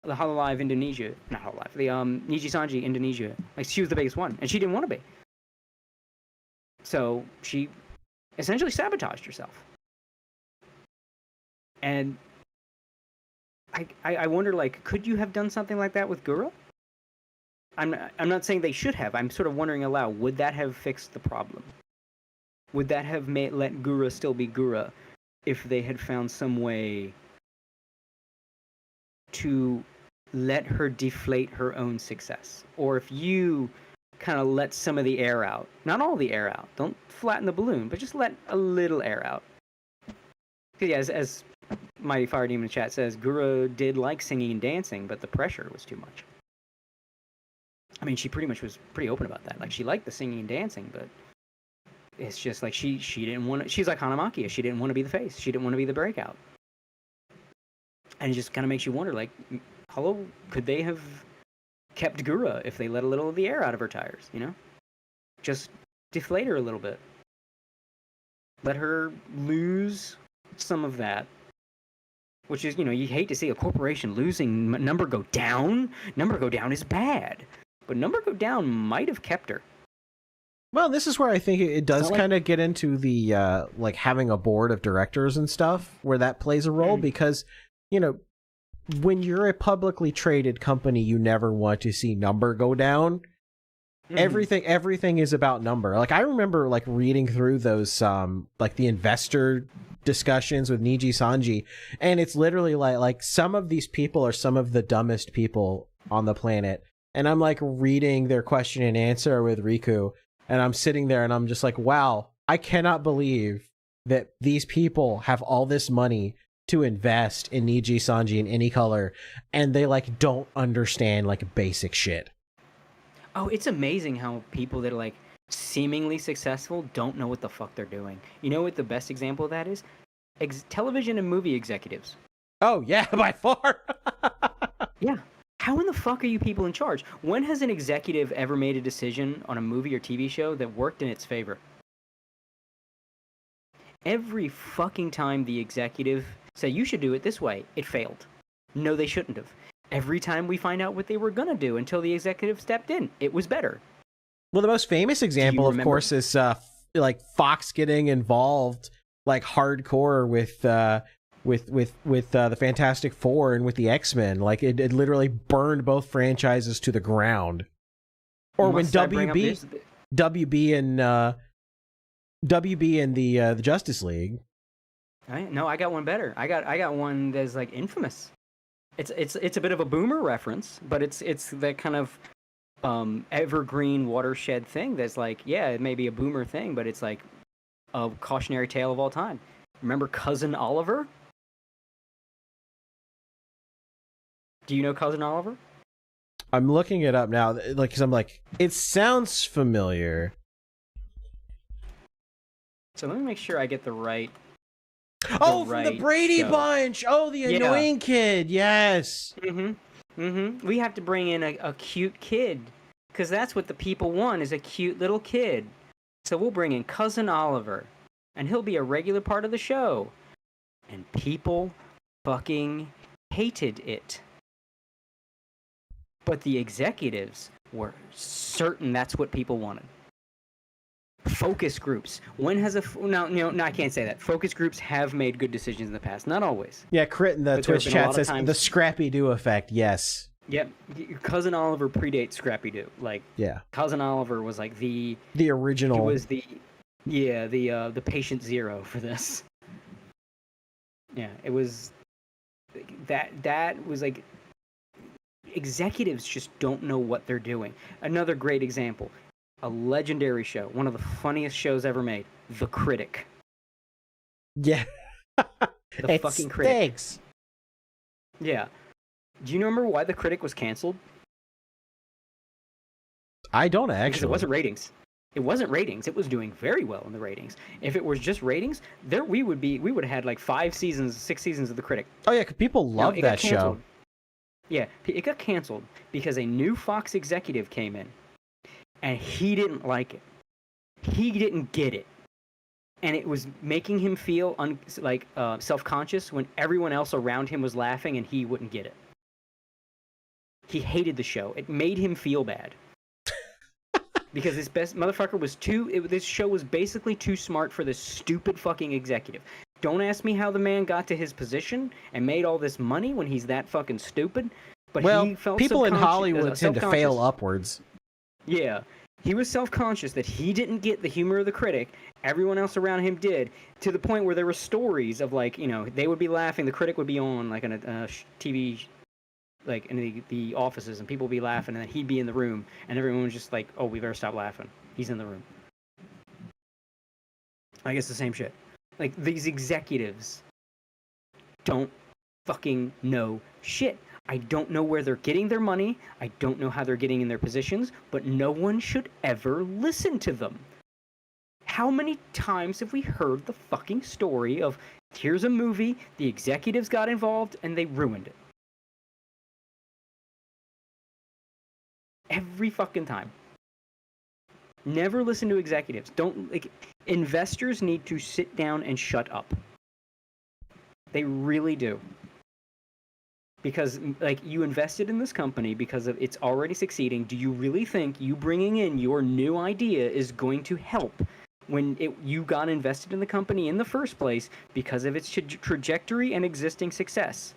the HoloLive Indonesia, not HoloLive, the Niji Sanji Indonesia. Like she was the biggest one, and she didn't want to be. So she essentially sabotaged herself. And I wonder, like, could you have done something like that with Gura? I'm not saying they should have. I'm sort of wondering aloud, would that have fixed the problem? Would that have let Gura still be Gura if they had found some way to let her deflate her own success? Or if you kind of let some of the air out. Not all the air out. Don't flatten the balloon, but just let a little air out. Because yeah, as Mighty Fire Demon chat says, Gura did like singing and dancing, but the pressure was too much. I mean, she pretty much was pretty open about that. Like, she liked the singing and dancing, but it's just like she didn't want to. She's like Hanamakia. She didn't want to be the face. She didn't want to be the breakout. And it just kind of makes you wonder, like, could they have kept Gura if they let a little of the air out of her tires, Just deflate her a little bit. Let her lose some of that. Which is, you hate to see a corporation losing number go down. Number go down is bad. But number go down might have kept her. Well, this is where I think it does kind of get into the, like, having a board of directors and stuff, where that plays a role, because, when you're a publicly traded company, you never want to see number go down. Everything is about number. Like, I remember, like, reading through those, like, the investor discussions with Niji Sanji, and it's literally like some of these people are some of the dumbest people on the planet. And I'm, like, reading their question and answer with Riku, and I'm sitting there and I'm just like, wow, I cannot believe that these people have all this money to invest in Niji Sanji in any color, and they, like, don't understand, like, basic shit. Oh, it's amazing how people that are, like, seemingly successful don't know what the fuck they're doing. You know what the best example of that is? Television and movie executives. Oh, yeah, by far. Yeah. How in the fuck are you people in charge? When has an executive ever made a decision on a movie or TV show that worked in its favor? Every fucking time the executive said, you should do it this way, it failed. No, they shouldn't have. Every time we find out what they were going to do until the executive stepped in, it was better. Well, the most famous example, of course, is like Fox getting involved, like, hardcore with the Fantastic Four and with the X-Men. Like, it literally burned both franchises to the ground. Or when WB and the Justice League. No, I got one better. I got one that's, like, infamous. It's a bit of a boomer reference, but it's that kind of evergreen watershed thing that's like, yeah, it may be a boomer thing, but it's like a cautionary tale of all time. Remember Cousin Oliver? Do you know Cousin Oliver? I'm looking it up now, like, 'cause I'm like, it sounds familiar. So let me make sure I get the right. Oh, from the Brady Bunch. Oh, the annoying kid. Yes. We have to bring in a cute kid, because that's what the people want, is a cute little kid. So we'll bring in Cousin Oliver, and he'll be a regular part of the show. And people fucking hated it. But the executives were certain that's what people wanted. Focus groups. When has no, I can't say that. Focus groups have made good decisions in the past. Not always. Yeah, Crit in the Twitch chat says the Scrappy-Doo effect. Yes. Yep. Cousin Oliver predates Scrappy-Doo. Like, yeah. Cousin Oliver was like the original. He was the patient zero for this. Yeah, it was that was like, executives just don't know what they're doing. Another great example. A legendary show, one of the funniest shows ever made, The Critic. Yeah. The fucking Critic. Stinks. Yeah. Do you remember why The Critic was canceled? I don't actually. Because it wasn't ratings. It wasn't ratings. It was doing very well in the ratings. If it was just ratings, we would have had like 6 seasons of The Critic. Oh yeah, 'cause people love that show. Yeah, it got canceled because a new Fox executive came in. And he didn't like it. He didn't get it. And it was making him feel self-conscious when everyone else around him was laughing and he wouldn't get it. He hated the show. It made him feel bad. Because this motherfucker was this show was basically too smart for this stupid fucking executive. Don't ask me how the man got to his position and made all this money when he's that fucking stupid. But he felt people in Hollywood tend to fail upwards. Yeah, he was self-conscious that he didn't get the humor of The Critic. Everyone else around him did, to the point where there were stories of, like, they would be laughing. The Critic would be on, like, on a TV, like, in the offices, and people would be laughing, and then he'd be in the room, and everyone was just like, oh, we better stop laughing. He's in the room. I guess the same shit. Like, these executives don't fucking know shit. I don't know where they're getting their money. I don't know how they're getting in their positions, but no one should ever listen to them. How many times have we heard the fucking story of, here's a movie, the executives got involved, and they ruined it? Every fucking time. Never listen to executives. Investors need to sit down and shut up. They really do. Because, you invested in this company because of it's already succeeding. Do you really think you bringing in your new idea is going to help when you got invested in the company in the first place because of its trajectory and existing success?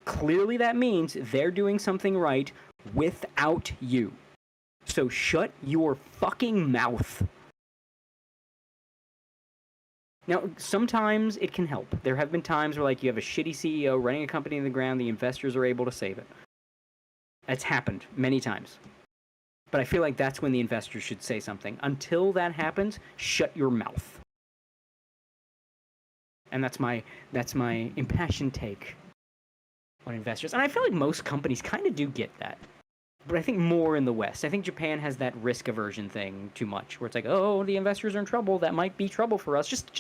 Clearly that means they're doing something right without you. So shut your fucking mouth. Now, sometimes it can help. There have been times where, you have a shitty CEO running a company in the ground, the investors are able to save it. That's happened many times. But I feel like that's when the investors should say something. Until that happens, shut your mouth. And that's my impassioned take on investors. And I feel like most companies kind of do get that. But I think more in the West. I think Japan has that risk aversion thing too much, where it's like, oh, the investors are in trouble. That might be trouble for us. Just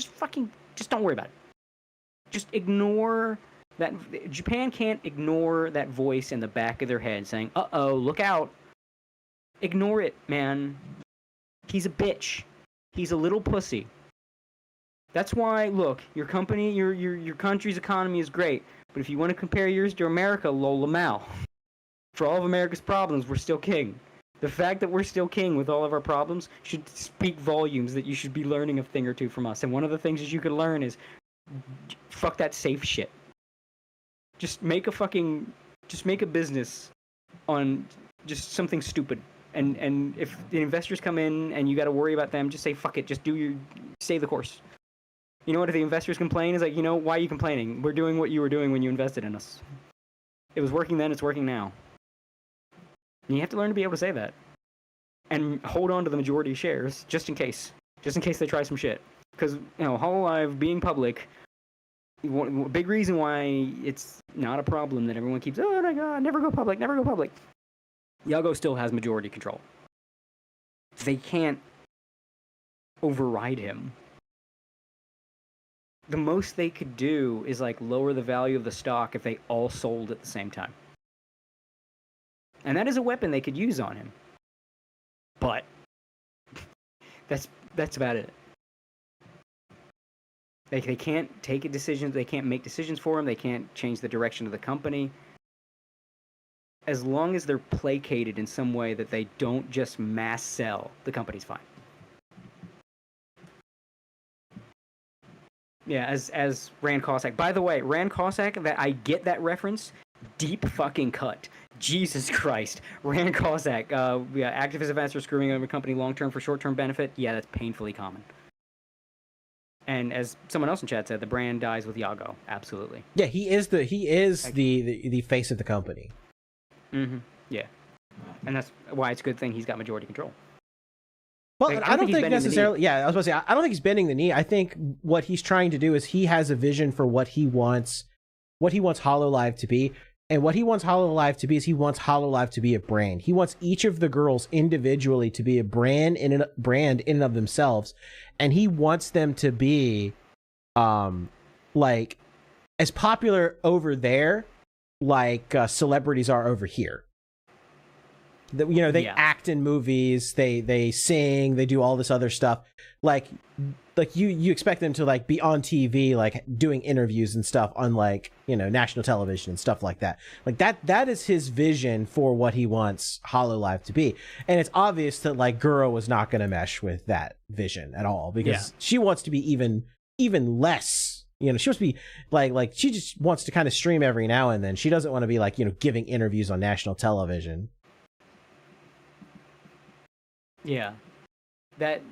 don't worry about it. Just ignore that. Japan can't ignore that voice in the back of their head saying, uh-oh, look out. Ignore it, man. He's a bitch. He's a little pussy. That's why, look, your company, your country's economy is great. But if you want to compare yours to America, Lola Mal. For all of America's problems, we're still king. The fact that we're still king with all of our problems should speak volumes that you should be learning a thing or two from us. And one of the things that you could learn is, fuck that safe shit. Just make a business on just something stupid. And if the investors come in and you got to worry about them, just say, fuck it, just stay the course. You know what, if the investors complain, it's like, why are you complaining? We're doing what you were doing when you invested in us. It was working then, it's working now. And you have to learn to be able to say that. And hold on to the majority of shares, just in case. Just in case they try some shit. Because, HoloLive being public, a big reason why it's not a problem that everyone keeps, oh my god, never go public, never go public. Yago still has majority control. They can't override him. the most they could do is like lower the value of the stock if they all sold at the same time. And that is a weapon they could use on him. But that's about it. They can't take a decision. They can't make decisions for him. They can't change the direction of the company. As long as they're placated in some way that they don't just mass sell, the company's fine. Yeah, as Rand Cossack. By the way, Rand Cossack, that I get that reference. Deep fucking cut. Jesus Christ. Rand Cossack. Activist events are screwing over a company long-term for short-term benefit. Yeah, that's painfully common. And as someone else in chat said, the brand dies with Yago. Absolutely. Yeah, he is the face of the company. Mm-hmm. Yeah. And that's why it's a good thing he's got majority control. Well, I don't think necessarily. Yeah, I was about to say, I don't think he's bending the knee. I think what he's trying to do is he has a vision for what he wants HoloLive to be. And what he wants HoloLive to be is he wants HoloLive to be a brand. He wants each of the girls individually to be a brand in and of themselves. And he wants them to be like as popular over there like celebrities are over here. They act in movies, they sing, they do all this other stuff. Like you expect them to like be on TV, like doing interviews and stuff on like, national television and stuff like that. Like that is his vision for what he wants HoloLive to be. And it's obvious that like Guro was not going to mesh with that vision at all because she wants to be even less, she wants to be like she just wants to kind of stream every now and then. She doesn't want to be like, giving interviews on national television. Yeah.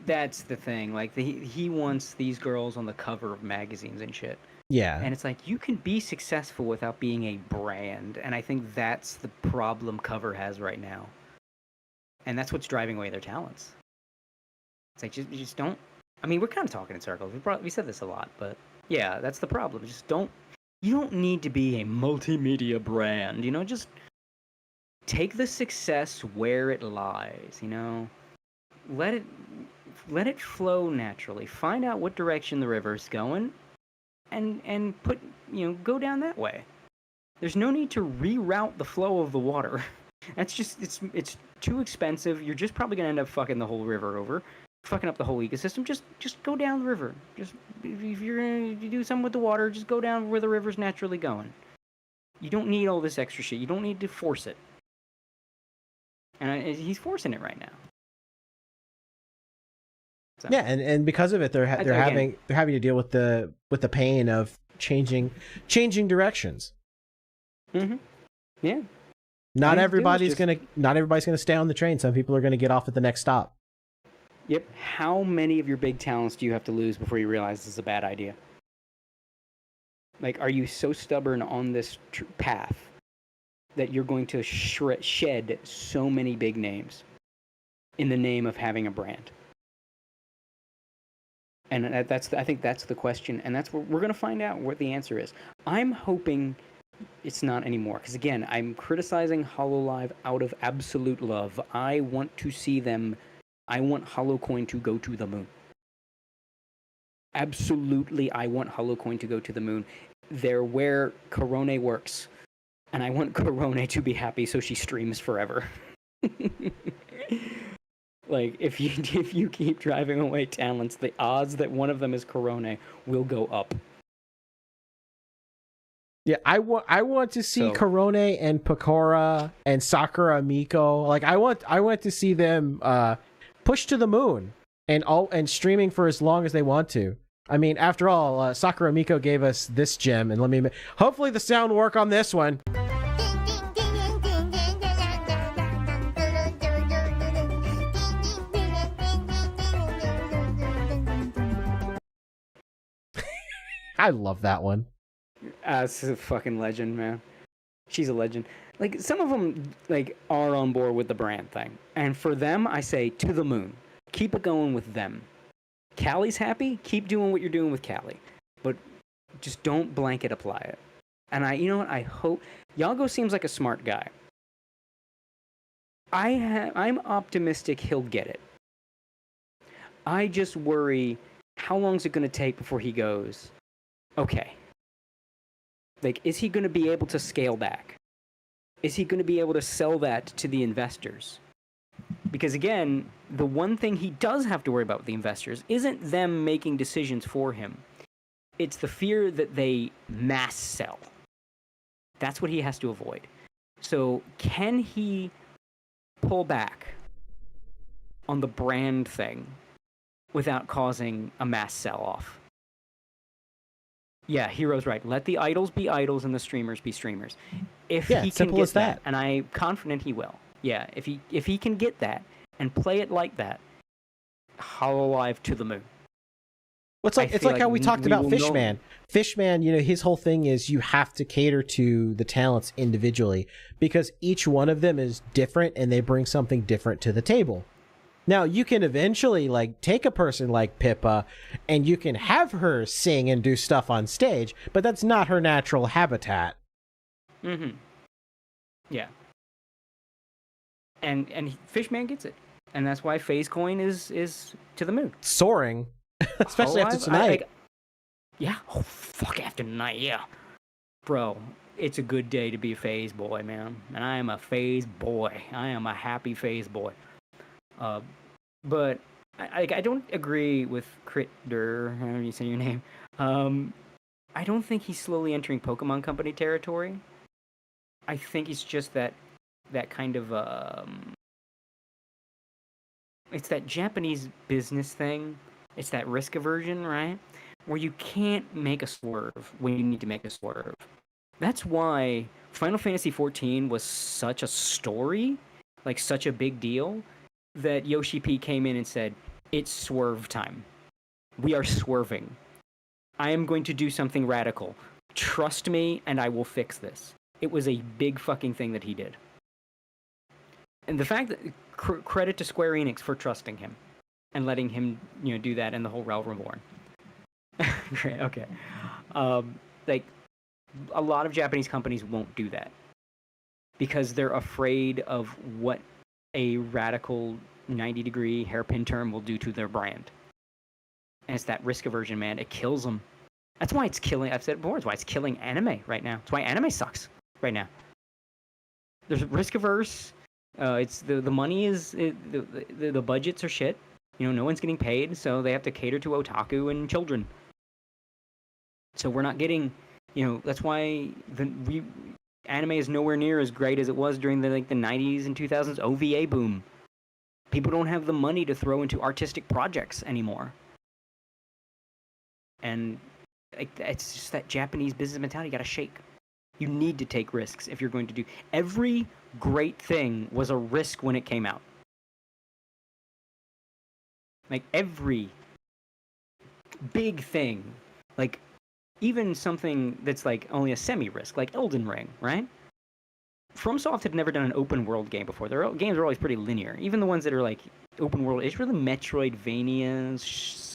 That's the thing. Like he wants these girls on the cover of magazines and shit. Yeah. And it's like you can be successful without being a brand, and I think that's the problem Cover has right now. And that's what's driving away their talents. It's like you just don't. I mean, we're kind of talking in circles. We said this a lot, but yeah, that's the problem. You don't need to be a multimedia brand. Just take the success where it lies. Let it flow naturally. Find out what direction the river's going, and put go down that way. There's no need to reroute the flow of the water. That's just it's too expensive. You're just probably gonna end up fucking the whole river over, fucking up the whole ecosystem. Just go down the river. Just if you're gonna do something with the water, just go down where the river's naturally going. You don't need all this extra shit. You don't need to force it. And he's forcing it right now. So. Yeah, and because of it, they're having to deal with the pain of changing directions. Mm-hmm. Yeah. Not everybody's gonna stay on the train. Some people are gonna get off at the next stop. Yep. How many of your big talents do you have to lose before you realize this is a bad idea? Like, are you so stubborn on this path that you're going to shed so many big names in the name of having a brand? And I think that's the question, and that's where we're going to find out what the answer is. I'm hoping it's not anymore, because again, I'm criticizing HoloLive out of absolute love. I want to see them. I want HoloCoin to go to the moon. Absolutely, I want HoloCoin to go to the moon. They're where Corone works, and I want Corone to be happy so she streams forever. Like, if you keep driving away talents, the odds that one of them is Corone will go up. Yeah, I want to see Corone and Pecora and Sakura Miko. Like, I want to see them push to the moon and streaming for as long as they want to. I mean, after all, Sakura Miko gave us this gem, and hopefully the sound will work on this one. I love that one. It's a fucking legend, man. She's a legend. Like, some of them, like, are on board with the brand thing. And for them, I say, to the moon. Keep it going with them. Callie's happy? Keep doing what you're doing with Callie. But just don't blanket apply it. And you know what? I hope... Yago seems like a smart guy. I'm optimistic he'll get it. I just worry, how long is it going to take before he goes... okay. Like, is he going to be able to scale back? Is he going to be able to sell that to the investors? Because again, the one thing he does have to worry about with the investors isn't them making decisions for him. It's the fear that they mass sell. That's what he has to avoid. So can he pull back on the brand thing without causing a mass sell-off? Yeah, Hero's right. Let the idols be idols and the streamers be streamers. If he can get that, and I'm confident he will. Yeah, if he can get that and play it like that, HoloLive to the moon. It's like how we talked about Fishman. Fishman, his whole thing is you have to cater to the talents individually because each one of them is different and they bring something different to the table. Now, you can eventually take a person like Pippa and you can have her sing and do stuff on stage, but that's not her natural habitat. Mm-hmm. Yeah. And Fishman gets it. And that's why FaZe coin is to the moon. Soaring. Especially after tonight. Yeah. Oh, fuck, after tonight, yeah. Bro, it's a good day to be a FaZe boy, man. And I am a FaZe boy. I am a happy FaZe boy. But I don't agree with Critter, however you say your name. I don't think he's slowly entering Pokemon Company territory. I think it's just that kind of... it's that Japanese business thing. It's that risk aversion, right? Where you can't make a swerve when you need to make a swerve. That's why Final Fantasy XIV was such a story, such a big deal, that Yoshi P came in and said, it's swerve time. We are swerving. I am going to do something radical. Trust me, and I will fix this. It was a big fucking thing that he did. And the fact that... credit to Square Enix for trusting him. And letting him, do that in the whole Realm Reborn. Great, okay. A lot of Japanese companies won't do that. Because they're afraid of what a radical 90-degree hairpin turn will do to their brand. And it's that risk aversion, man. It kills them. That's why it's killing, I've said it before, it's why it's killing anime right now. It's why anime sucks right now. There's risk averse. It's the money is, the budgets are shit. No one's getting paid, so they have to cater to otaku and children. So we're not getting, that's why anime is nowhere near as great as it was during the 90s and 2000s OVA boom. People don't have the money to throw into artistic projects anymore. And it's just that Japanese business mentality you gotta shake. You need to take risks if you're going to do... Every great thing was a risk when it came out. Every big thing. Even something that's only a semi-risk, like Elden Ring, right? FromSoft had never done an open world game before. Their games are always pretty linear. Even the ones that are open world, it's really Metroidvanias,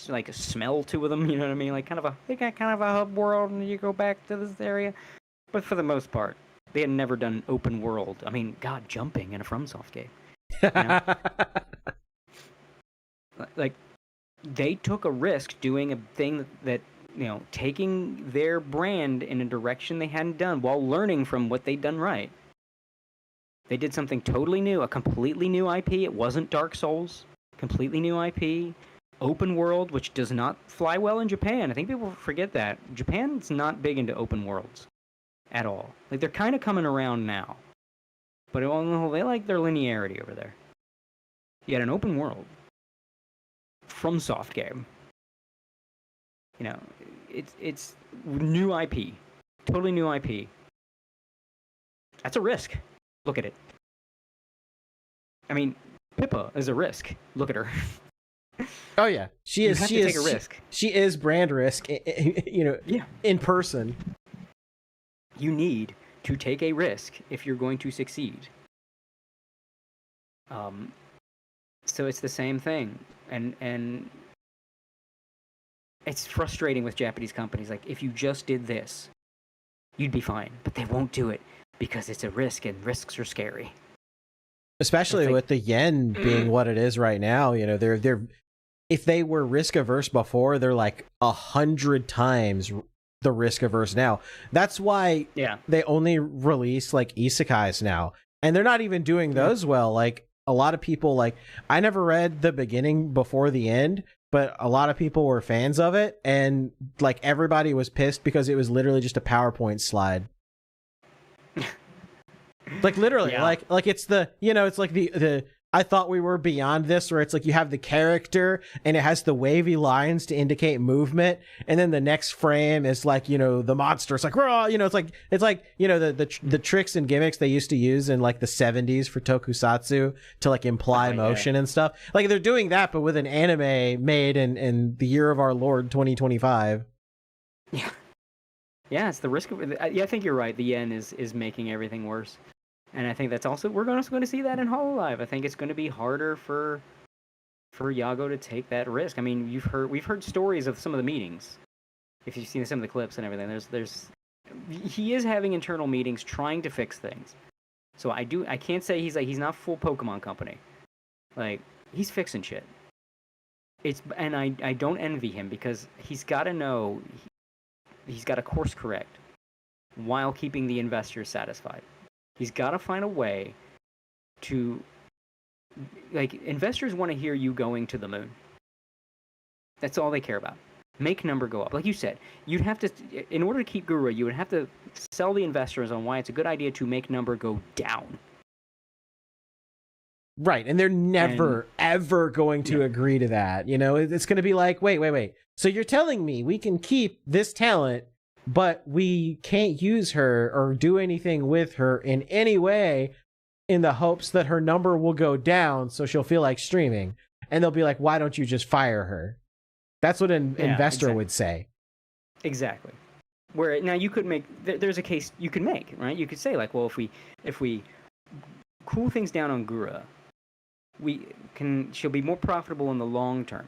a smell to them, you know what I mean? They got kind of a hub world and you go back to this area. But for the most part, they had never done an open world. I mean, God, jumping in a FromSoft game. They took a risk doing a thing that taking their brand in a direction they hadn't done while learning from what they'd done right. They did something totally new, a completely new IP. It wasn't Dark Souls. Completely new IP. Open world, which does not fly well in Japan. I think people forget that. Japan's not big into open worlds at all. They're kind of coming around now. But they like their linearity over there. You had an open world. FromSoft game. It's new IP. Totally new IP. That's a risk. Look at it. I mean, Pippa is a risk. Look at her. Oh yeah, she is. She take a risk. She is brand risk. Yeah. In person. You need to take a risk if you're going to succeed. So it's the same thing, and it's frustrating with Japanese companies. If you just did this, you'd be fine, but they won't do it because it's a risk, and risks are scary. Especially with the yen being what it is right now, they're if they were risk averse before, they're like 100 times the risk averse now. That's why they only release like isekais now, and they're not even doing those well. Like a lot of people, like I never read the beginning before the end, but a lot of people were fans of it, and like everybody was pissed because it was literally just a PowerPoint slide. Like literally, like it's the, you know, it's like the I thought we were beyond this, where it's like you have the character and it has the wavy lines to indicate movement, and then the next frame is like, you know, the monster. It's like, raw, you know, it's like you know the tricks and gimmicks they used to use in like the 70s for tokusatsu to like imply motion and stuff. Like they're doing that, but with an anime made in the year of our Lord 2025. Yeah, it's the risk of. Yeah, I think you're right. The yen is making everything worse. And I think that's also, we're also going to see that in HoloLive. I think it's going to be harder for Yago to take that risk. I mean, we've heard stories of some of the meetings. If you've seen some of the clips and everything, he is having internal meetings trying to fix things. So I can't say he's not full Pokemon Company. Like, he's fixing shit. And I don't envy him, because he's got to know, he's got to course correct while keeping the investors satisfied. He's got to find a way to, like, investors want to hear you going to the moon. That's all they care about. Make number go up. Like you said, you'd have to, in order to keep Guru, you would have to sell the investors on why it's a good idea to make number go down. Right, and they're never, ever going to agree to that. You know, it's going to be like, wait. So you're telling me we can keep this talent, but we can't use her or do anything with her in any way in the hopes that her number will go down so she'll feel like streaming. And they'll be like, why don't you just fire her? That's what an investor would say. Exactly. Where now you could make, there's a case you could make, right? You could say like, well, if we cool things down on Gura, she'll be more profitable in the long term.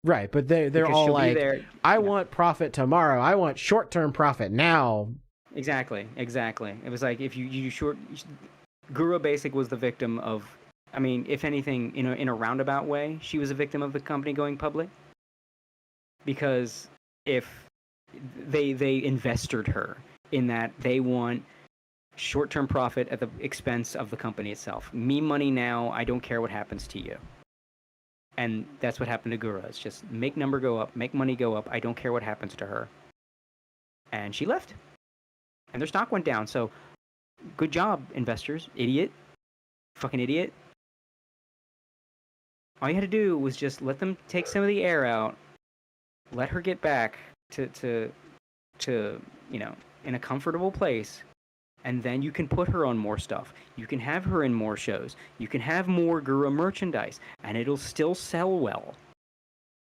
Right, but they're all like, I want profit tomorrow. I want short-term profit now. Exactly. It was like, if you short... Guru Basic was the victim of... I mean, if anything, in a roundabout way, she was a victim of the company going public. Because if they invested her in that they want short-term profit at the expense of the company itself. Me money now, I don't care what happens to you. And that's what happened to Gura. It's just make number go up, make money go up. I don't care what happens to her. And she left. And their stock went down. So good job, investors. Idiot. Fucking idiot. All you had to do was just let them take some of the air out. Let her get back to in a comfortable place. And then you can put her on more stuff. You can have her in more shows. You can have more Gura merchandise, and it'll still sell well.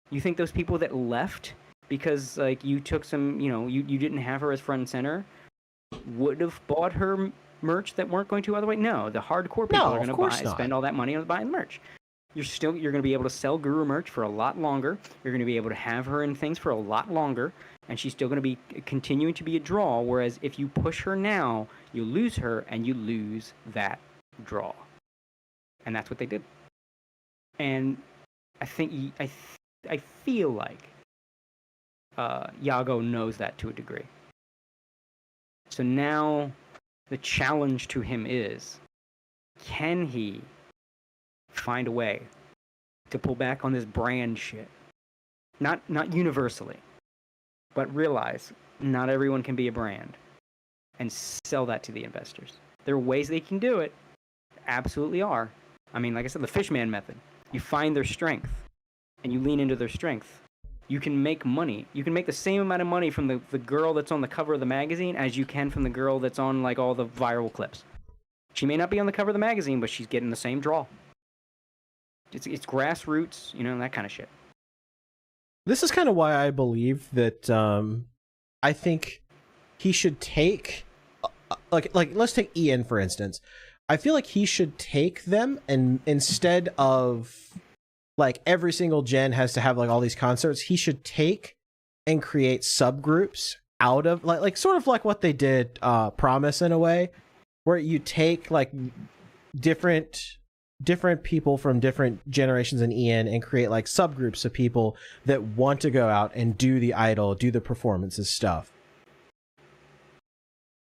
You think those people that left because like you took some, you didn't have her as front and center, would have bought her merch that weren't going to otherwise? No, the hardcore people are going to spend all that money on buying merch. You're going to be able to sell Guru merch for a lot longer. You're going to be able to have her in things for a lot longer, and she's still going to be continuing to be a draw. Whereas if you push her now, you lose her, and you lose that draw. And that's what they did. And I think I feel like Yago knows that to a degree. So now the challenge to him is, can he find a way to pull back on this brand shit? Not universally, but realize not everyone can be a brand and sell that to the investors. There are ways they can do it. Absolutely are. I mean, like I said, the Fishman method. You find their strength and you lean into their strength. You can make money. You can make the same amount of money from the girl that's on the cover of the magazine as you can from the girl that's on like all the viral clips. She may not be on the cover of the magazine, but she's getting the same draw. It's grassroots, that kind of shit. This is kind of why I believe that I think he should take like let's take Ian for instance. I feel like he should take them, and instead of like every single gen has to have like all these concerts, he should take and create subgroups out of like sort of like what they did Promise in a way, where you take like different different people from different generations in EN and create like subgroups of people that want to go out and do the idol, do the performances stuff.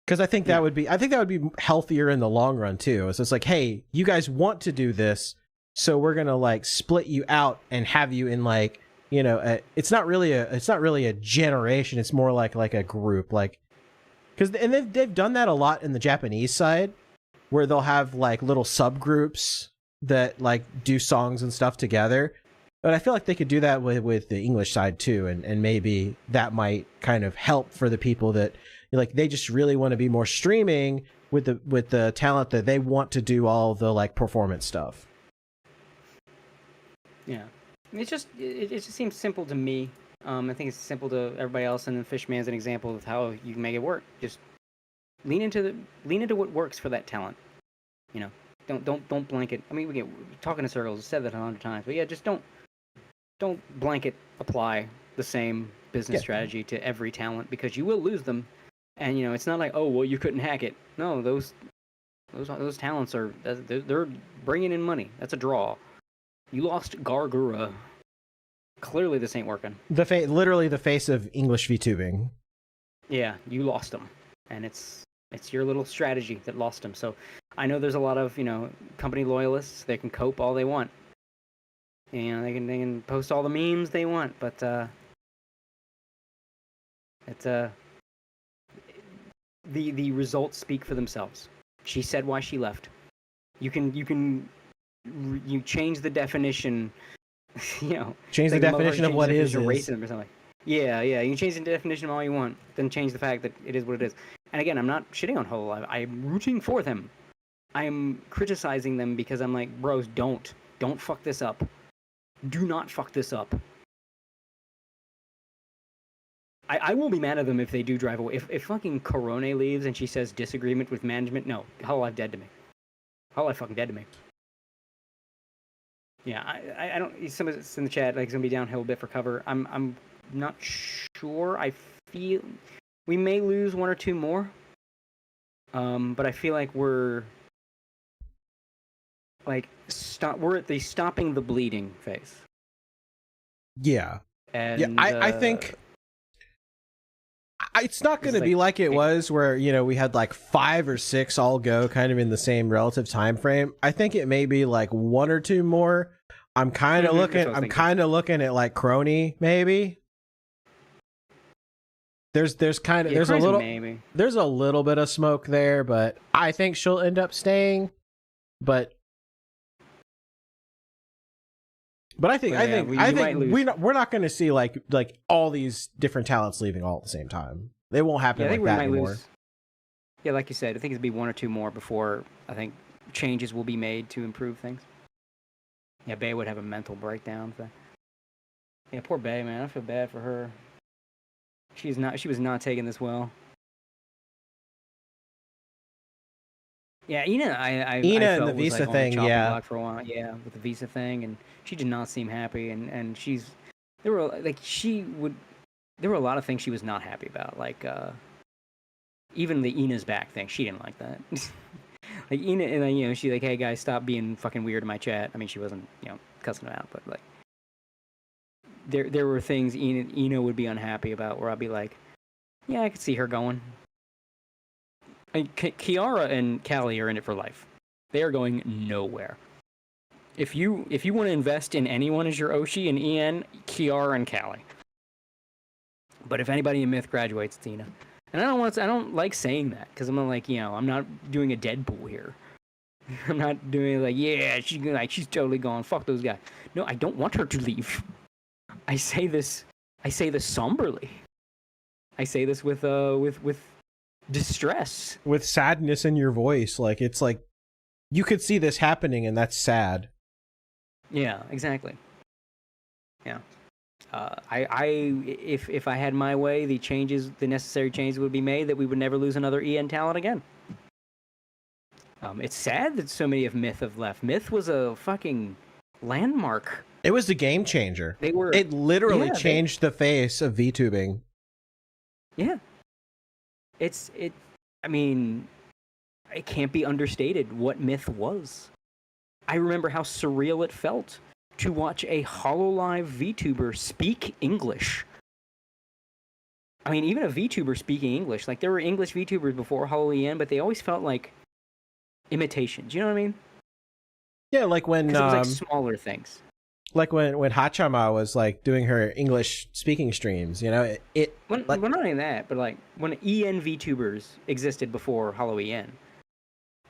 Because I think that would be healthier in the long run too. So it's like, hey, you guys want to do this, so we're gonna like split you out and have you in like, you know, it's not really a generation. It's more like a group, like, because they've done that a lot in the Japanese side, where they'll have like little subgroups that like do songs and stuff together. But I feel like they could do that with the English side too, and maybe that might kind of help for the people that like they just really want to be more streaming with the talent that they want to do all the like performance stuff. Yeah, it just seems simple to me. I think it's simple to everybody else, and then Fishman's an example of how you can make it work. Just lean into what works for that talent. You know, don't blanket. I mean, we're talking in circles. I've said that 100 times, but yeah, just don't blanket apply the same business strategy to every talent, because you will lose them. And you know, it's not like, oh well, you couldn't hack it. No, those talents they're bringing in money. That's a draw. You lost Gargura. Clearly, this ain't working. Literally the face of English VTubing. Yeah, you lost them, and it's your little strategy that lost them. So I know there's a lot of, you know, company loyalists. They can cope all they want. You know, they can post all the memes they want, but it's the results speak for themselves. She said why she left. You change the definition. You know, change the definition of what is racism or something. Yeah, you can change the definition of all you want, then change the fact that it is what it is. And again, I'm not shitting on HoloLive. I'm rooting for them. I'm criticizing them because I'm like, bros, don't fuck this up. Do not fuck this up. I will be mad at them if they do drive away. If fucking Corone leaves and she says disagreement with management, no, HoloLive dead to me. HoloLive fucking dead to me. Yeah, I don't. Some of it's in the chat, like, it's gonna be downhill a bit for cover. I'm not sure. I feel we may lose one or two more. But I feel like we're at the stopping the bleeding phase. Yeah. And yeah, I think it's not going to be like it was where, you know, we had like 5 or 6 all go kind of in the same relative time frame. I think it may be like 1 or 2 more. I'm kind of looking at like Crony maybe. There's a little bit of smoke there, but I think she'll end up staying. But I think we're not going to see like all these different talents leaving all at the same time. They won't happen like that anymore. Yeah, like you said, I think it'll be 1 or 2 more before I think changes will be made to improve things. Yeah, Bay would have a mental breakdown. Yeah, poor Bay, man. I feel bad for her. She was not taking this well. Yeah, Ina and the visa thing, yeah. For a while, yeah, with the visa thing, and she did not seem happy, and there were a lot of things she was not happy about, like even the Ina's back thing. She didn't like that. Like Ina, and then, you know, she's like, "Hey guys, stop being fucking weird in my chat." I mean, she wasn't, you know, cussing them out, but like, there were things Ina would be unhappy about, where I'd be like, "Yeah, I could see her going." Kiara and Callie are in it for life. They are going nowhere. If you want to invest in anyone as your Oshi and EN, Kiara and Callie. But if anybody in Myth graduates, it's Ina. And I don't like saying that, because I'm not like, you know, I'm not doing a Deadpool here. I'm not doing like, yeah, she's totally gone. Fuck those guys. No, I don't want her to leave. I say this somberly. I say this with distress, with sadness in your voice. Like, it's like you could see this happening, and that's sad. Yeah, exactly. Yeah. If I had my way, the necessary changes would be made, that we would never lose another EN talent again. It's sad that so many of Myth have left. Myth was a fucking landmark. It was the game changer. It literally changed the face of VTubing. Yeah. I mean, it can't be understated what Myth was. I remember how surreal it felt to watch a HoloLive VTuber speak English. I mean, even a VTuber speaking English. Like, there were English VTubers before HoloEN, but they always felt like imitations. You know what I mean? Yeah, like when... 'Cause it was like smaller things. Like when Hachama was like doing her English speaking streams, you know, Well, not only that, but like when EN VTubers existed before HoloEN,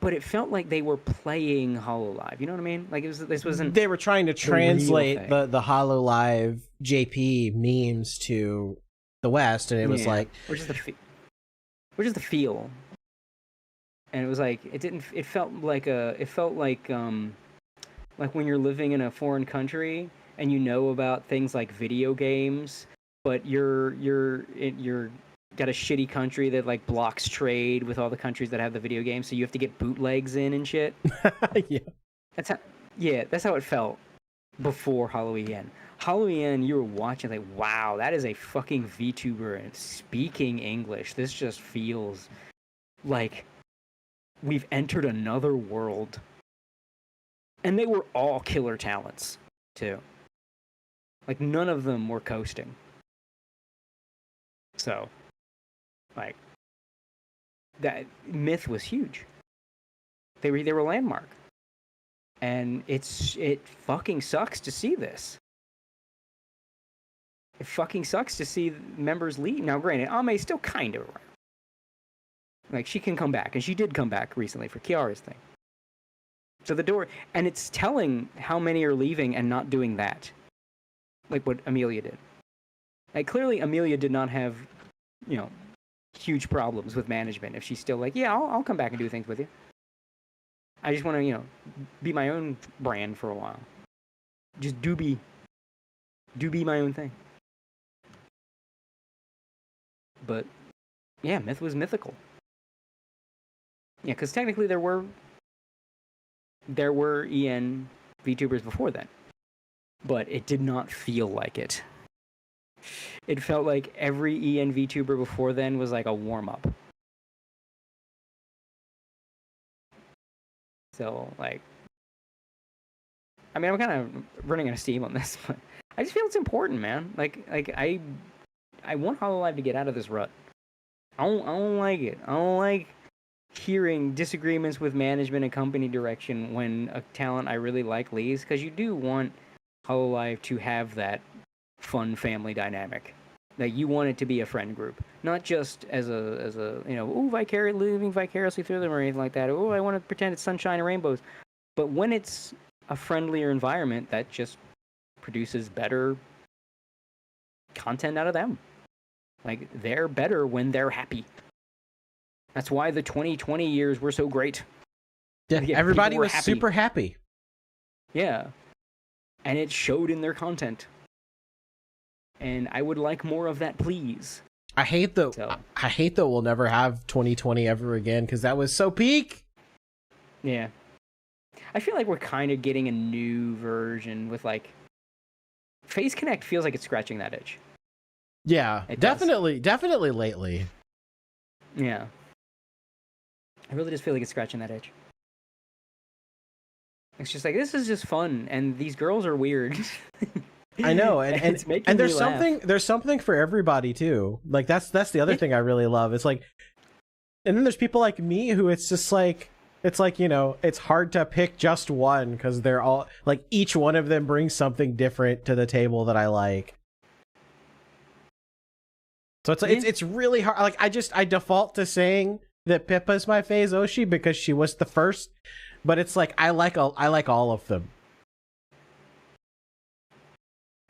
but it felt like they were playing HoloLive. You know what I mean? Like this wasn't. They were trying to translate the HoloLive JP memes to the West, and it was like, which is the feel, and it was like it didn't. It felt like like when you're living in a foreign country and you know about things like video games, but you're got a shitty country that like blocks trade with all the countries that have the video games, so you have to get bootlegs in and shit. Yeah. That's how it felt before HoloEN. HoloEN, you were watching like, wow, that is a fucking VTuber and speaking English. This just feels like we've entered another world. And they were all killer talents, too. Like, none of them were coasting. So, like, that Myth was huge. They were landmark. And it fucking sucks to see this. It fucking sucks to see members leave. Now, granted, Ame's still kind of around. Like, she can come back, and she did come back recently for Kiara's thing. So the door, and it's telling how many are leaving and not doing that. Like what Amelia did. Like, clearly Amelia did not have, you know, huge problems with management if she's still like, yeah, I'll come back and do things with you. I just want to, you know, be my own brand for a while. Just do be my own thing. But, yeah, Myth was mythical. Yeah, because technically there were EN VTubers before then, but it did not feel like it. It felt like every EN VTuber before then was like a warm-up. So, like, I mean, I'm kind of running out of steam on this, but I just feel it's important, man. Like I want HoloLive to get out of this rut. I don't like it. I don't like hearing disagreements with management and company direction when a talent I really like leaves, because you do want HoloLive to have that fun family dynamic. That you want it to be a friend group, not just as a you know, ooh, living vicariously through them or anything like that. Oh, I want to pretend it's sunshine and rainbows. But when it's a friendlier environment, that just produces better content out of them. Like, they're better when they're happy. That's why the 2020 years were so great. Yeah, everybody was super happy. Yeah. And it showed in their content. And I would like more of that, please. I hate that we'll never have 2020 ever again, because that was so peak. Yeah. I feel like we're kind of getting a new version with, like, Face Connect feels like it's scratching that itch. Yeah, definitely lately. Yeah. I really just feel like it's scratching that itch. It's just like, this is just fun, and these girls are weird. I know, and there's something for everybody too. Like, that's the other thing I really love. It's like, and then there's people like me who it's just like, it's like, you know, it's hard to pick just one because they're all like, each one of them brings something different to the table that I like. So it's like, it's really hard. Like, I default to saying that Pippa's my FaZe Oshi because she was the first, but it's like I like all of them.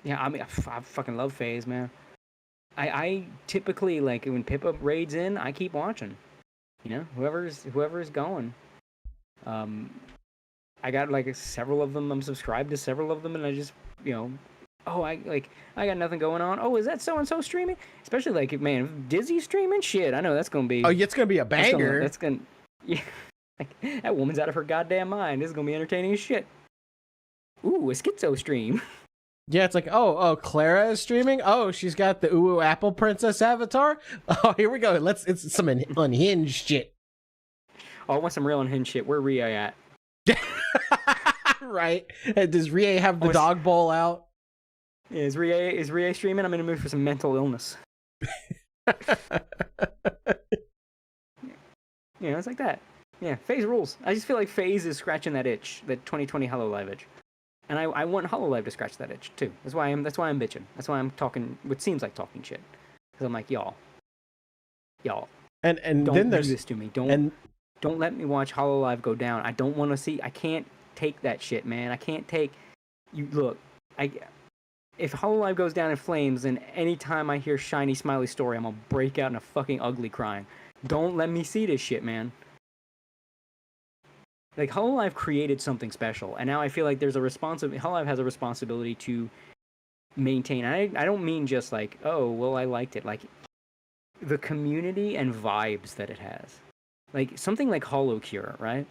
Yeah, I mean, I fucking love FaZe, man. I typically, like, when Pippa raids in, I keep watching. You know, whoever's going. I got like several of them. I'm subscribed to several of them, and I just, you know, I got nothing going on. Oh, is that so and so streaming? Especially like, man, Dizzy streaming, shit. I know that's gonna be. Oh, it's gonna be a banger. That's gonna yeah. Like, that woman's out of her goddamn mind. This is gonna be entertaining as shit. Ooh, a schizo stream. Yeah, it's like, oh, Clara is streaming. Oh, she's got the Ooh Apple Princess avatar. Oh, here we go. It's some unhinged shit. Oh, I want some real unhinged shit. Where Ria at? Right? And does Rie have the dog bowl out? Is Rie streaming? I'm in a mood for some mental illness. It's like that. Yeah, FaZe rules. I just feel like FaZe is scratching that itch, that 2020 HoloLive itch. And I want HoloLive to scratch that itch too. That's why I'm bitching. That's why I'm talking what seems like talking shit. Because I'm like, y'all. And don't then do there's this to me. Don't let me watch HoloLive go down. I don't want to see. I can't take that shit, man. I can't take. You look. If HoloLive goes down in flames, then anytime I hear shiny smiley story, I'm gonna break out in a fucking ugly crying. Don't let me see this shit, man. Like, HoloLive created something special, and now I feel like there's a HoloLive has a responsibility to maintain. I don't mean just like, oh, well, I liked it. Like, the community and vibes that it has. Like, something like HoloCure, right?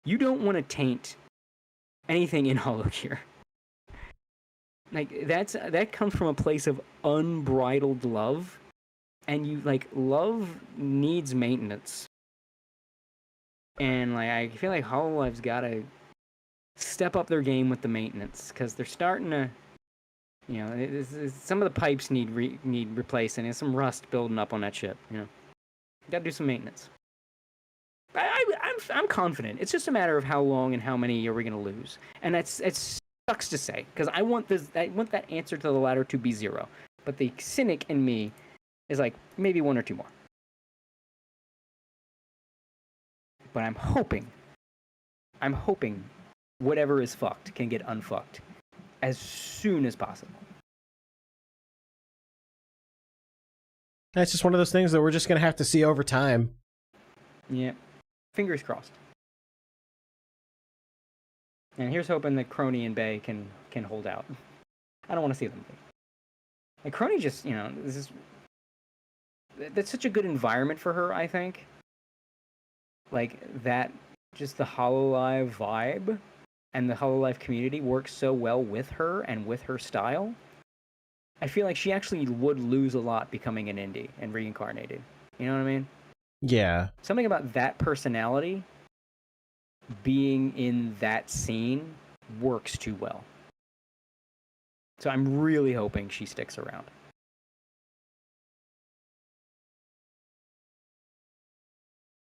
You don't want to taint anything in HoloCure. Like, that comes from a place of unbridled love, and love needs maintenance. And I feel like HoloLive's got to step up their game with the maintenance, because they're starting to, some of the pipes need replacing. There's some rust building up on that ship. Got to do some maintenance. I'm confident. It's just a matter of how long and how many are we going to lose, and it sucks to say, because I want that answer to the latter to be 0, but the cynic in me is like maybe 1 or 2 more. But I'm hoping whatever is fucked can get unfucked as soon as possible. That's just one of those things that we're just going to have to see over time. Yeah. Fingers crossed. And here's hoping that Crony and Bay can hold out. I don't want to see them. Like, Crony just, that's such a good environment for her, I think. Like, that, just the HoloLive vibe and the HoloLive community works so well with her and with her style. I feel like she actually would lose a lot becoming an indie and reincarnated. You know what I mean? Yeah. Something about that personality being in that scene works too well. So I'm really hoping she sticks around.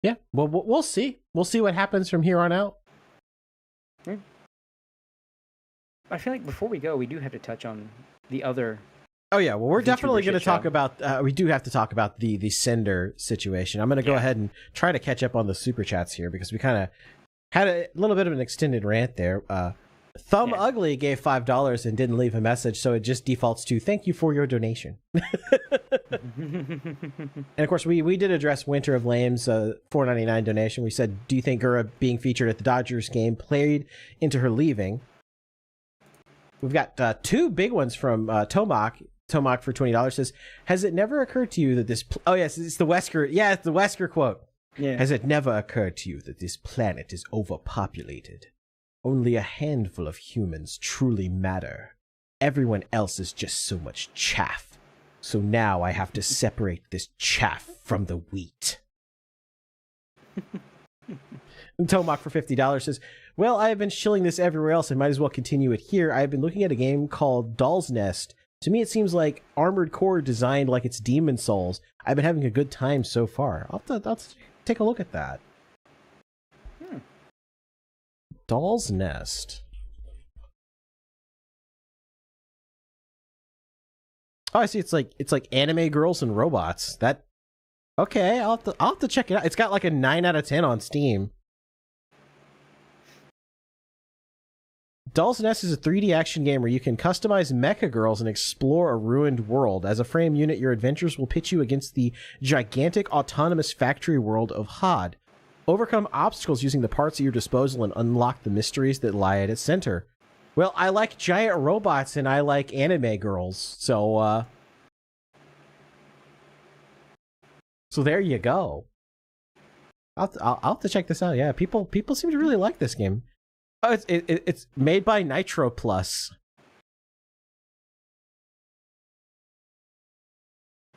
Yeah, well, we'll see. We'll see what happens from here on out. Yeah. I feel like before we go, we do have to touch on the other. Oh yeah, well, we're VTuber definitely going to shit talk show. about. We do have to talk about the Cinder situation. I'm going to go ahead and try to catch up on the super chats here, because we kind of had a little bit of an extended rant there. Thumb Ugly gave $5 and didn't leave a message, so it just defaults to "thank you for your donation." And of course, we did address Winter of Lame's $4.99 donation. We said, do you think Gura being featured at the Dodgers game played into her leaving? We've got 2 big ones from Tomak. Tomak for $20 says, has it never occurred to you that this... Oh, yes, it's the Wesker. Yeah, it's the Wesker quote. Yeah. Has it never occurred to you that this planet is overpopulated? Only a handful of humans truly matter. Everyone else is just so much chaff. So now I have to separate this chaff from the wheat. And Tomak for $50 says, well, I have been shilling this everywhere else and might as well continue it here. I have been looking at a game called Doll's Nest. To me, it seems like Armored Core designed like it's Demon Souls. I've been having a good time so far. I'll take a look at that. Doll's Nest. Oh, I see. It's like anime girls and robots. Okay, I'll have to check it out. It's got like a 9 out of 10 on Steam. Doll's Nest is a 3D action game where you can customize mecha girls and explore a ruined world. As a frame unit, your adventures will pit you against the gigantic autonomous factory world of Hod. Overcome obstacles using the parts at your disposal and unlock the mysteries that lie at its center. Well, I like giant robots and I like anime girls, so there you go. I'll have to check this out. Yeah, people seem to really like this game. Oh, it's made by Nitro Plus.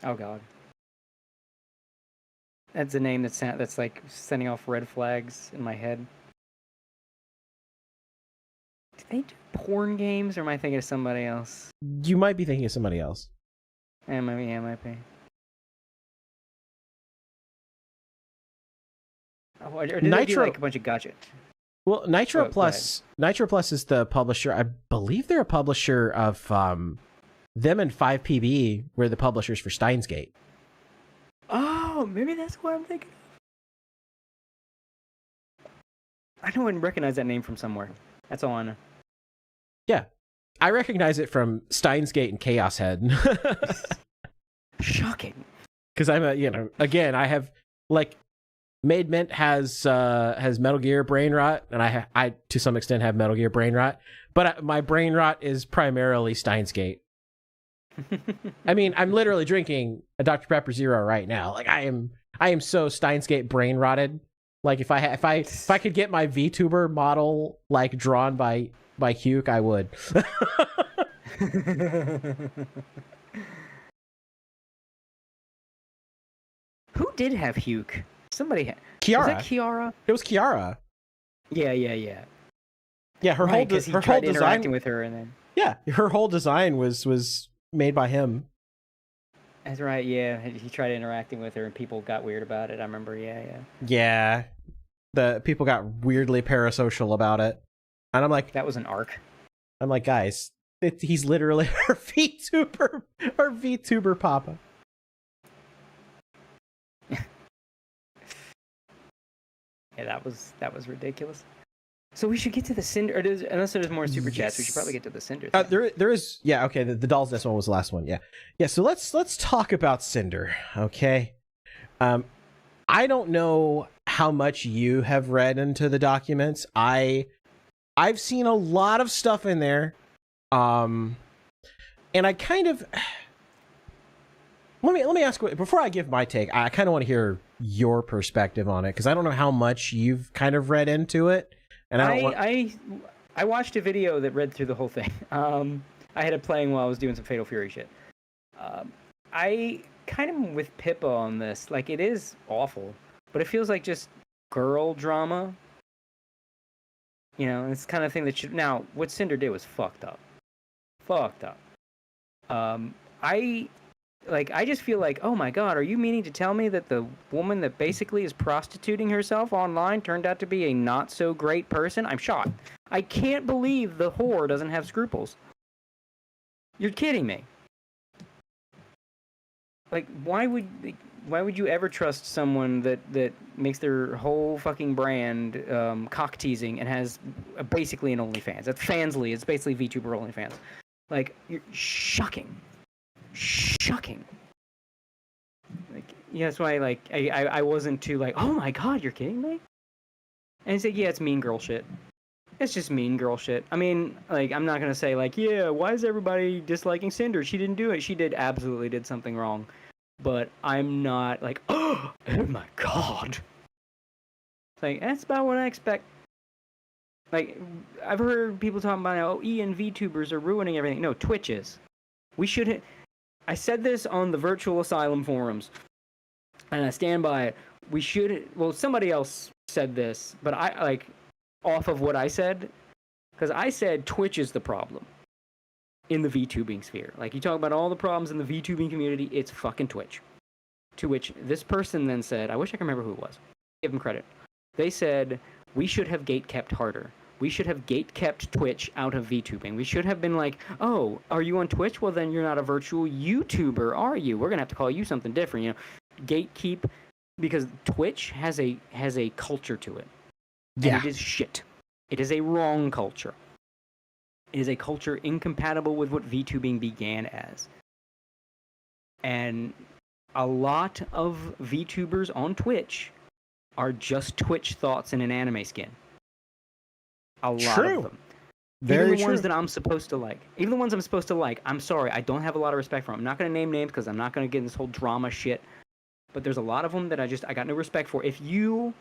Oh God, that's a name that's like sending off red flags in my head. Do they do porn games, or am I thinking of somebody else? You might be thinking of somebody else. Yeah, might be. Or do they do like a bunch of gadgets? Well, Nitro Plus is the publisher. I believe they're a publisher of them, and 5PB were the publishers for Steins Gate. Oh, maybe that's what I'm thinking of. I know I recognize that name from somewhere. That's all I know. Yeah. I recognize it from Steins Gate and Chaos Head. Shocking. Because I'm again, I have, like, Made Mint has Metal Gear brain rot, and I to some extent have Metal Gear brain rot, but my brain rot is primarily Steins Gate. I mean, I'm literally drinking a Dr. Pepper Zero right now. Like, I am so Steins Gate brain rotted. Like, if I could get my VTuber model, like, drawn by Hugh, I would. Who did have Hugh? Somebody had. Kiara. Was that Kiara? It was Kiara. Yeah. Yeah, her whole design interacting with her, and then her whole design was made by him. That's right. Yeah, he tried interacting with her, and people got weird about it. I remember. Yeah. The people got weirdly parasocial about it, and I'm like, that was an arc. I'm like, guys, he's literally her VTuber papa. Yeah, that was ridiculous. So we should get to the Cinder. Unless there's more super chats, we should probably get to the Cinder. There is. Yeah. Okay. The Doll's Nest one was the last one. Yeah. So let's talk about Cinder. Okay. I don't know how much you have read into the documents. I've seen a lot of stuff in there. And I kind of let me ask, before I give my take, I kind of want to hear your perspective on it, because I don't know how much you've kind of read into it. And I watched a video that read through the whole thing. I had it playing while I was doing some Fatal Fury shit. I kind of with Pippa on this. Like, it is awful, but it feels like just girl drama. You know, it's the kind of thing that should. Now, what Cinder did was fucked up. I just feel like, oh my god, are you meaning to tell me that the woman that basically is prostituting herself online turned out to be a not so great person? I'm shocked. I can't believe the whore doesn't have scruples. You're kidding me. Like, why would you ever trust someone that makes their whole fucking brand cock teasing and has basically an OnlyFans? That's Fansly. It's basically VTuber OnlyFans. Like, you're shocking. Like, yeah, that's why, like, I wasn't too like, oh my god, you're kidding me? And it's like, yeah, it's mean girl shit. It's just mean girl shit. I mean, like, I'm not gonna say like, yeah, why is everybody disliking Cinder? She didn't do it. She absolutely did something wrong. But I'm not like, oh my god. Like, that's about what I expect. Like, I've heard people talking about how and VTubers are ruining everything. No, Twitch is. We should. I said this on the Virtual Asylum forums, and I stand by it. We should. Well, somebody else said this, but I like off of what I said, because I said Twitch is the problem in the VTubing sphere. Like, you talk about all the problems in the VTubing community, it's fucking Twitch. To which this person then said, I wish I could remember who it was. Give them credit. They said, we should have gate-kept harder. We should have gate-kept Twitch out of VTubing. We should have been like, oh, are you on Twitch? Well, then you're not a virtual YouTuber, are you? We're going to have to call you something different, you know. Gatekeep, because Twitch has a culture to it. Yeah. And it is shit. It is a wrong culture. It is a culture incompatible with what VTubing began as. And a lot of VTubers on Twitch are just Twitch thoughts in an anime skin. A lot of them. Even the ones that I'm supposed to like. Even the ones I'm supposed to like, I'm sorry, I don't have a lot of respect for them. I'm not going to name names because I'm not going to get in this whole drama shit. But there's a lot of them that I got no respect for. If you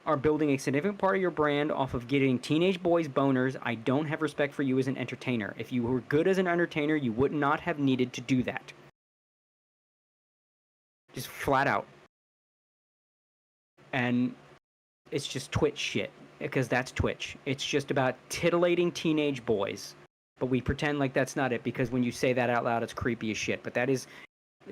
are building a significant part of your brand off of getting teenage boys boners, I don't have respect for you as an entertainer. If you were good as an entertainer, you would not have needed to do that. Just flat out. And it's just Twitch shit. because that's Twitch. It's just about titillating teenage boys. But we pretend like that's not it, because when you say that out loud, it's creepy as shit. But that is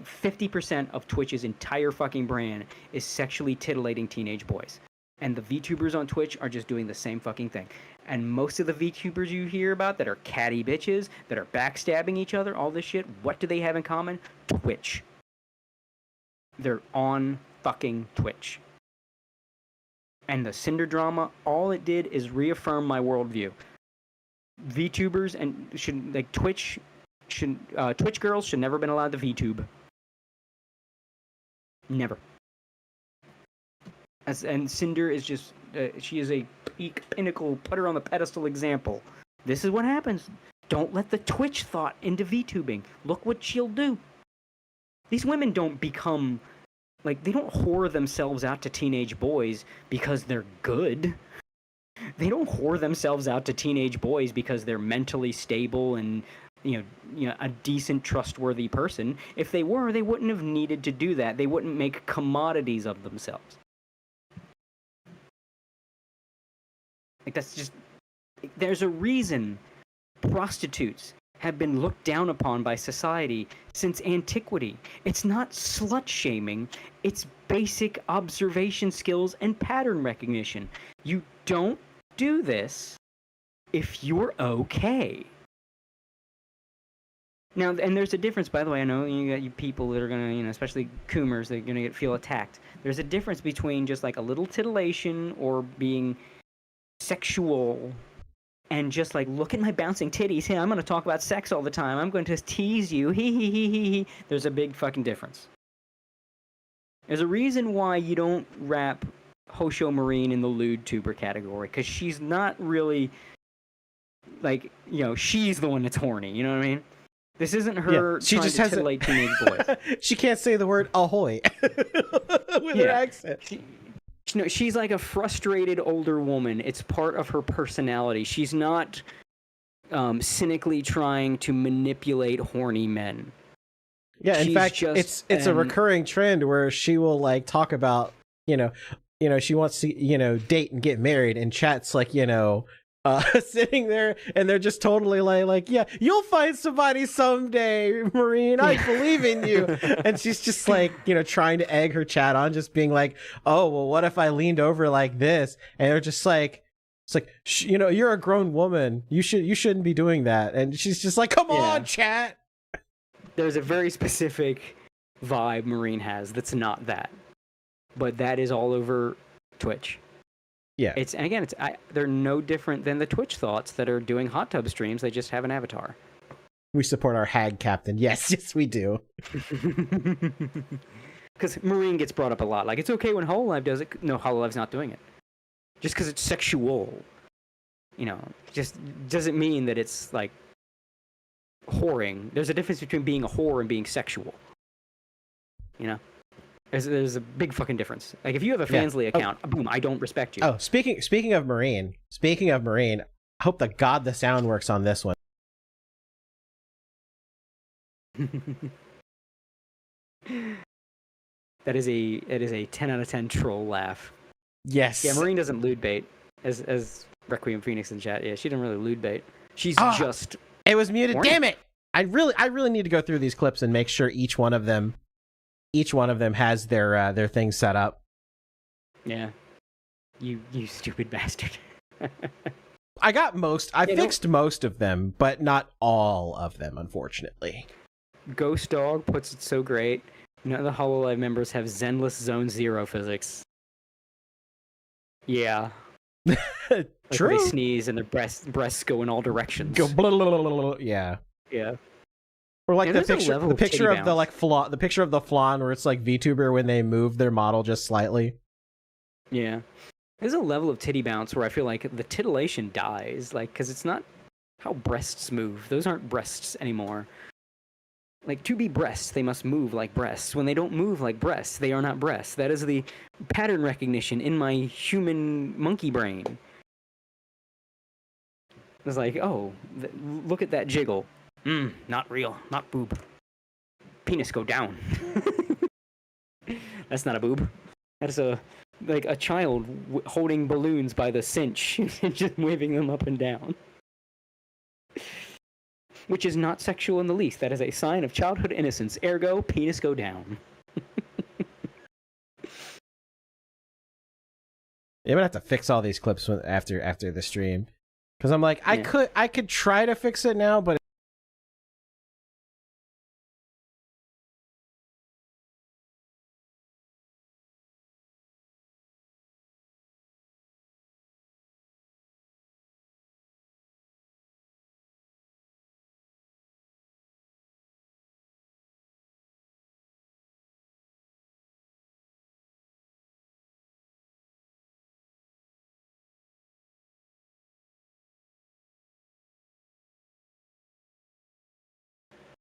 50% of Twitch's entire fucking brand is sexually titillating teenage boys. And the VTubers on Twitch are just doing the same fucking thing. And most of the VTubers you hear about that are catty bitches, that are backstabbing each other, all this shit, what do they have in common? Twitch. They're on fucking Twitch. And the Cinder drama, all it did is reaffirm my worldview. VTubers and Twitch girls should never have been allowed to VTube. Never. And Cinder is just, she is a peak, pinnacle, put her on the pedestal example. This is what happens. Don't let the Twitch thought into VTubing. Look what she'll do. These women don't become, they don't whore themselves out to teenage boys because they're good. They don't whore themselves out to teenage boys because they're mentally stable and, you know, a decent, trustworthy person. If they were, they wouldn't have needed to do that. They wouldn't make commodities of themselves. That's just... There's a reason prostitutes have been looked down upon by society since antiquity. It's not slut-shaming. It's basic observation skills and pattern recognition. You don't do this if you're okay. Now, and there's a difference, by the way. I know you got you people that are going to, especially coomers, they're going to feel attacked. There's a difference between just a little titillation or being sexual and just look at my bouncing titties. Hey, I'm going to talk about sex all the time. I'm going to tease you. Hee hee hee hee hee. There's a big fucking difference. There's a reason why you don't wrap Hosho Marine in the lewd tuber category, because she's not really she's the one that's horny. You know what I mean? This isn't her she trying just to has titillate teenage boys. She can't say the word ahoy with her accent. She's like a frustrated older woman. It's part of her personality. She's not cynically trying to manipulate horny men. Yeah, in fact, it's a recurring trend where she will talk about, she wants to, date and get married, and chat's sitting there, and they're just totally yeah, you'll find somebody someday, Marine. I believe in you. And she's just trying to egg her chat on, just being oh, well, what if I leaned over like this? And they're just you're a grown woman. You shouldn't be doing that. And she's just come on, chat. There's a very specific vibe Marine has that's not that, but that is all over Twitch. Yeah. They're no different than the Twitch thoughts that are doing hot tub streams. They just have an avatar. We support our hag captain. Yes, we do. Because Marine gets brought up a lot. It's okay when HoloLive does it. No, HoloLive's not doing it. Just because it's sexual, just doesn't mean that it's whoring. There's a difference between being a whore and being sexual. There's a big fucking difference. If you have a Fansly account, boom, I don't respect you. Oh, speaking of Marine, I hope to God the sound works on this one. That is a 10 out of 10 troll laugh. Yes. Yeah, Marine doesn't lewd bait, as Requiem Phoenix in chat. Yeah, she didn't really lewd bait. She's just... It was muted. horny. Damn it! I really need to go through these clips and make sure each one of them has their thing set up. Yeah. You stupid bastard. I fixed most of them, but not all of them, unfortunately. Ghost Dog puts it so great. None of the HoloLive members have Zenless Zone Zero physics. Yeah. True. They sneeze and their breasts go in all directions. Go blah, blah, blah, blah, blah. Yeah. Yeah. Or Yeah, the picture of the picture of the flan where it's VTuber when they move their model just slightly. Yeah. There's a level of titty bounce where I feel like the titillation dies, because it's not how breasts move. Those aren't breasts anymore. To be breasts, they must move like breasts. When they don't move like breasts, they are not breasts. That is the pattern recognition in my human monkey brain. It's look at that jiggle. Not real. Not boob. Penis go down. That's not a boob. That's a like a child holding balloons by the cinch and just waving them up and down. Which is not sexual in the least. That is a sign of childhood innocence. Ergo, penis go down. I'm gonna have to fix all these clips after the stream, because I'm like, I could try to fix it now, but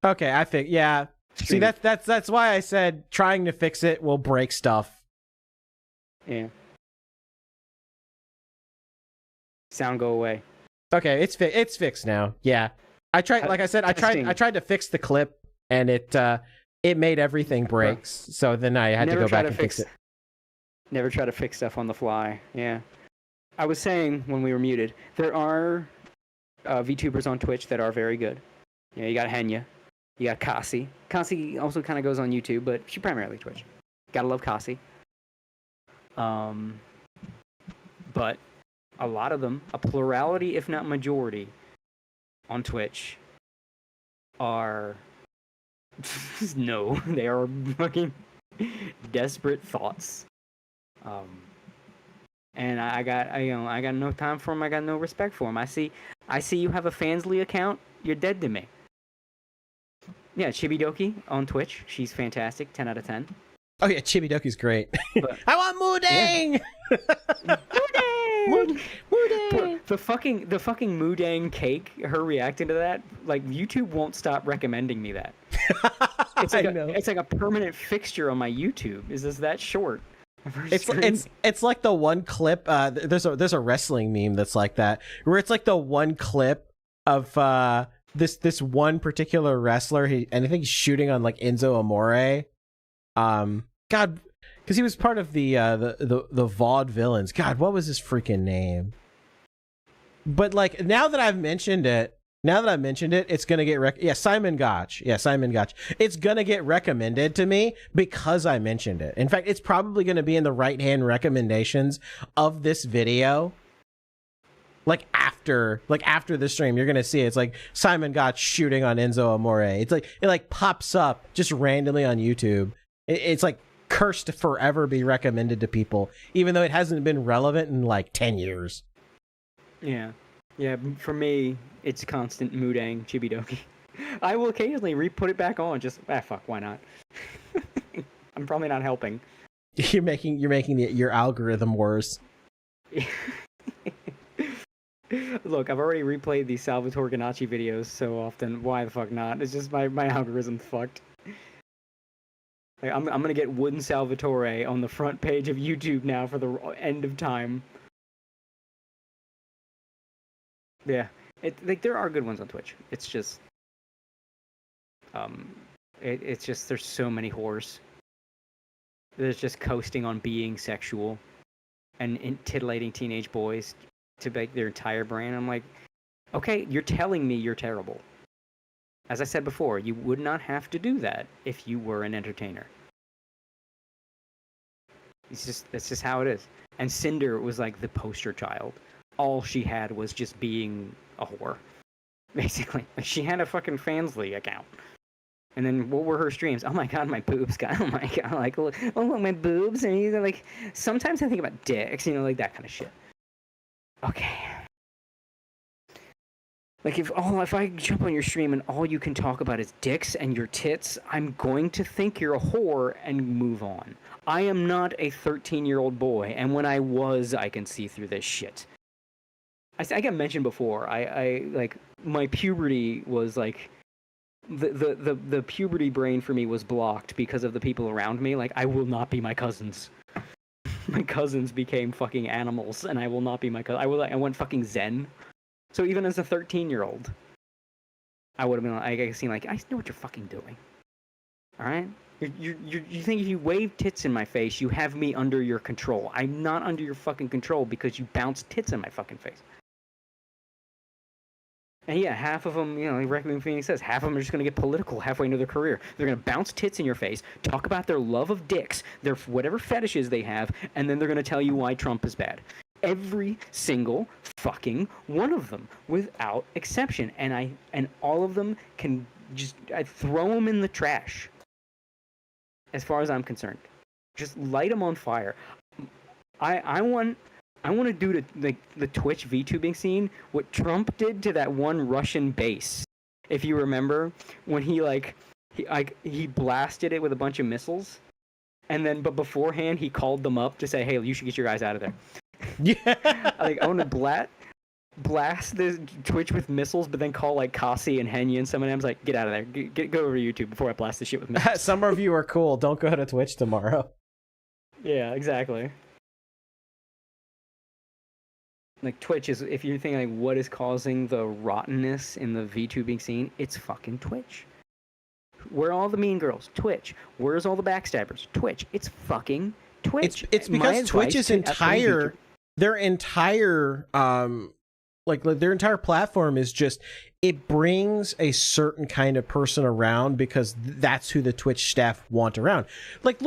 okay, I think, yeah. See, that's why I said trying to fix it will break stuff. Yeah. Sound go away. Okay, it's fixed now. Yeah, I tried. Like I said, I tried to fix the clip, and it made everything break. So then I had to go back and fix it. Never try to fix stuff on the fly. Yeah. I was saying when we were muted, there are VTubers on Twitch that are very good. Yeah, you got Henya. You got Kasi. Kasi also kind of goes on YouTube, but she primarily Twitch. Gotta love Kasi. But a lot of them, a plurality, if not majority, on Twitch are no, they are fucking desperate thoughts. And I got no time for them. I got no respect for them. I see you have a Fansly account. You're dead to me. Yeah, Chibidoki on Twitch. She's fantastic. 10 out of 10. Oh yeah, Chibidoki's great. But, I want Moodang! Yeah. Moodang! Moodang! The fucking Moodang cake, her reacting to that, like, YouTube won't stop recommending me that. It's like it's like a permanent fixture on my YouTube. Is this that short? It's like the one clip, there's a wrestling meme that's like that, where it's like the one clip of this one particular wrestler, and I think he's shooting on like Enzo Amore. God, because he was part of the VOD villains. God, what was his freaking name? But like now that I've mentioned it, it's gonna get Simon Gotch. Yeah, Simon Gotch. It's gonna get recommended to me because I mentioned it. In fact, it's probably gonna be in the right-hand recommendations of this video. Like after the stream, you're gonna see it. It's like Simon Gotch shooting on Enzo Amore. It's like it pops up just randomly on YouTube. It's like cursed to forever be recommended to people, even though it hasn't been relevant in like 10 years. Yeah. For me, it's constant Moodang Chibidoki. I will occasionally put it back on. Just fuck, why not? I'm probably not helping. You're making your algorithm worse. Look, I've already replayed these Salvatore Ganacci videos so often. Why the fuck not? It's just my algorithm's fucked. Like, I'm gonna get Wooden Salvatore on the front page of YouTube now for the end of time. Yeah, like there are good ones on Twitch. It's just, it's just there's so many whores. There's just coasting on being sexual, and titillating teenage boys to make their entire brand. I'm like, okay, you're telling me you're terrible. As I said before, you would not have to do that if you were an entertainer. That's just how it is. And Cinder was like the poster child. All she had was just being a whore, basically. Like, she had a fucking Fansly account. And then what were her streams? Oh my god, my boobs, God! Oh my god, like, look, my boobs, and either like sometimes I think about dicks, like that kind of shit. Okay. Like if I jump on your stream and all you can talk about is dicks and your tits, I'm going to think you're a whore and move on. I am not a 13-year-old boy, and when I was, I can see through this shit. I got mentioned before. I like my puberty was like the puberty brain for me was blocked because of the people around me. Like, I will not be my cousins. My cousins became fucking animals, and I will not be my cousin. I went fucking zen. So even as a 13-year-old, I would have been like, I know what you're fucking doing. All right, You think if you wave tits in my face, you have me under your control. I'm not under your fucking control because you bounce tits in my fucking face. And yeah, half of them, like Requiem Phoenix says, half of them are just going to get political halfway into their career. They're going to bounce tits in your face, talk about their love of dicks, their whatever fetishes they have, and then they're going to tell you why Trump is bad. Every single fucking one of them, without exception. And all of them can I throw them in the trash. As far as I'm concerned, just light them on fire. I want to do to the Twitch VTubing scene what Trump did to that one Russian base. If you remember, when he blasted it with a bunch of missiles, and then but beforehand he called them up to say, "Hey, you should get your guys out of there." Yeah. I want to blast the Twitch with missiles, but then call Kasi and Henya and some of them like, "Get out of there. Go over to YouTube before I blast this shit with missiles." Some of you are cool. Don't go to Twitch tomorrow. Yeah, exactly. Twitch is, if you're thinking what is causing the rottenness in the VTubing scene, it's fucking Twitch. Where are all the mean girls? Twitch. Where's all the backstabbers? Twitch. It's fucking Twitch. It's because Twitch's their entire their entire platform is just, it brings a certain kind of person around because that's who the Twitch staff want around. Look,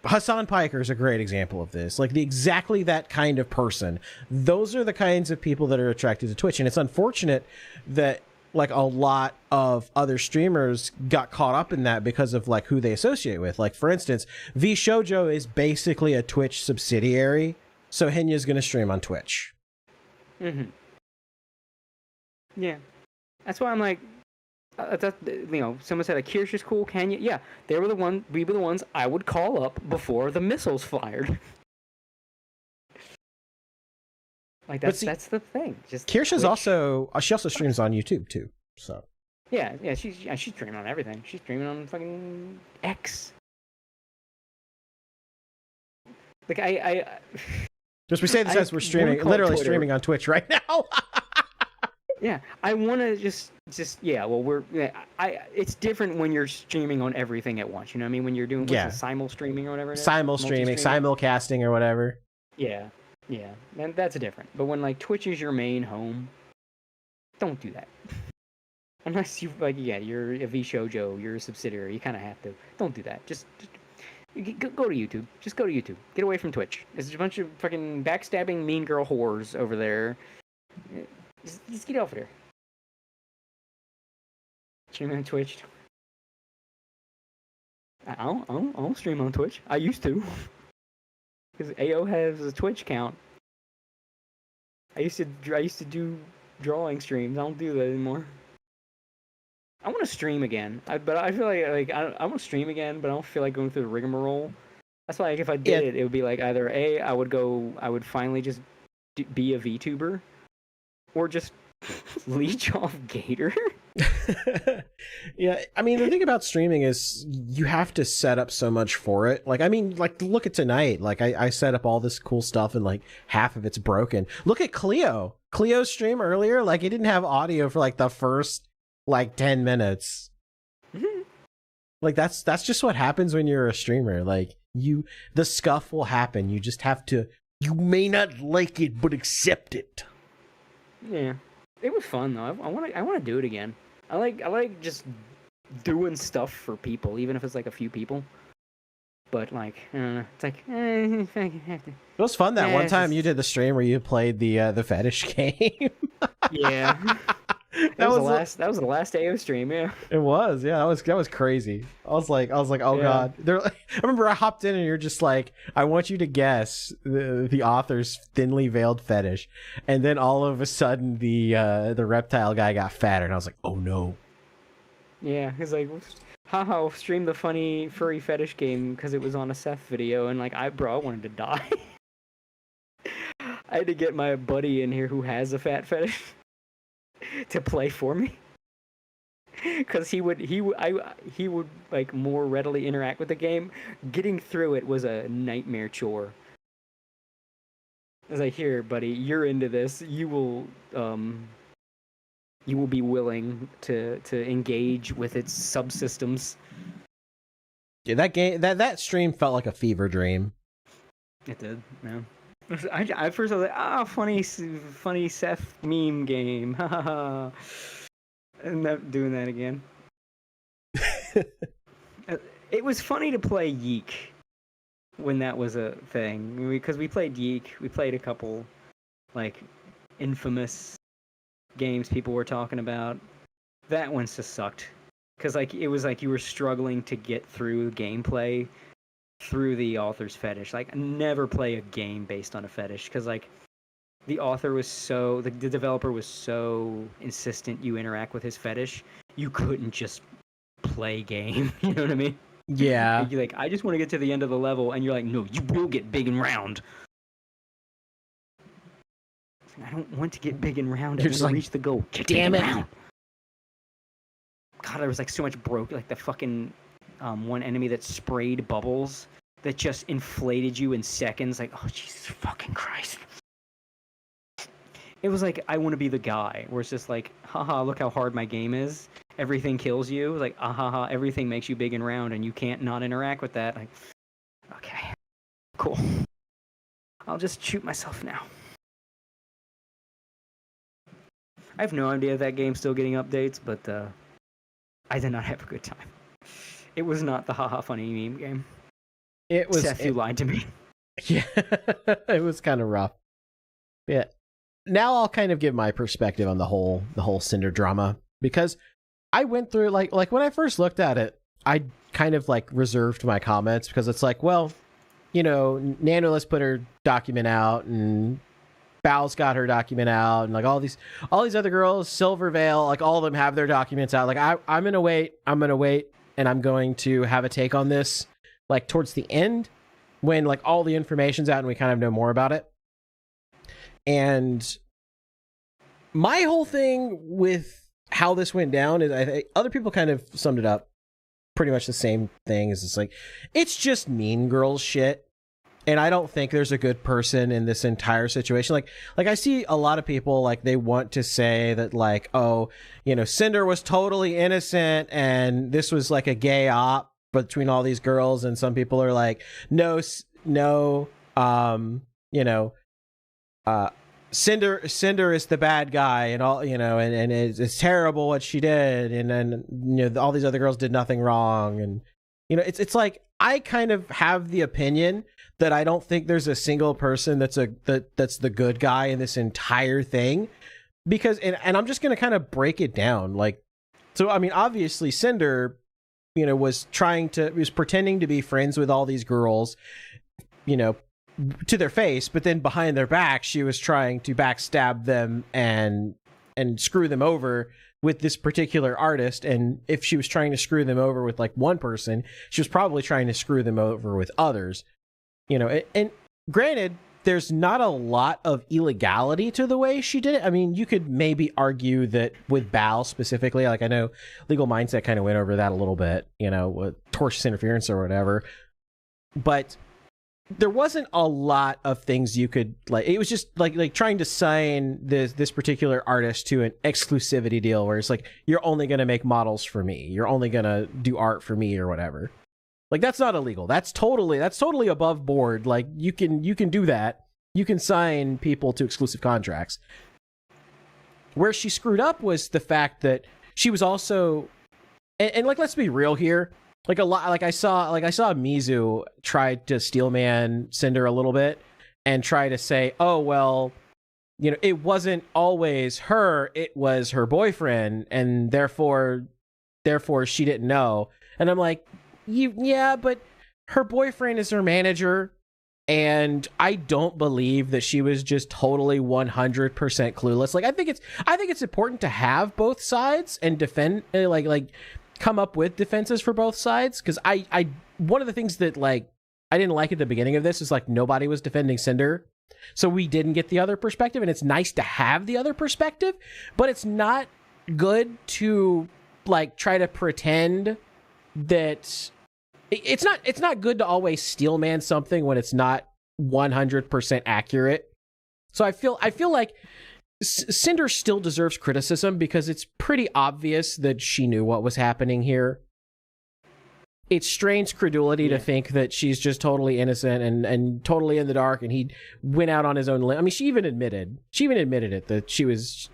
Hassan Piker is a great example of this. Exactly that kind of person. Those are the kinds of people that are attracted to Twitch, and it's unfortunate that a lot of other streamers got caught up in that because of who they associate with. For instance, VShojo is basically a Twitch subsidiary, so Henya's going to stream on Twitch. Mm-hmm. Yeah, that's why I'm someone said Kirsch is cool. Can you? Yeah, we were the ones I would call up before the missiles fired. That's the thing. Just Kirsch is she also streams on YouTube too. So yeah, she's streaming on everything. She's streaming on fucking X. Just we say this as we're streaming, literally streaming on Twitch right now. Yeah, I want to just it's different when you're streaming on everything at once. You know what I mean? When you're doing simul streaming or whatever. Simul streaming, simulcasting or whatever. Yeah, and that's different. But when Twitch is your main home, don't do that. Unless you you're a VShojo, you're a subsidiary, you kind of have to. Don't do that. Just go to YouTube. Just go to YouTube. Get away from Twitch. There's a bunch of fucking backstabbing mean girl whores over there. Just get over there. Stream on Twitch. I don't stream on Twitch. I used to. Because AO has a Twitch account. I used to do drawing streams. I don't do that anymore. I want to stream again, but I feel I want to stream again, but I don't feel like going through the rigmarole. That's why if I did it would be either I would finally just be a VTuber, or just leech off Gator. Yeah, I mean, the thing about streaming is you have to set up so much for it. Look at tonight. I set up all this cool stuff and half of it's broken. Look at Cleo's stream earlier. It didn't have audio for the first 10 minutes. Mm-hmm. That's just what happens when you're a streamer. The scuff will happen. You just have to, you may not like it, but accept it. Yeah. It was fun though. I want to do it again. I like just doing stuff for people, even if it's a few people. But it's it was fun that one time you did the stream where you played the fetish game. Yeah. That was the last AO stream, yeah. It was, yeah. That was crazy. I was like, oh god. I remember I hopped in and you're just I want you to guess the author's thinly veiled fetish, and then all of a sudden the reptile guy got fatter, and I was like, oh no. Yeah, he's haha, stream the funny furry fetish game because it was on a Seth video, and I wanted to die. I had to get my buddy in here who has a fat fetish to play for me, because he would more readily interact with the game. Getting through it was a nightmare chore. I was here, buddy, you're into this. You will be willing to engage with its subsystems. Yeah, that game, that stream felt like a fever dream. It did, yeah. At first I was like, funny Seth meme game. And not doing that again. It was funny to play Yeek when that was a thing. Because we played Yeek. We played a couple, like, infamous games people were talking about. That one just sucked. Because, like, it was like you were struggling to get through gameplay through the author's fetish. Like, never play a game based on a fetish. Because, like, the author was so... The developer was so insistent you interact with his fetish, you couldn't just play game. You know what I mean? Yeah. You're like, I just want to get to the end of the level, and you're like, no, you will get big and round. I don't want to get big and round. You're just like, reach the goal. Damn it. Round. God, there was like so much broke. Like the fucking one enemy that sprayed bubbles that just inflated you in seconds. Like, oh, Jesus fucking Christ. It was like, I want to be the guy where it's just like, haha, look how hard my game is. Everything kills you. Like, haha, everything makes you big and round, and you can't not interact with that. Like, okay, cool. I'll just shoot myself now. I have no idea if that game's still getting updates, but I did not have a good time. It was not the haha funny meme game. It was. Seth, you lied to me. Yeah, it was kind of rough. Yeah. Now I'll kind of give my perspective on the whole Cinder drama, because I went through like when I first looked at it, I kind of like reserved my comments, because it's like, well, you know, Nanoless put her document out, and Bal's got her document out, and like all these other girls, Silvervale, like all of them have their documents out. Like I'm gonna wait, and I'm going to have a take on this like towards the end, when like all the information's out and we kind of know more about it. And my whole thing with how this went down is, I think other people kind of summed it up pretty much the same thing. Is it's like, it's just mean girls shit. And I don't think there's a good person in this entire situation. Like I see a lot of people, like, they want to say that, like, oh, you know, Cinder was totally innocent and this was like a gay op between all these girls. And some people are like, no, you know, Cinder is the bad guy, and all, you know, and it's terrible what she did, and then, you know, all these other girls did nothing wrong. And, you know, it's like, I kind of have the opinion that I don't think there's a single person that's the good guy in this entire thing, because and I'm just gonna kind of break it down. Like, so I mean, obviously Cinder, you know, was pretending to be friends with all these girls, you know, to their face, but then behind their back she was trying to backstab them and screw them over with this particular artist. And if she was trying to screw them over with like one person, she was probably trying to screw them over with others, you know. And granted, there's not a lot of illegality to the way she did it. I mean, you could maybe argue that with Bal specifically, like, I know Legal Mindset kind of went over that a little bit, you know, with tortious interference or whatever, but there wasn't a lot of things you could, like, it was just like trying to sign this particular artist to an exclusivity deal where it's like, you're only going to make models for me, you're only going to do art for me or whatever. Like, that's not illegal. That's totally above board. Like, you can do that. You can sign people to exclusive contracts. Where she screwed up was the fact that she was also, and like, let's be real here. Like, a lot, like I saw Mizu try to steelman Cinder a little bit and try to say, oh, well, you know, it wasn't always her, it was her boyfriend, and therefore she didn't know. And I'm like, yeah, but her boyfriend is her manager, and I don't believe that she was just totally 100% clueless. Like, I think it's important to have both sides and defend, like come up with defenses for both sides, because I one of the things that, like, I didn't like at the beginning of this is, like, nobody was defending Cinder, so we didn't get the other perspective. And it's nice to have the other perspective, but it's not good to, like, try to pretend that it's not good to always steelman something when it's not 100% accurate. So I feel like Cinder still deserves criticism, because it's pretty obvious that she knew what was happening here. it strains credulity to think that she's just totally innocent and totally in the dark, and he went out on his own limb. I mean, she even admitted it, that she was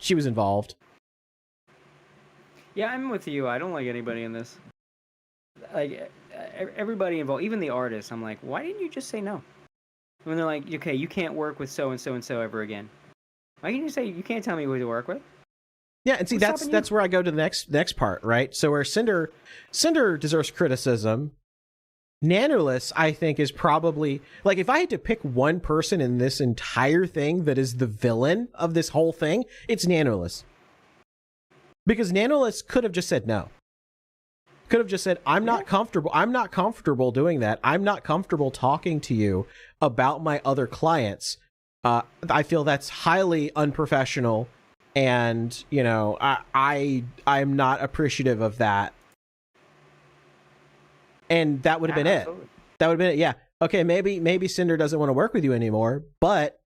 involved. Yeah, I'm with you. I don't like anybody in this. Like, everybody involved, even the artists, I'm like, why didn't you just say no? When they're like, okay, you can't work with so-and-so and so ever again. Why can't you say, you can't tell me who to work with? Yeah, and see, that's where I go to the next part, right? So where Cinder deserves criticism, Nanoless, I think, is probably, like, if I had to pick one person in this entire thing that is the villain of this whole thing, it's Nanoless. Because Nanoless could have just said no. Could have just said, I'm not comfortable doing that. I'm not comfortable talking to you about my other clients. I feel that's highly unprofessional, and, you know, I'm not appreciative of that. And that would have been it. That would have been it. Yeah. Okay, maybe Cinder doesn't want to work with you anymore, but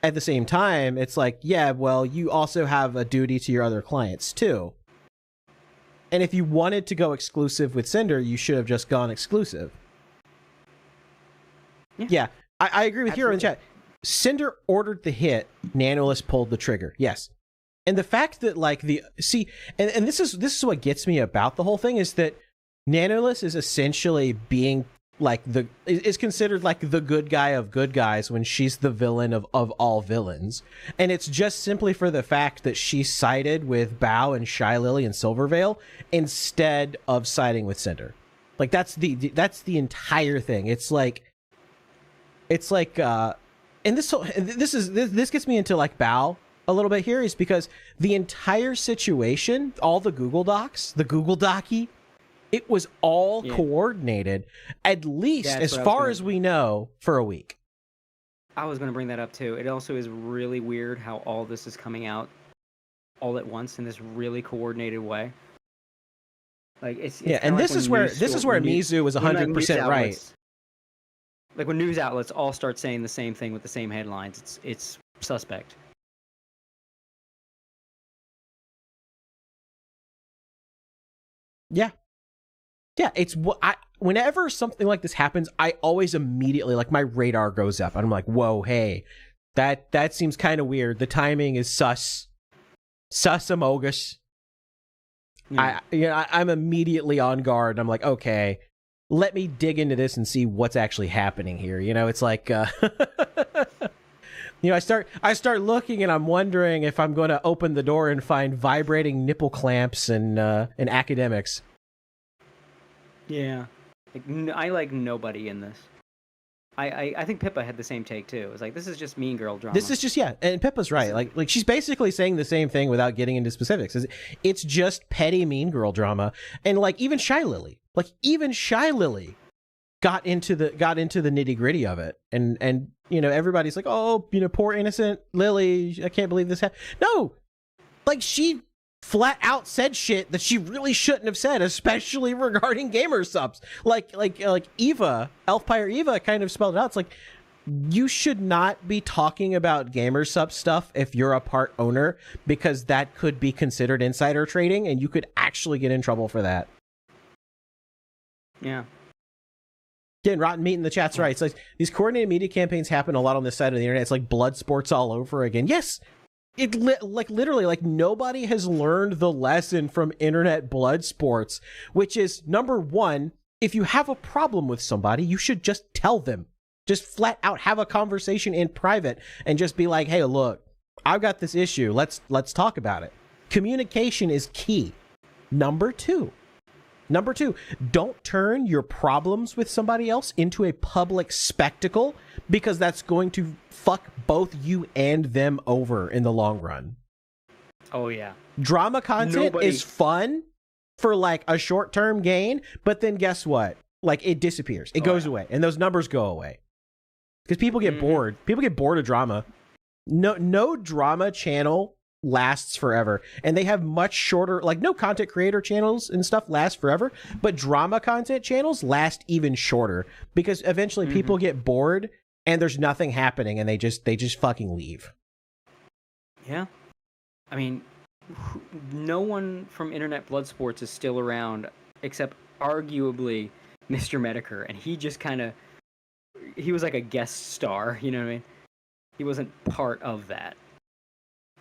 at the same time, it's like, yeah, well, you also have a duty to your other clients too. And if you wanted to go exclusive with Cinder, you should have just gone exclusive. Yeah, I agree with Hero in chat. Cinder ordered the hit, Nanoless pulled the trigger. Yes. And the fact that, like, and this is what gets me about the whole thing, is that Nanoless is essentially being like is considered like the good guy of good guys when she's the villain of all villains. And it's just simply for the fact that she sided with Bao and Shy Lily and Silverveil instead of siding with Cinder. Like, that's the entire thing. It's like and this gets me into, like, Bao a little bit here, is because the entire situation, all the Google Docs, the Google Docky, it was all coordinated, at least as far as we know, for a week. I was going to bring that up too. It also is really weird how all this is coming out all at once in this really coordinated way. Like, it's and this is where Mizu was 100% right. Like, when news outlets all start saying the same thing with the same headlines, it's suspect. Yeah. Yeah, it's what whenever something like this happens, I always immediately, like, my radar goes up and I'm like, whoa, hey, that seems kind of weird. The timing is sus amogus. I'm immediately on guard. I'm like, okay, let me dig into this and see what's actually happening here. You know, it's like, you know, I start looking and I'm wondering if I'm going to open the door and find vibrating nipple clamps and academics. Yeah, I like nobody in this. I think Pippa had the same take too. It's like, this is just mean girl drama. This is just, and Pippa's right. Like she's basically saying the same thing without getting into specifics. It's just petty mean girl drama. And, like, even Shy Lily got into the nitty gritty of it. And you know, everybody's like, oh, you know, poor innocent Lily, I can't believe this happened. No, like, she flat out said shit that she really shouldn't have said, especially regarding gamer subs. Like Eva, Elfpire Eva kind of spelled it out. It's like, you should not be talking about gamer sub stuff if you're a part owner, because that could be considered insider trading and you could actually get in trouble for that. Yeah. Again, Rotten Meat in the chat's right. It's like, these coordinated media campaigns happen a lot on this side of the internet. It's like blood sports all over again. Yes, literally, like, nobody has learned the lesson from internet blood sports, which is, number one, if you have a problem with somebody, you should just tell them. Just flat out have a conversation in private and just be like, hey, look, I've got this issue. Let's talk about it. Communication is key. Number two, don't turn your problems with somebody else into a public spectacle, because that's going to fuck both you and them over in the long run. Oh, yeah. Drama content is fun for, like, a short-term gain, but then guess what? Like, it disappears. It goes away, and those numbers go away. Because people get bored. People get bored of drama. No drama channel lasts forever, and they have much shorter, like, no content creator channels and stuff last forever, but drama content channels last even shorter, because eventually people get bored and there's nothing happening and they just fucking leave. Yeah. I mean, no one from internet blood sports is still around except arguably Mr. Medeker, and he just he was like a guest star, you know what I mean? He wasn't part of that.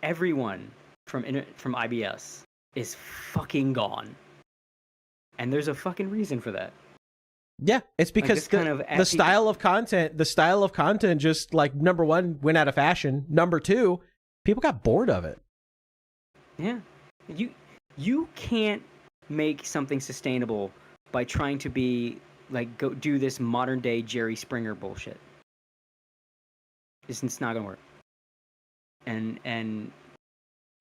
Everyone from IBS is fucking gone. And there's a fucking reason for that. Yeah, it's because the style of content just, like, number one, went out of fashion. Number two, people got bored of it. Yeah. You can't make something sustainable by trying to be like go do this modern day Jerry Springer bullshit. It's not gonna work. And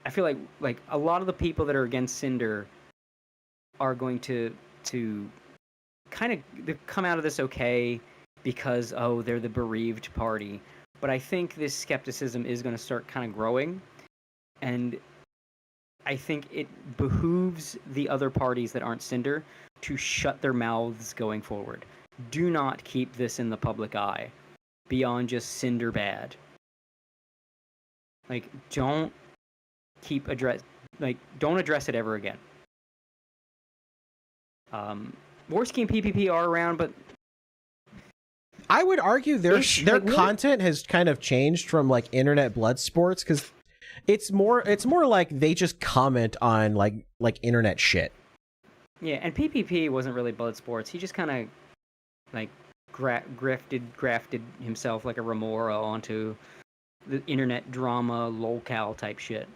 I feel like a lot of the people that are against Cinder are going to kind of come out of this okay because they're the bereaved party. But I think this skepticism is going to start kind of growing, and I think it behooves the other parties that aren't Cinder to shut their mouths going forward. Do not keep this in the public eye beyond just Cinder bad. Like, don't address it ever again. Worski and PPP are around, but I would argue their content has kind of changed from like internet blood sports, because it's more like they just comment on like internet shit. Yeah, and PPP wasn't really blood sports. He just kind of like grafted himself like a remora onto the internet drama lolcow type shit.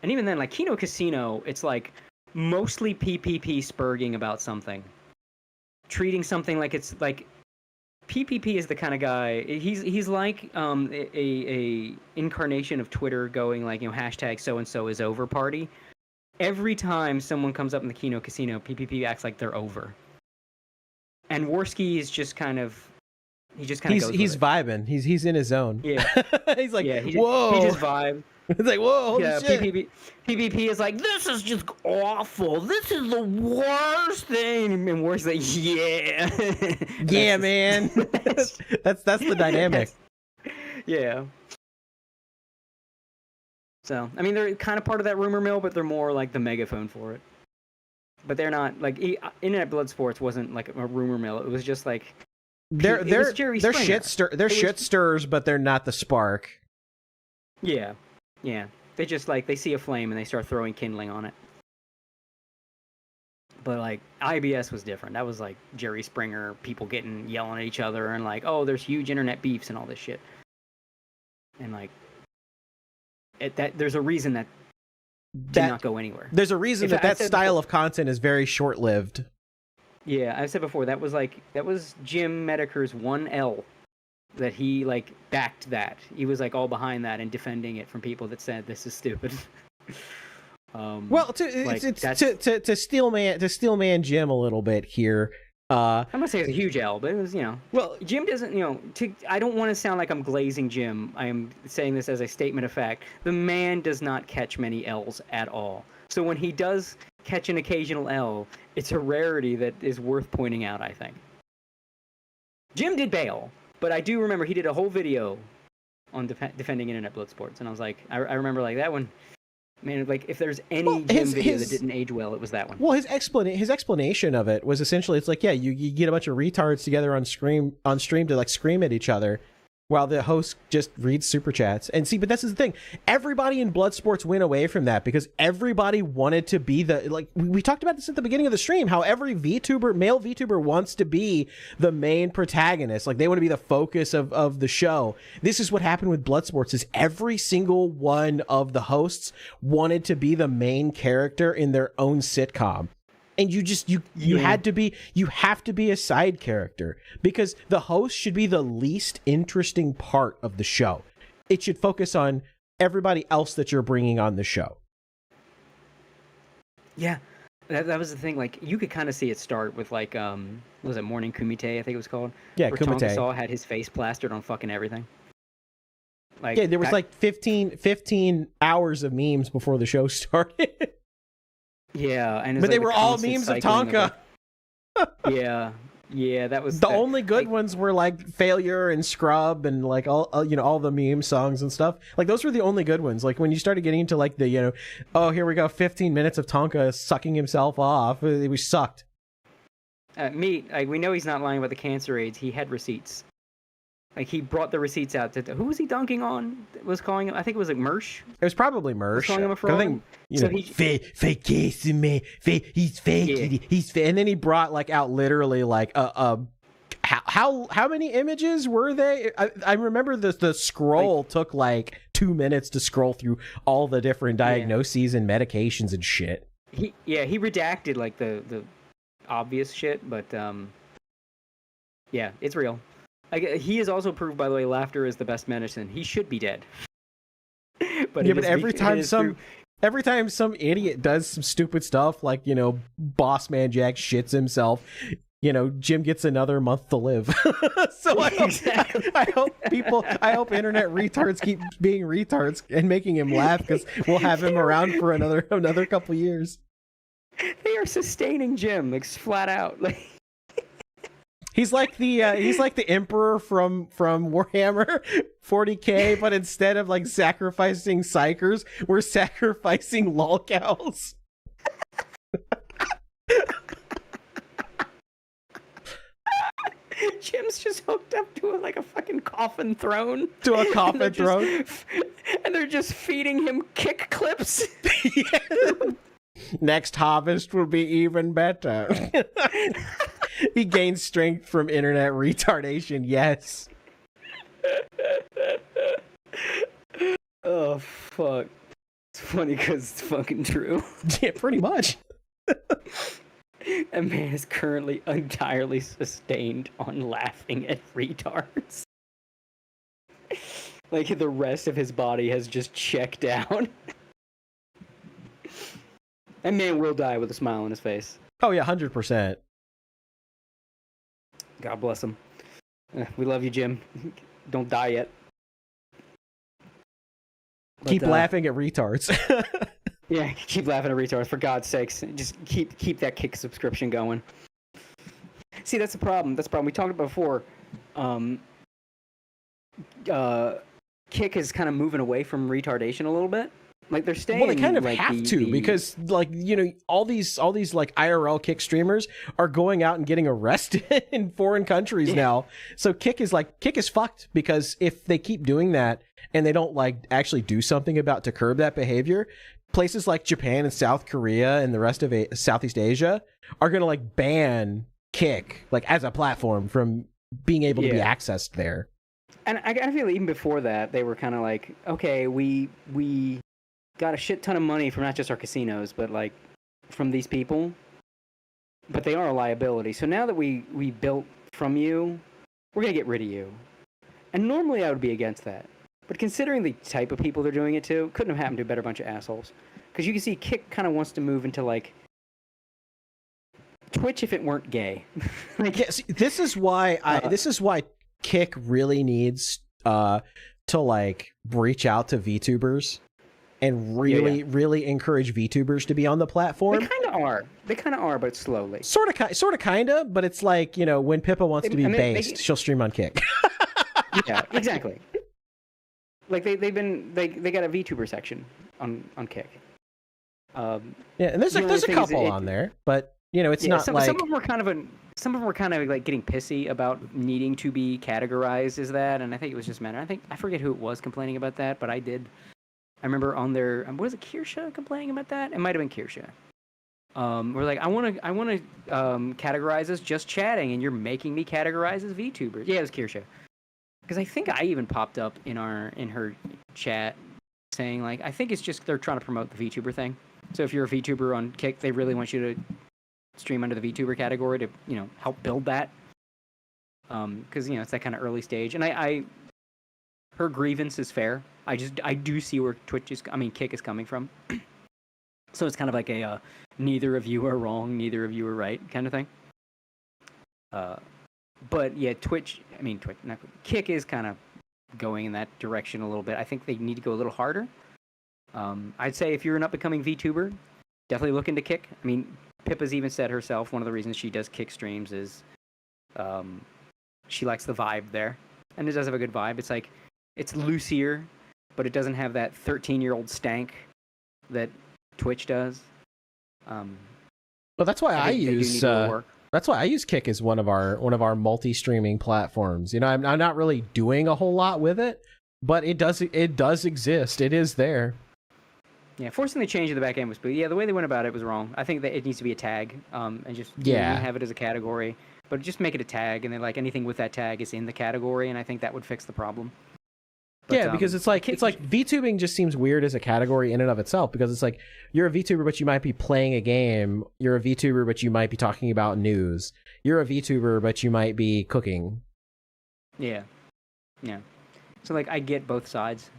And even then, like Kino Casino, it's like mostly PPP spurging about something, treating something like it's like PPP is the kind of guy. He's like a incarnation of Twitter going like, hashtag so and so is over party. Every time someone comes up in the Kino Casino, PPP acts like they're over. And Worski is just kind of he's vibing. He's in his zone. Yeah. He's like, whoa. He just vibe. It's like, whoa, holy shit. PPP is like, this is just awful. This is the worst thing. And Worski's like, yeah. Yeah, man. That's the dynamic. Yeah. So, I mean, they're kind of part of that rumor mill, but they're more like the megaphone for it. But they're not, like, Internet Blood Sports wasn't like a rumor mill. It was just like, they're shit stirrers, but they're not the spark. Yeah. Yeah. They just, like, they see a flame and they start throwing kindling on it. But, like, IBS was different. That was, like, Jerry Springer, people yelling at each other and, like, oh, there's huge internet beefs and all this shit. And, like, there's a reason that did not go anywhere. There's a reason that style of content is very short-lived. Yeah, I've said before, that was Jim Medeker's 1L. That he like backed that. He was like all behind that and defending it from people that said this is stupid. Well, to steelman Jim a little bit here. I'm gonna say it's a huge L, but it was Well, Jim doesn't I don't want to sound like I'm glazing Jim. I am saying this as a statement of fact. The man does not catch many L's at all. So when he does catch an occasional L, it's a rarity that is worth pointing out. I think Jim did bail. But I do remember he did a whole video on defending internet blood sports, and I was like, I remember like that one. Man, like if there's any Jim video that didn't age well, it was that one. Well, his explanation of it was essentially, it's like, yeah, you get a bunch of retards together on stream to like scream at each other, while the host just reads super chats. And see, but that's the thing. Everybody in blood sports went away from that because everybody wanted to be we talked about this at the beginning of the stream, how every male VTuber wants to be the main protagonist. Like they want to be the focus of the show. This is what happened with blood sports, is every single one of the hosts wanted to be the main character in their own sitcom. And you have to be a side character, because the host should be the least interesting part of the show. It should focus on everybody else that you're bringing on the show. Yeah, that was the thing. Like you could kind of see it start with like what was it, Morning Kumite? I think it was called. Yeah, where Kumite. Tonka Saw had his face plastered on fucking everything. Like yeah, there was like 15 hours of memes before the show started. Yeah, but they were all memes of Tonka. Yeah, that was the only good ones were like Failure and Scrub and like all the meme songs and stuff. Like those were the only good ones. Like when you started getting into like the oh, here we go, 15 minutes of Tonka sucking himself off, it was sucked. we know he's not lying about the cancer AIDS. He had receipts. Like, he brought the receipts out. Who was he dunking on? Was calling him? I think it was like Mersh. It was probably Mersh. Was calling him a fraud. I think, fake case, man. He's fake. Yeah. He's fake. And then he brought like out literally like how many images were they? I remember the scroll took like 2 minutes to scroll through all the different diagnoses and medications and shit. He redacted like the obvious shit, but yeah, it's real. He is also proved, by the way, laughter is the best medicine. He should be dead. But every time some idiot does some stupid stuff, like, you know, Boss Man Jack shits himself, you know, Jim gets another month to live. So I hope internet retards keep being retards and making him laugh, because we'll have him around for another couple years. They are sustaining Jim, like, flat out. Like, he's like the emperor from Warhammer 40K, but instead of like sacrificing psychers, we're sacrificing lolcows. Jim's just hooked up to like a fucking coffin throne. To a coffin throne. And they're just feeding him kick clips. Next harvest will be even better. He gains strength from internet retardation, yes. Oh, fuck. It's funny because it's fucking true. Yeah, pretty much. That man is currently entirely sustained on laughing at retards. Like, the rest of his body has just checked out. That man will die with a smile on his face. Oh, yeah, 100%. God bless him. We love you, Jim. Don't die yet. Keep laughing at retards. Yeah, keep laughing at retards, for God's sakes. Just keep that Kick subscription going. See, that's the problem. That's the problem. We talked about before. Kick is kind of moving away from retardation a little bit. Like, they're staying. Well, they kind of like, have to, because, like, you know, all these like IRL Kick streamers are going out and getting arrested in foreign countries now. So Kick is fucked, because if they keep doing that and they don't like actually do something about to curb that behavior, places like Japan and South Korea and the rest of Southeast Asia are going to like ban Kick like as a platform from being able to be accessed there. And I feel even before that, they were kind of like, okay, we got a shit ton of money from not just our casinos, but like from these people. But they are a liability. So now that we built from you, we're going to get rid of you. And normally I would be against that. But considering the type of people they're doing it to, couldn't have happened to a better bunch of assholes. Because you can see Kick kind of wants to move into like Twitch if it weren't gay. Like, yeah, see, this is why Kick really needs to like reach out to VTubers and really encourage VTubers to be on the platform. They kind of are, but slowly. Sort of, but it's like, you know, when Pippa wants to be based, she'll stream on Kick. Yeah, exactly. Like they got a VTuber section on Kick. Yeah, and there's a couple on there, but you know, it's not like some of them were kind of like getting pissy about needing to be categorized as that, and I think it was just men. I forget who it was complaining about that, but I remember on their was it Kirsha complaining about that? It might have been Kirsha. We're like, I want to categorize as just chatting, and you're making me categorize as VTubers. Yeah, it was Kirsha. Because I think I even popped up in her chat saying, like, I think it's just they're trying to promote the VTuber thing. So if you're a VTuber on Kick, they really want you to stream under the VTuber category to, you know, help build that. Because, you know, it's that kind of early stage. And her grievance is fair. I do see where Kick is coming from. So it's kind of like a neither of you are wrong, neither of you are right kind of thing. But yeah, Kick is kind of going in that direction a little bit. I think they need to go a little harder. I'd say if you're an up-and-coming VTuber, definitely look into Kick. I mean, Pippa's even said herself, one of the reasons she does Kick streams is she likes the vibe there. And it does have a good vibe. It's like, it's loosier, but it doesn't have that 13-year-old stank that Twitch does. Well, that's why I use That's why I use Kick as one of our multi-streaming platforms. You know, I'm not really doing a whole lot with it, but it does exist. It is there. Yeah, forcing the change in the back end was, but yeah, the way they went about it was wrong. I think that it needs to be a tag, and just have it as a category, but just make it a tag, and then like anything with that tag is in the category, and I think that would fix the problem. But, yeah, because it's like VTubing just seems weird as a category in and of itself, because it's like you're a VTuber but you might be playing a game, you're a VTuber but you might be talking about news, you're a VTuber but you might be cooking. Yeah. So like I get both sides.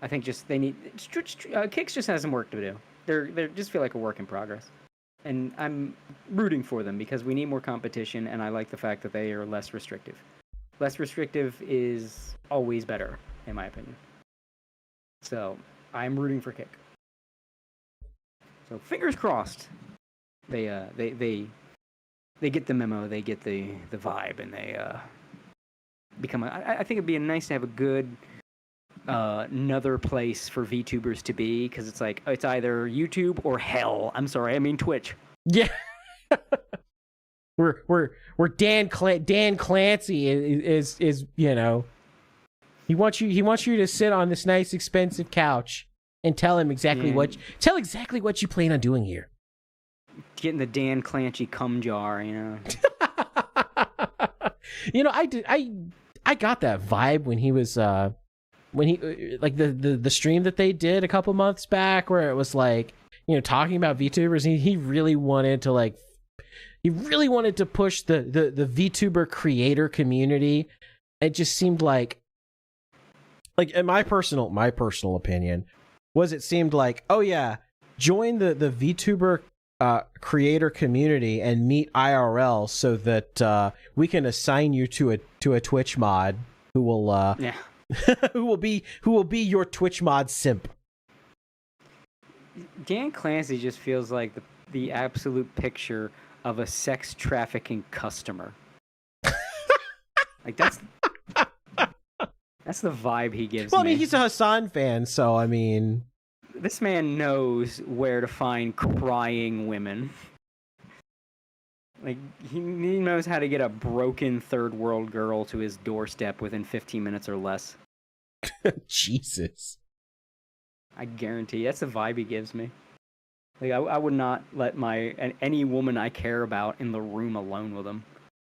I think just they need Kicks just has some work to do. They just feel like a work in progress, and I'm rooting for them because we need more competition, and I like the fact that they are less restrictive. Less restrictive is always better, in my opinion. So I'm rooting for Kick. So fingers crossed. They get the memo, they get the vibe, and they become. I think it'd be nice to have a good another place for VTubers to be, because it's like it's either YouTube or hell. I'm sorry, I mean Twitch. Yeah. We're Dan Clancy is you know, he wants you to sit on this nice expensive couch and tell exactly what you plan on doing here. Getting the Dan Clancy cum jar, you know. You know, I got that vibe when he was when he like the stream that they did a couple months back, where it was like, you know, talking about VTubers. He really wanted to push the VTuber creator community. It just seemed like in my personal opinion was, it seemed like, oh yeah, join the VTuber creator community and meet IRL so that we can assign you to a Twitch mod who will who will be your Twitch mod simp. Dan Clancy just feels like the absolute picture of a sex trafficking customer. Like that's the vibe he gives me. Well, I mean, he's a Hassan fan, so I mean, this man knows where to find crying women. Like he knows how to get a broken third world girl to his doorstep within 15 minutes or less. Jesus. I guarantee that's the vibe he gives me. Like I would not let any woman I care about in the room alone with him.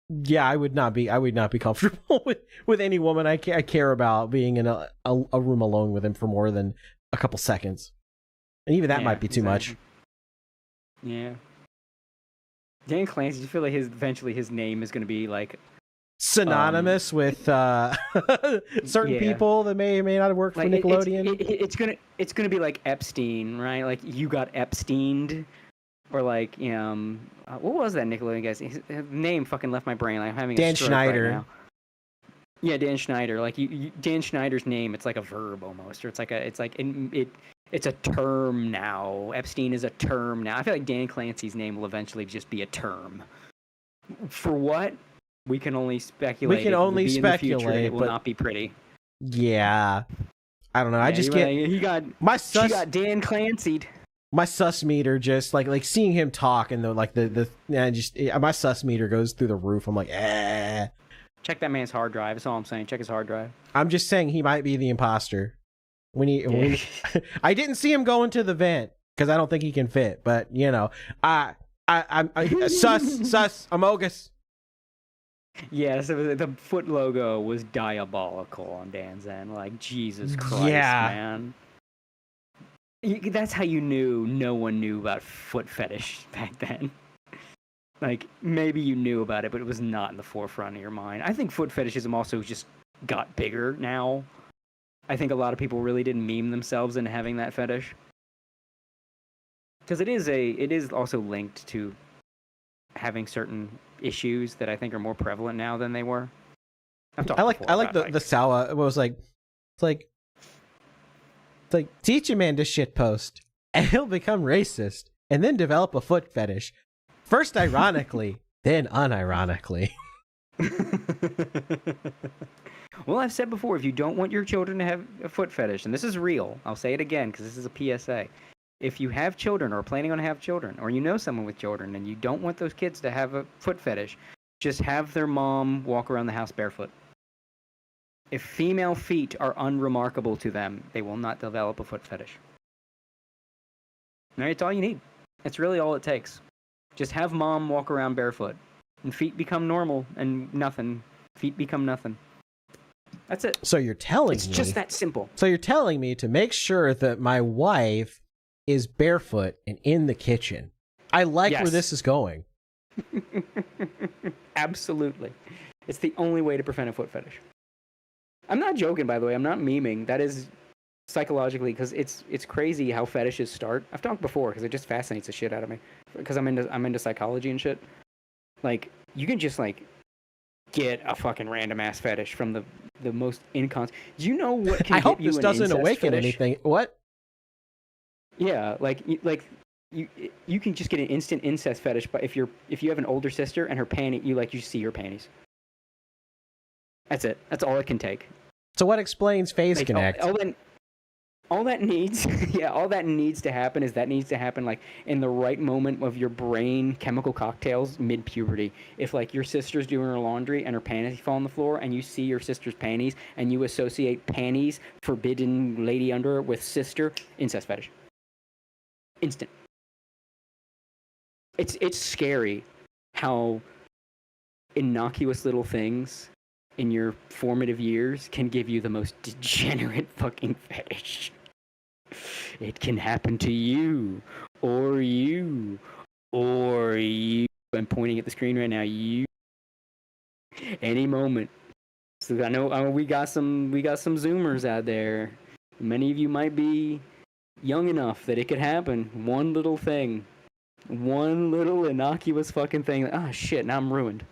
Yeah, I would not be comfortable with any woman I care about being in a room alone with him for more than a couple seconds. And even that might be too much. Yeah. Dan Clancy, do you feel like eventually his name is going to be like synonymous with certain people that may or may not have worked for Nickelodeon? It's gonna be like Epstein, right? Like you got Epsteined, or like what was that Nickelodeon guy's his name? Fucking left my brain. Like, I'm having Dan a stroke Schneider. Right now. Yeah, Dan Schneider. Like Dan Schneider's name, it's like a verb almost, or it's a term now. Epstein is a term now. I feel like Dan Clancy's name will eventually just be a term. For what? We can only speculate. We can only speculate. Future, it will not be pretty. Yeah, I don't know. Yeah, she got Dan Clancy'd. My sus meter just like seeing him talk, and my sus meter goes through the roof. I'm like, eh. Check that man's hard drive. That's all I'm saying. Check his hard drive. I'm just saying he might be the imposter. When I didn't see him go into the vent because I don't think he can fit. But you know, I'm sus Amogus. Yes, the foot logo was diabolical on Dan's end. Like, Jesus Christ, man. That's how you knew no one knew about foot fetish back then. Like, maybe you knew about it, but it was not in the forefront of your mind. I think foot fetishism also just got bigger now. I think a lot of people really didn't meme themselves into having that fetish. Because it is also linked to having certain issues that I think are more prevalent now than they were. I like the Sawa. It was like, it's like teach a man to shitpost, and he'll become racist, and then develop a foot fetish. First ironically, then unironically. Well, I've said before, if you don't want your children to have a foot fetish, and this is real, I'll say it again because this is a PSA. if you have children or are planning on have children, or you know someone with children and you don't want those kids to have a foot fetish, just have their mom walk around the house barefoot. If female feet are unremarkable to them, they will not develop a foot fetish. All right, it's all you need. That's really all it takes. Just have mom walk around barefoot, and feet become normal, and nothing. Feet become nothing. That's it. So you're telling It's me... just that simple. So you're telling me to make sure that my wife is barefoot and in the kitchen. I like where Yes. this is going. Absolutely. It's the only way to prevent a foot fetish. I'm not joking, by the way. I'm not memeing. That is psychologically, because it's crazy how fetishes start. I've talked before because it just fascinates the shit out of me. Because I'm into psychology and shit. Like, you can just like get a fucking random ass fetish from the most incons. Do you know what can I get hope you this an doesn't incest awaken fetish? anything. What? Yeah, you can just get an instant incest fetish, but if you have an older sister and her panty, you see her panties. That's it. That's all it can take. So what explains FaZe Like, Connect? all that needs, all that needs to happen is that needs to happen like in the right moment of your brain chemical cocktails mid puberty. If like your sister's doing her laundry and her panties fall on the floor and you see your sister's panties and you associate panties, forbidden lady underwear with sister, incest fetish. Instant. It's scary how innocuous little things in your formative years can give you the most degenerate fucking fetish. It can happen to you, or you, or you. I'm pointing at the screen right now. You. Any moment. So I know we got some Zoomers out there. Many of you might be young enough that it could happen. One little thing. One little innocuous fucking thing. Ah, shit, now I'm ruined.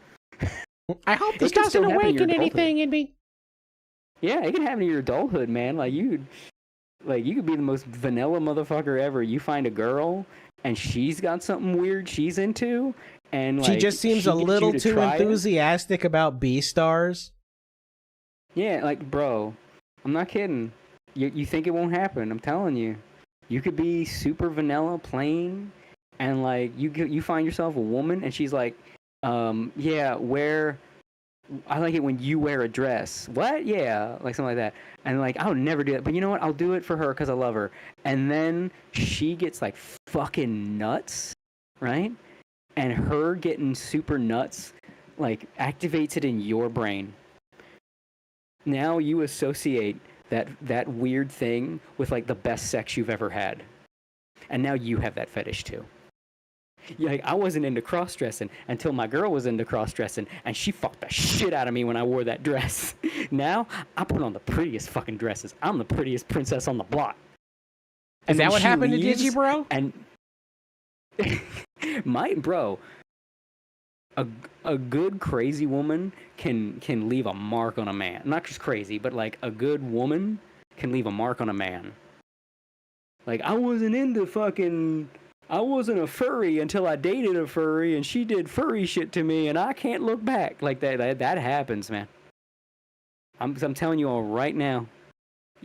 I hope this It can still doesn't happen in your awaken anything in me. Yeah, it can happen in your adulthood, man. You could be the most vanilla motherfucker ever. You find a girl, and she's got something weird she's into, and She just seems a gets you little to too try it. enthusiastic about B-stars. Yeah, like, bro, I'm not kidding. You think it won't happen? I'm telling you. You could be super vanilla, plain, and like you find yourself a woman, and she's like, yeah, I like it when you wear a dress. What? Yeah, like something like that. And like, I would never do that, but you know what? I'll do it for her because I love her. And then she gets like fucking nuts, right? And her getting super nuts like activates it in your brain. Now you associate that weird thing with like the best sex you've ever had. And now you have that fetish too. Like, I wasn't into cross-dressing until my girl was into cross-dressing, and she fucked the shit out of me when I wore that dress. Now, I put on the prettiest fucking dresses. I'm the prettiest princess on the block. Is that what happened to leaves, Digibro? And a good crazy woman can leave a mark on a man. Not just crazy, but like a good woman can leave a mark on a man. Like, I wasn't a furry until I dated a furry, and she did furry shit to me, and I can't look back. Like, that happens, man. I'm telling you all right now,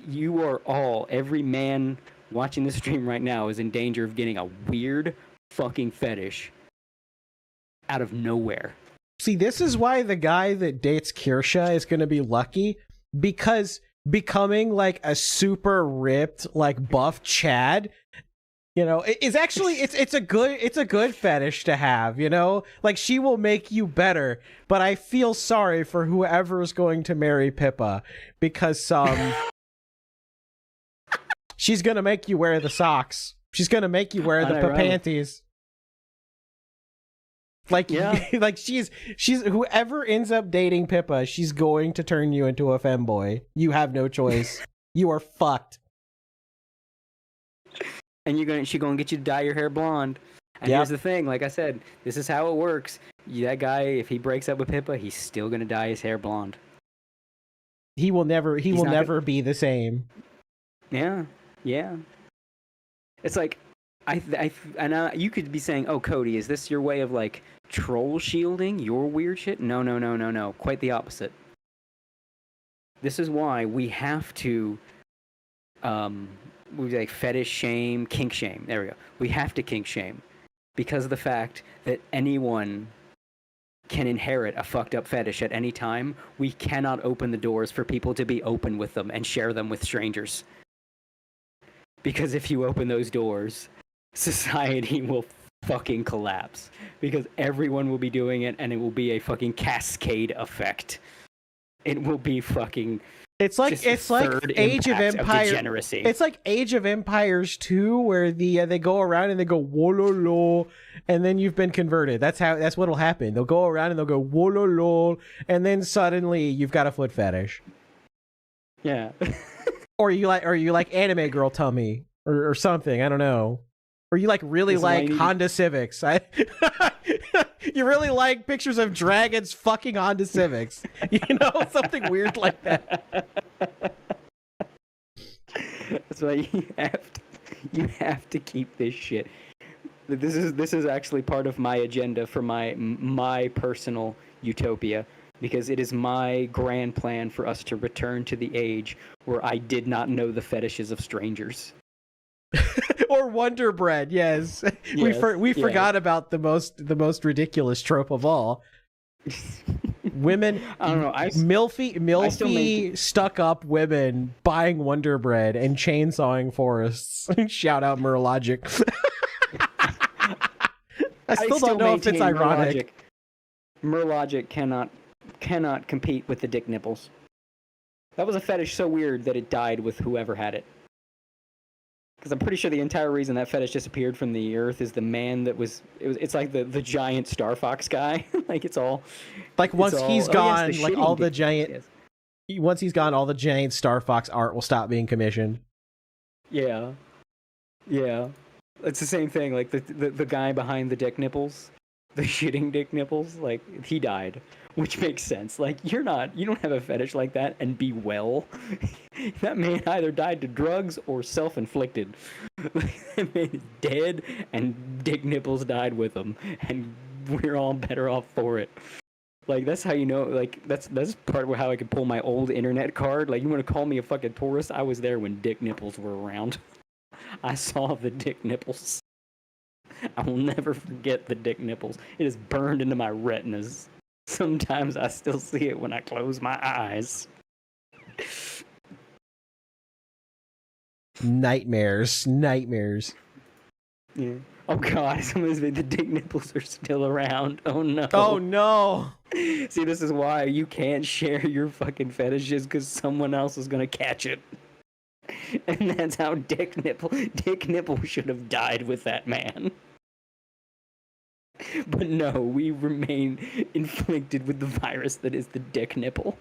you are all, every man watching this stream right now is in danger of getting a weird fucking fetish out of nowhere. See, this is why the guy that dates Kirsha is going to be lucky, because becoming like a super ripped, like buff Chad, you know, is actually it's a good fetish to have, you know? Like, she will make you better, but I feel sorry for whoever is going to marry Pippa, because she's going to make you wear the socks. She's going to make you wear the panties. Like, yeah. Like she's whoever ends up dating Pippa, she's going to turn you into a femboy. You have no choice. You are fucked. And she's gonna get you to dye your hair blonde. And here's the thing, like I said, this is how it works. That guy, if he breaks up with Pippa, he's still gonna dye his hair blonde. He will never be the same. Yeah. It's like, you could be saying, "Oh, Cody, is this your way of like troll shielding your weird shit?" No. Quite the opposite. This is why we have to we like fetish shame, kink shame. There we go. We have to kink shame because of the fact that anyone can inherit a fucked up fetish at any time. We cannot open the doors for people to be open with them and share them with strangers. Because if you open those doors, society will fucking collapse. Because everyone will be doing it and it will be a fucking cascade effect. It will be fucking... It's like Age of Empires. Degeneracy. It's like Age of Empires 2, where they go around and they go wololo, and then you've been converted. That's what'll happen. They'll go around and they'll go wololo, and then suddenly you've got a foot fetish. Yeah. or you like anime girl tummy or something. I don't know. Or you really like Honda Civics. You really like pictures of dragons fucking Honda Civics. Something weird like that. That's why you have to keep this shit. This is actually part of my agenda for my personal utopia, because it is my grand plan for us to return to the age where I did not know the fetishes of strangers. Or Wonder Bread, yes. We forgot about the most ridiculous trope of all. Women, I don't know. milfy stuck up women buying Wonder Bread and chainsawing forests. Shout out Merlogic. I still don't know if it's ironic. Merlogic cannot compete with the dick nipples. That was a fetish so weird that it died with whoever had it. Because I'm pretty sure the entire reason that fetish disappeared from the earth is the man that it's like the giant Star Fox guy. Like it's all like once he's gone, like all the giant. Once he's gone, all the giant Star Fox art will stop being commissioned. Yeah, it's the same thing. Like the guy behind the dick nipples, the shitting dick nipples, like he died, which makes sense. Like you don't have a fetish like that and be well. That man either died to drugs or self-inflicted. That man is dead, and dick nipples died with him, and we're all better off for it. Like that's how you know. Like that's part of how I could pull my old internet card. Like you want to call me a fucking tourist? I was there when dick nipples were around. I saw the dick nipples. I will never forget the dick nipples. It is burned into my retinas. Sometimes I still see it when I close my eyes. Nightmares. Yeah. Oh god, the dick nipples are still around. Oh no. Oh no. See, this is why you can't share your fucking fetishes, because someone else is gonna catch it. And that's how Dick Nipple should have died with that man. But no, we remain inflicted with the virus that is the Dick Nipple.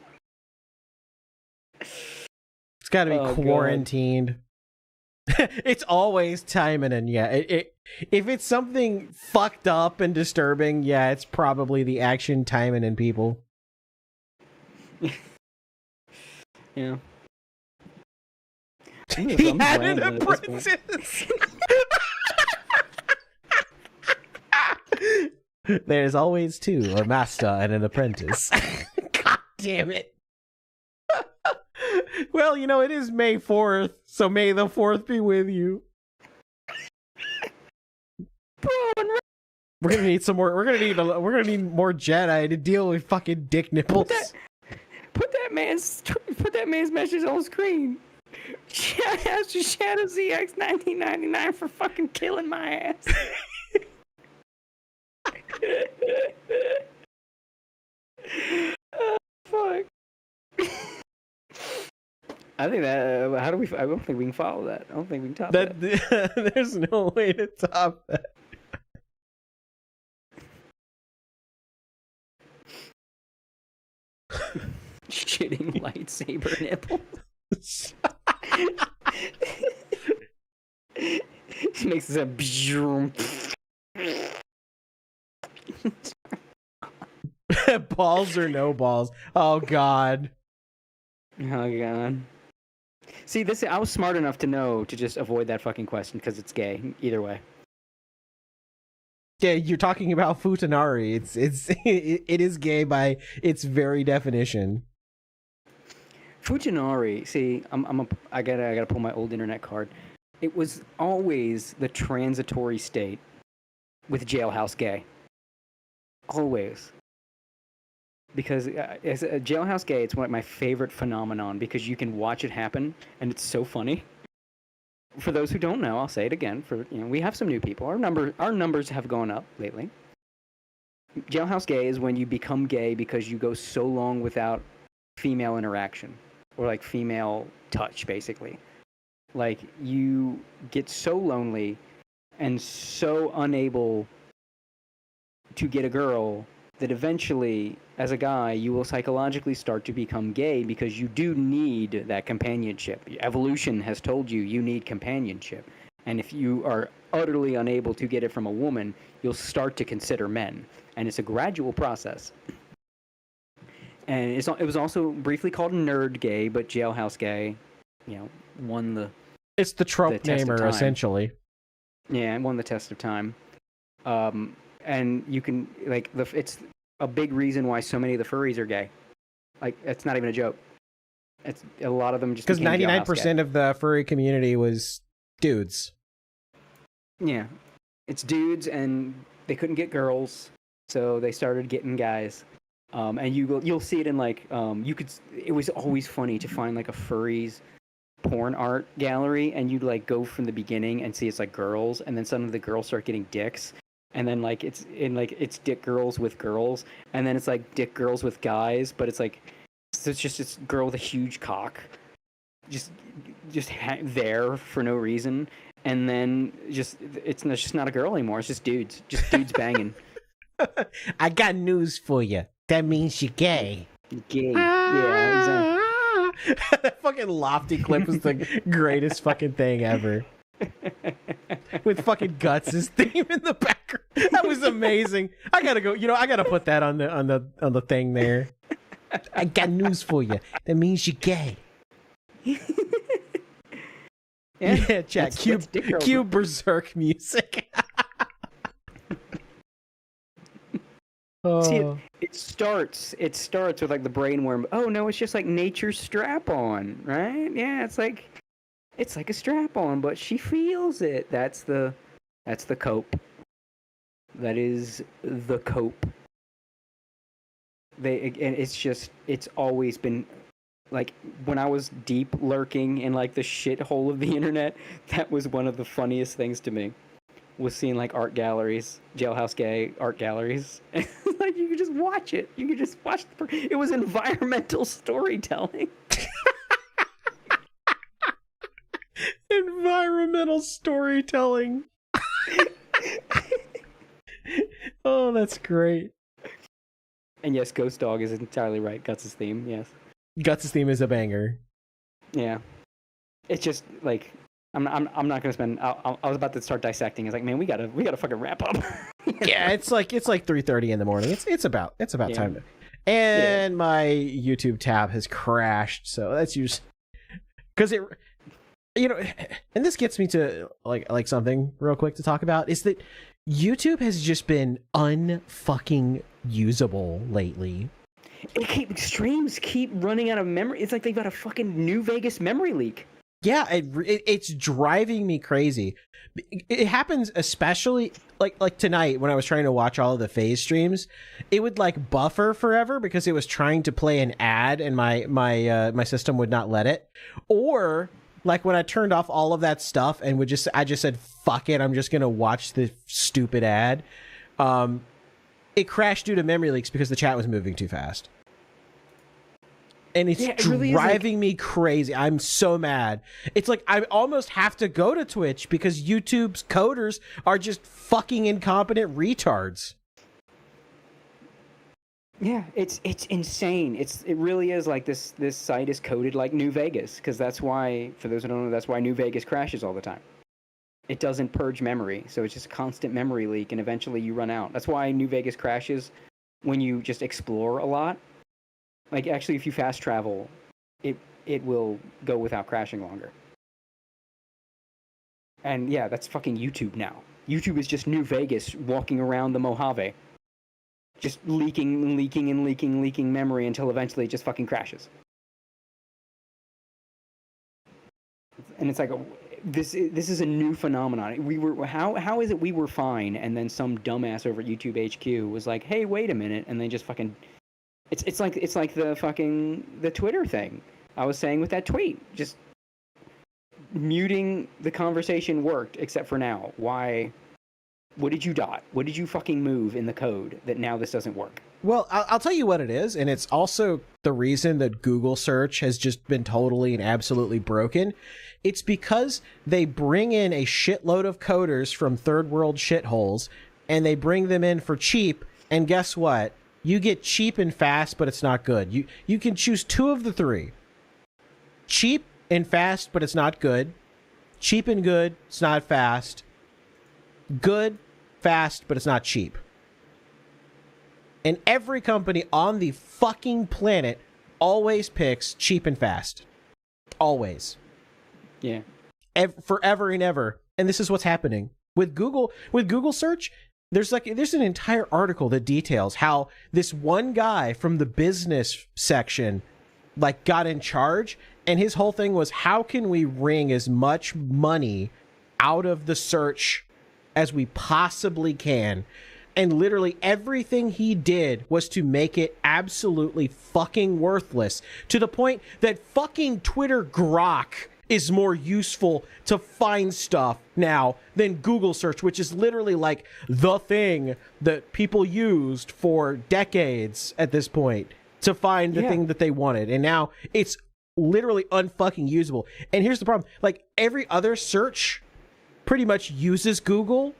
It's got to be quarantined. It's always timing, and if it's something fucked up and disturbing, yeah, it's probably the action timing and people. Yeah. He had an apprentice. There's always two, a master and an apprentice. God damn it. Well, it is May 4th, so may the 4th be with you. We're gonna need some more. We're gonna need more Jedi to deal with fucking dick nipples. Put that man's message on screen. Shout out to Shadow ZX 1999 for fucking killing my ass. Oh, fuck. I think that. I don't think we can follow that. I don't think we can top that. There's no way to top that. Shitting lightsaber nipple. She makes this a balls or no balls. Oh god. Oh god. See, I was smart enough to know to just avoid that fucking question because it's gay either way. Yeah, you're talking about Futanari. It is gay by its very definition. Futanari. See, I gotta pull my old internet card. it was always the transitory state with Jailhouse Gay. Always. Because as a Jailhouse Gay, it's one of my favorite phenomenon because you can watch it happen and it's so funny. For those who don't know, I'll say it again. We have some new people. Our numbers have gone up lately. Jailhouse Gay is when you become gay because you go so long without female interaction or like female touch, basically. Like you get so lonely and so unable to get a girl that eventually, as a guy, you will psychologically start to become gay because you do need that companionship. Evolution has told you you need companionship. And if you are utterly unable to get it from a woman, you'll start to consider men. And it's a gradual process. And it was also briefly called Nerd Gay, but Jailhouse Gay, won the... It's the Trump namer, essentially. Yeah, it won the test of time. And you can, it's a big reason why so many of the furries are gay. Like, it's not even a joke. It's a lot of them just because 99% of the furry community was dudes. Yeah, it's dudes, and they couldn't get girls, so they started getting guys. And you'll see it in it was always funny to find like a furries porn art gallery, and you'd like go from the beginning and see it's like girls, and then suddenly the girls start getting dicks. And then it's dick girls with girls, and then it's like dick girls with guys, but it's like it's just this girl with a huge cock, just there for no reason, and then it's just not a girl anymore. It's just dudes banging. I got news for you. That means you're gay. Gay, yeah, exactly. That fucking lofty clip was the greatest fucking thing ever. With fucking Guts' theme in the background. That was amazing. I gotta go. I gotta put that on the thing there. I got news for you. That means you're gay. Yeah, chat. Cue Berserk music. See, it starts with like the brainworm. Oh no, it's just like nature's strap-on, right? Yeah, it's like a strap-on, but she feels it. That's the cope. That is the cope. It's always been like when I was deep lurking in like the shithole of the internet, that was one of the funniest things to me. Was seeing like art galleries, Jailhouse Gay art galleries. Like you could just watch it. You could just watch it was environmental storytelling. Environmental storytelling. Oh, that's great. And yes, Ghost Dog is entirely right. Guts' theme, yes. Guts' theme is a banger. Yeah. It's just like I'm not gonna spend. I was about to start dissecting. It's like, man, we gotta fucking wrap up. Yeah, it's like 3:30 in the morning. It's about time to. And my YouTube tab has crashed, so that's usually because it. And this gets me to like something real quick to talk about is that YouTube has just been unfucking usable lately. Streams keep running out of memory. It's like they've got a fucking New Vegas memory leak. Yeah, it's driving me crazy. It happens especially like tonight when I was trying to watch all of the FaZe streams. It would like buffer forever because it was trying to play an ad and my system would not let it. Or like when I turned off all of that stuff and I just said fuck it, I'm just gonna watch the stupid ad. It crashed due to memory leaks because the chat was moving too fast. And it's really driving me crazy. I'm so mad. It's like I almost have to go to Twitch because YouTube's coders are just fucking incompetent retards. Yeah, it's insane. It really is like this site is coded like New Vegas because that's why, for those who don't know, that's why New Vegas crashes all the time. It doesn't purge memory, so it's just a constant memory leak, and eventually you run out. That's why New Vegas crashes when you just explore a lot. Like, actually, if you fast travel, it will go without crashing longer. And yeah, that's fucking YouTube now. YouTube is just New Vegas walking around the Mojave. Just leaking memory until eventually it just fucking crashes. And it's like, this is a new phenomenon. We were how is it we were fine, and then some dumbass over at YouTube HQ was like, hey, wait a minute, and they just fucking. It's like the Twitter thing I was saying with that tweet. Just muting the conversation worked, except for now. Why? What did you dot? What did you fucking move in the code that now this doesn't work? Well, I'll tell you what it is, and it's also the reason that Google search has just been totally and absolutely broken. It's because they bring in a shitload of coders from third world shitholes, and they bring them in for cheap, and guess what? You get cheap and fast, but it's not good. You can choose two of the three. Cheap and fast, but it's not good. Cheap and good, it's not fast. Good, fast, but it's not cheap. And every company on the fucking planet always picks cheap and fast. Always. Yeah. Forever and ever. And this is what's happening. With Google search, there's an entire article that details how this one guy from the business section got in charge, and his whole thing was, how can we wring as much money out of the search as we possibly can? And literally everything he did was to make it absolutely fucking worthless, to the point that fucking Twitter Grok is more useful to find stuff now than Google search, which is literally like the thing that people used for decades at this point to find the thing that they wanted. And now it's literally unfucking usable. And here's the problem. Like, every other search pretty much uses Google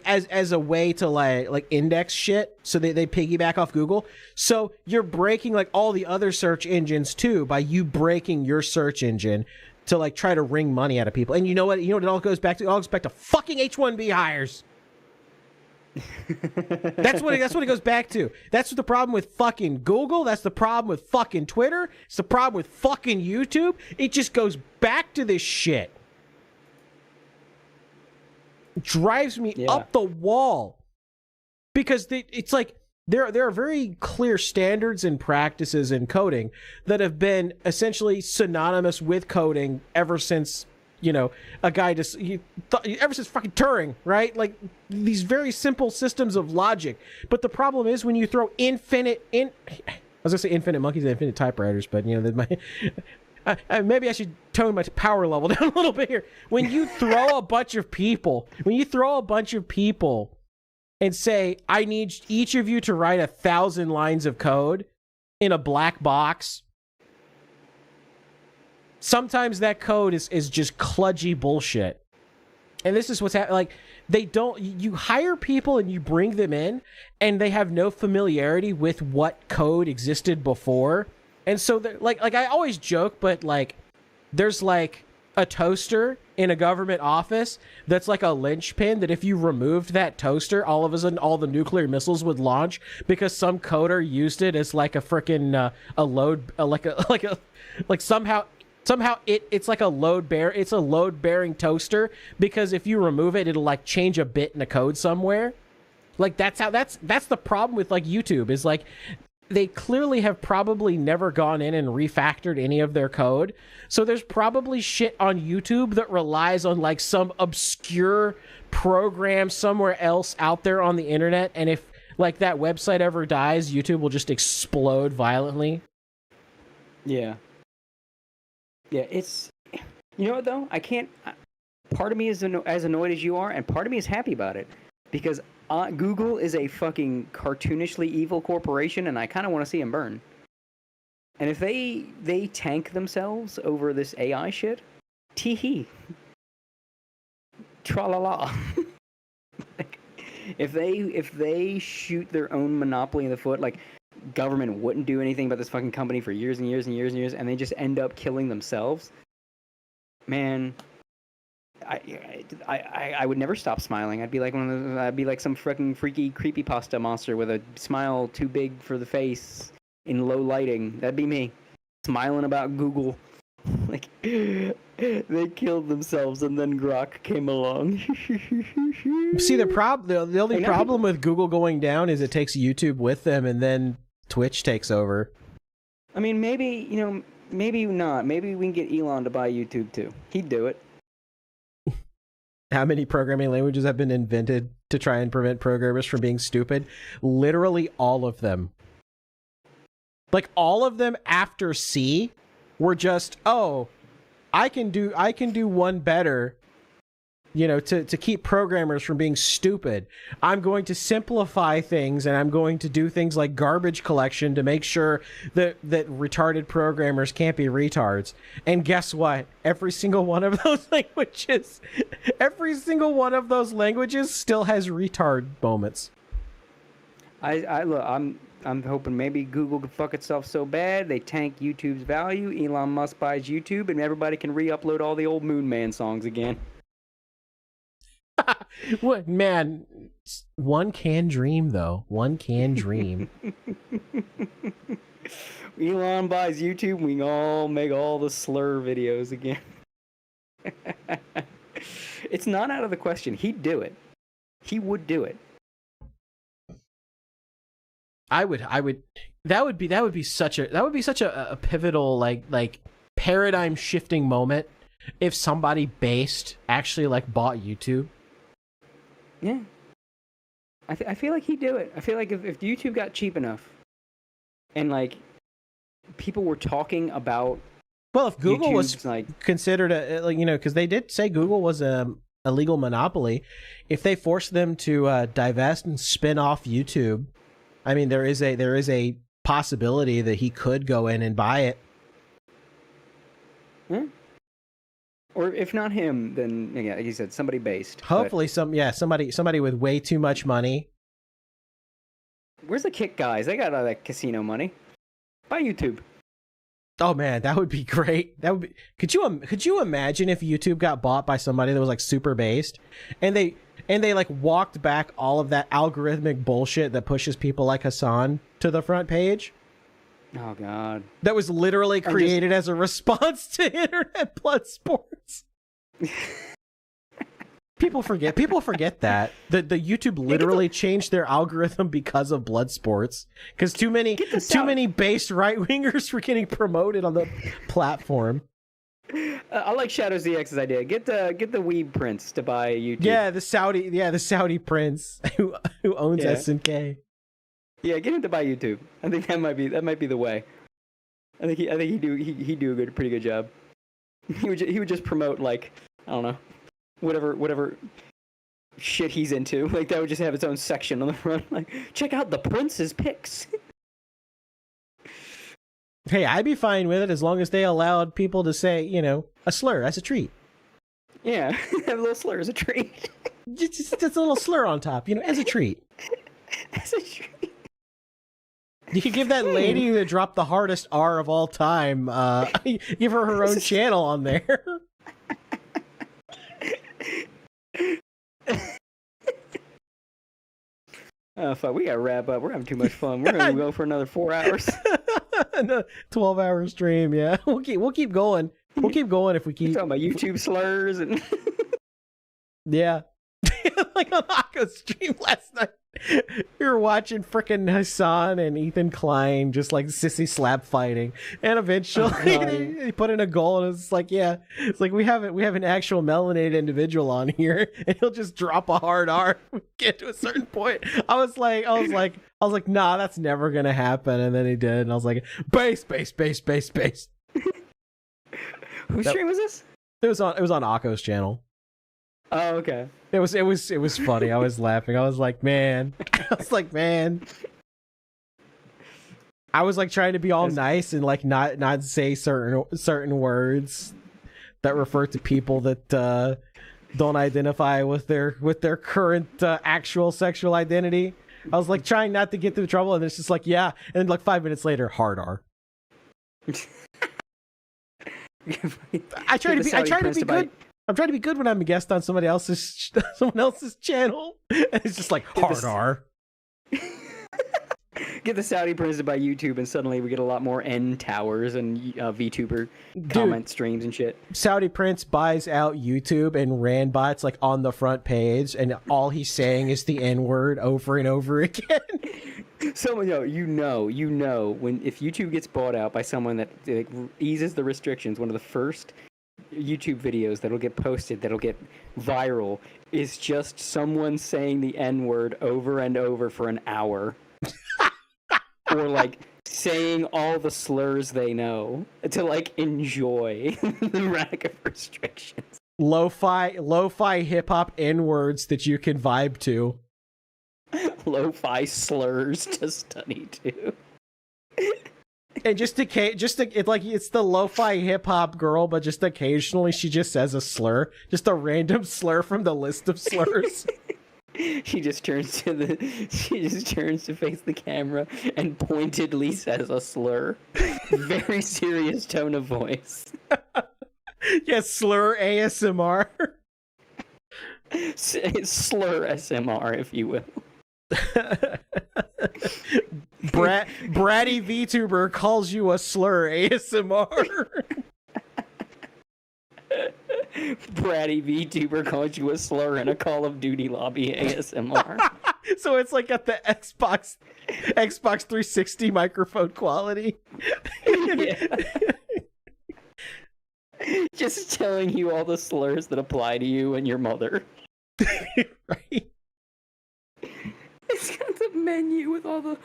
as a way to like index shit, so they piggyback off Google. So you're breaking all the other search engines too by you breaking your search engine to try to wring money out of people. And you know what it all goes back to? It all goes back to fucking H-1B hires. That's what it goes back to. That's the problem with fucking Google. That's the problem with fucking Twitter. It's the problem with fucking YouTube. It just goes back to this shit. Drives me up the wall, because it's like there are very clear standards and practices in coding that have been essentially synonymous with coding ever since ever since fucking Turing, right? Like, these very simple systems of logic. But the problem is when you throw I was gonna say infinite monkeys and infinite typewriters, but maybe I should tone my power level down a little bit here. When you throw a bunch of people and say, I need each of you to write 1,000 lines of code in a black box, sometimes that code is just kludgy bullshit. And this is what's happening. You hire people and you bring them in, and they have no familiarity with what code existed before. And so, I always joke, but there's a toaster in a government office that's like a linchpin that if you removed that toaster, all of a sudden all the nuclear missiles would launch because some coder used it as a frickin' somehow it's like a load bearing toaster, because if you remove it, it'll change a bit in the code somewhere. That's the problem with YouTube, is they clearly have probably never gone in and refactored any of their code. So there's probably shit on YouTube that relies on some obscure program somewhere else out there on the internet. And if that website ever dies, YouTube will just explode violently. Yeah. Yeah, it's... You know what, though? Part of me is as annoyed as you are, and part of me is happy about it. Because Google is a fucking cartoonishly evil corporation, and I kind of want to see them burn. And if they tank themselves over this AI shit, tee-hee. Tra-la-la. If they shoot their own monopoly in the foot, government wouldn't do anything about this fucking company for years and years and years and years, and they just end up killing themselves, man... I would never stop smiling. I'd be like some fucking freaky creepypasta monster with a smile too big for the face in low lighting. That'd be me, smiling about Google. They killed themselves and then Grok came along. See, the only problem with Google going down is it takes YouTube with them, and then Twitch takes over. I mean, maybe not. Maybe we can get Elon to buy YouTube too. He'd do it. how many programming languages have been invented to try and prevent programmers from being stupid? Literally all of them. Like all of them after C were just, oh, I can do one better, you know, to keep programmers from being stupid. I'm going to simplify things, and I'm going to do things like garbage collection to make sure that retarded programmers can't be retards. And guess what? Every single one of those languages still has retard moments. I'm hoping maybe Google can fuck itself so bad they tank YouTube's value. Elon Musk buys YouTube, and everybody can re-upload all the old Moon Man songs again. What, man? One can dream, though. One can dream. Elon buys YouTube, we can all make all the slur videos again. It's not out of the question. He'd do it. He would do it. I would. That would be such a pivotal like paradigm shifting moment if somebody based actually like bought YouTube. Yeah. I feel like he'd do it. I feel like if YouTube got cheap enough and like people were talking about, well, if Google YouTube's, was like, considered because they did say Google was a legal monopoly, if they forced them to divest and spin off YouTube, I mean there is a possibility that he could go in and buy it. Yeah. Or if not him, then yeah, like you said, somebody based. Hopefully, somebody with way too much money. Where's the Kick guys? They got all that casino money. Buy YouTube. Oh man, that would be great. That would be. Could you imagine if YouTube got bought by somebody that was like super based, and they like walked back all of that algorithmic bullshit that pushes people like Hassan to the front page? Oh God. That was literally created as a response to internet blood sports. People forget that the YouTube literally changed their algorithm because of blood sports, because too many based right wingers were getting promoted on the platform. I like Shadow ZX's idea. Get the weeb prince to buy YouTube. Yeah, the Saudi prince who owns SNK. Yeah, get him to buy YouTube. I think that might be the way. I think he'd do a pretty good job. He would just promote, like, I don't know, whatever shit he's into. Like, that would just have its own section on the front. Like, check out the prince's picks. Hey, I'd be fine with it as long as they allowed people to say, you know, a slur as a treat. Yeah, have a little slur as a treat. just a little slur on top, you know, as a treat. As a treat. You could give that lady that dropped the hardest R of all time, give her own channel on there. Oh, fuck, we gotta wrap up. We're having too much fun. We're gonna go for another 4 hours. 12-hour stream, yeah. We'll keep going. We'll keep going if we keep... We're talking about YouTube slurs and... Yeah. Like on Akko's stream last night. We were watching frickin' Hassan and Ethan Klein just like sissy slap fighting, and eventually they put in a goal, and it's like, yeah, it's like we have an actual melanated individual on here, and he'll just drop a hard R when we get to a certain point. I was like, nah, that's never gonna happen, and then he did, and I was like, base. Whose stream was this? It was on Akko's channel. Oh, okay. It was funny. I was laughing. I was like, man. I was like trying to be all nice and like not say certain words that refer to people that don't identify with their current actual sexual identity. I was like trying not to get through trouble, and it's just like, yeah. And like 5 minutes later, hard R. I try to be good. I'm trying to be good when I'm a guest on someone else's channel, and it's just like hard R. Get the Saudi president by YouTube, and suddenly we get a lot more N towers and VTuber comment streams and shit. Saudi Prince buys out YouTube and Ranbots like on the front page, and all he's saying is the N word over and over again. Someone, you know, if YouTube gets bought out by someone that eases the restrictions, one of the first YouTube videos that'll get posted, that'll get viral, is just someone saying the N-word over and over for an hour. Or, like, saying all the slurs they know to, like, enjoy the lack of restrictions. Lo-fi hip-hop N-words that you can vibe to. Lo-fi slurs to study to. And it's the lo-fi hip-hop girl, but just occasionally she just says a slur. Just a random slur from the list of slurs. She just turns to face the camera and pointedly says a slur. Very serious tone of voice. Yes, slur ASMR. Slur SMR, if you will. Bratty VTuber calls you a slur ASMR. Bratty VTuber calls you a slur in a Call of Duty lobby ASMR. So it's like at the Xbox 360 microphone quality. Yeah. Just telling you all the slurs that apply to you and your mother. Right. It's got the menu with all the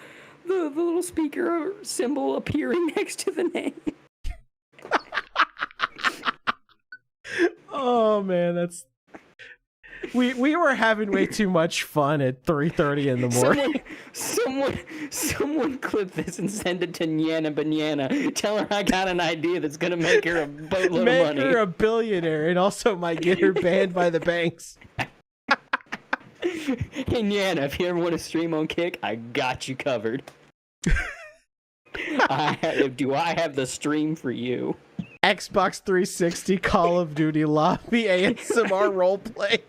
little speaker symbol appearing next to the name. Oh man, we were having way too much fun at 3:30 in the morning. Someone clip this and send it to Nyana Banyana. Tell her I got an idea that's gonna make her a boatload of money. Make her a billionaire and also might get her banned by the banks. Hey Nyana, if you ever want to stream on Kick, I got you covered. Do I have the stream for you? Xbox 360 Call of Duty lobby ASMR roleplay.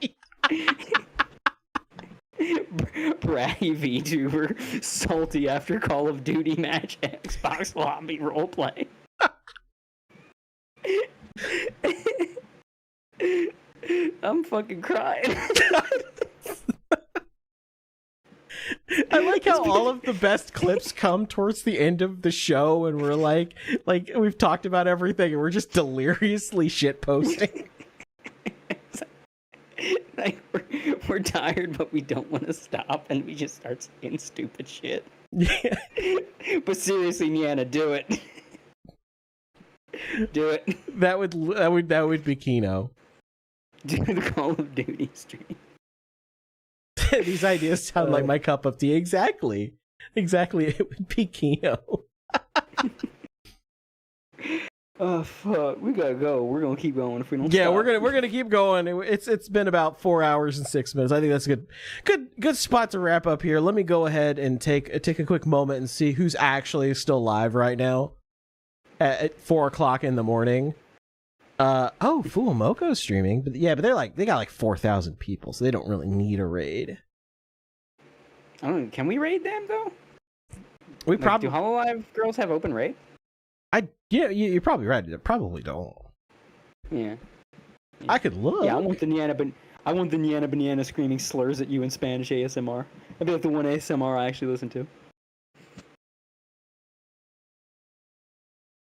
Bratty VTuber salty after Call of Duty match Xbox lobby roleplay. I'm fucking crying. I like how all of the best clips come towards the end of the show and we're like we've talked about everything and we're just deliriously shit posting. Like we're tired but we don't want to stop and we just start saying stupid shit. Yeah. But seriously, Niana, do it. Do it. That would be Kino. Do the Call of Duty stream. These ideas sound like my cup of tea. Exactly. It would be Kino. Oh fuck, we gotta go. We're gonna keep going if we don't. Yeah, stop. we're gonna keep going. It's been about 4 hours and 6 minutes. I think that's a good spot to wrap up here. Let me go ahead and take a quick moment and see who's actually still live right now at 4 o'clock in the morning. Fuumoko's streaming, but they got like 4,000 people, so they don't really need a raid. I don't know, can we raid them though? We do probably HoloLive girls have open raid? You're probably right. They probably don't. Yeah. I could look. Yeah, I want the Niana Banana screaming slurs at you in Spanish ASMR. That'd be like the one ASMR I actually listen to.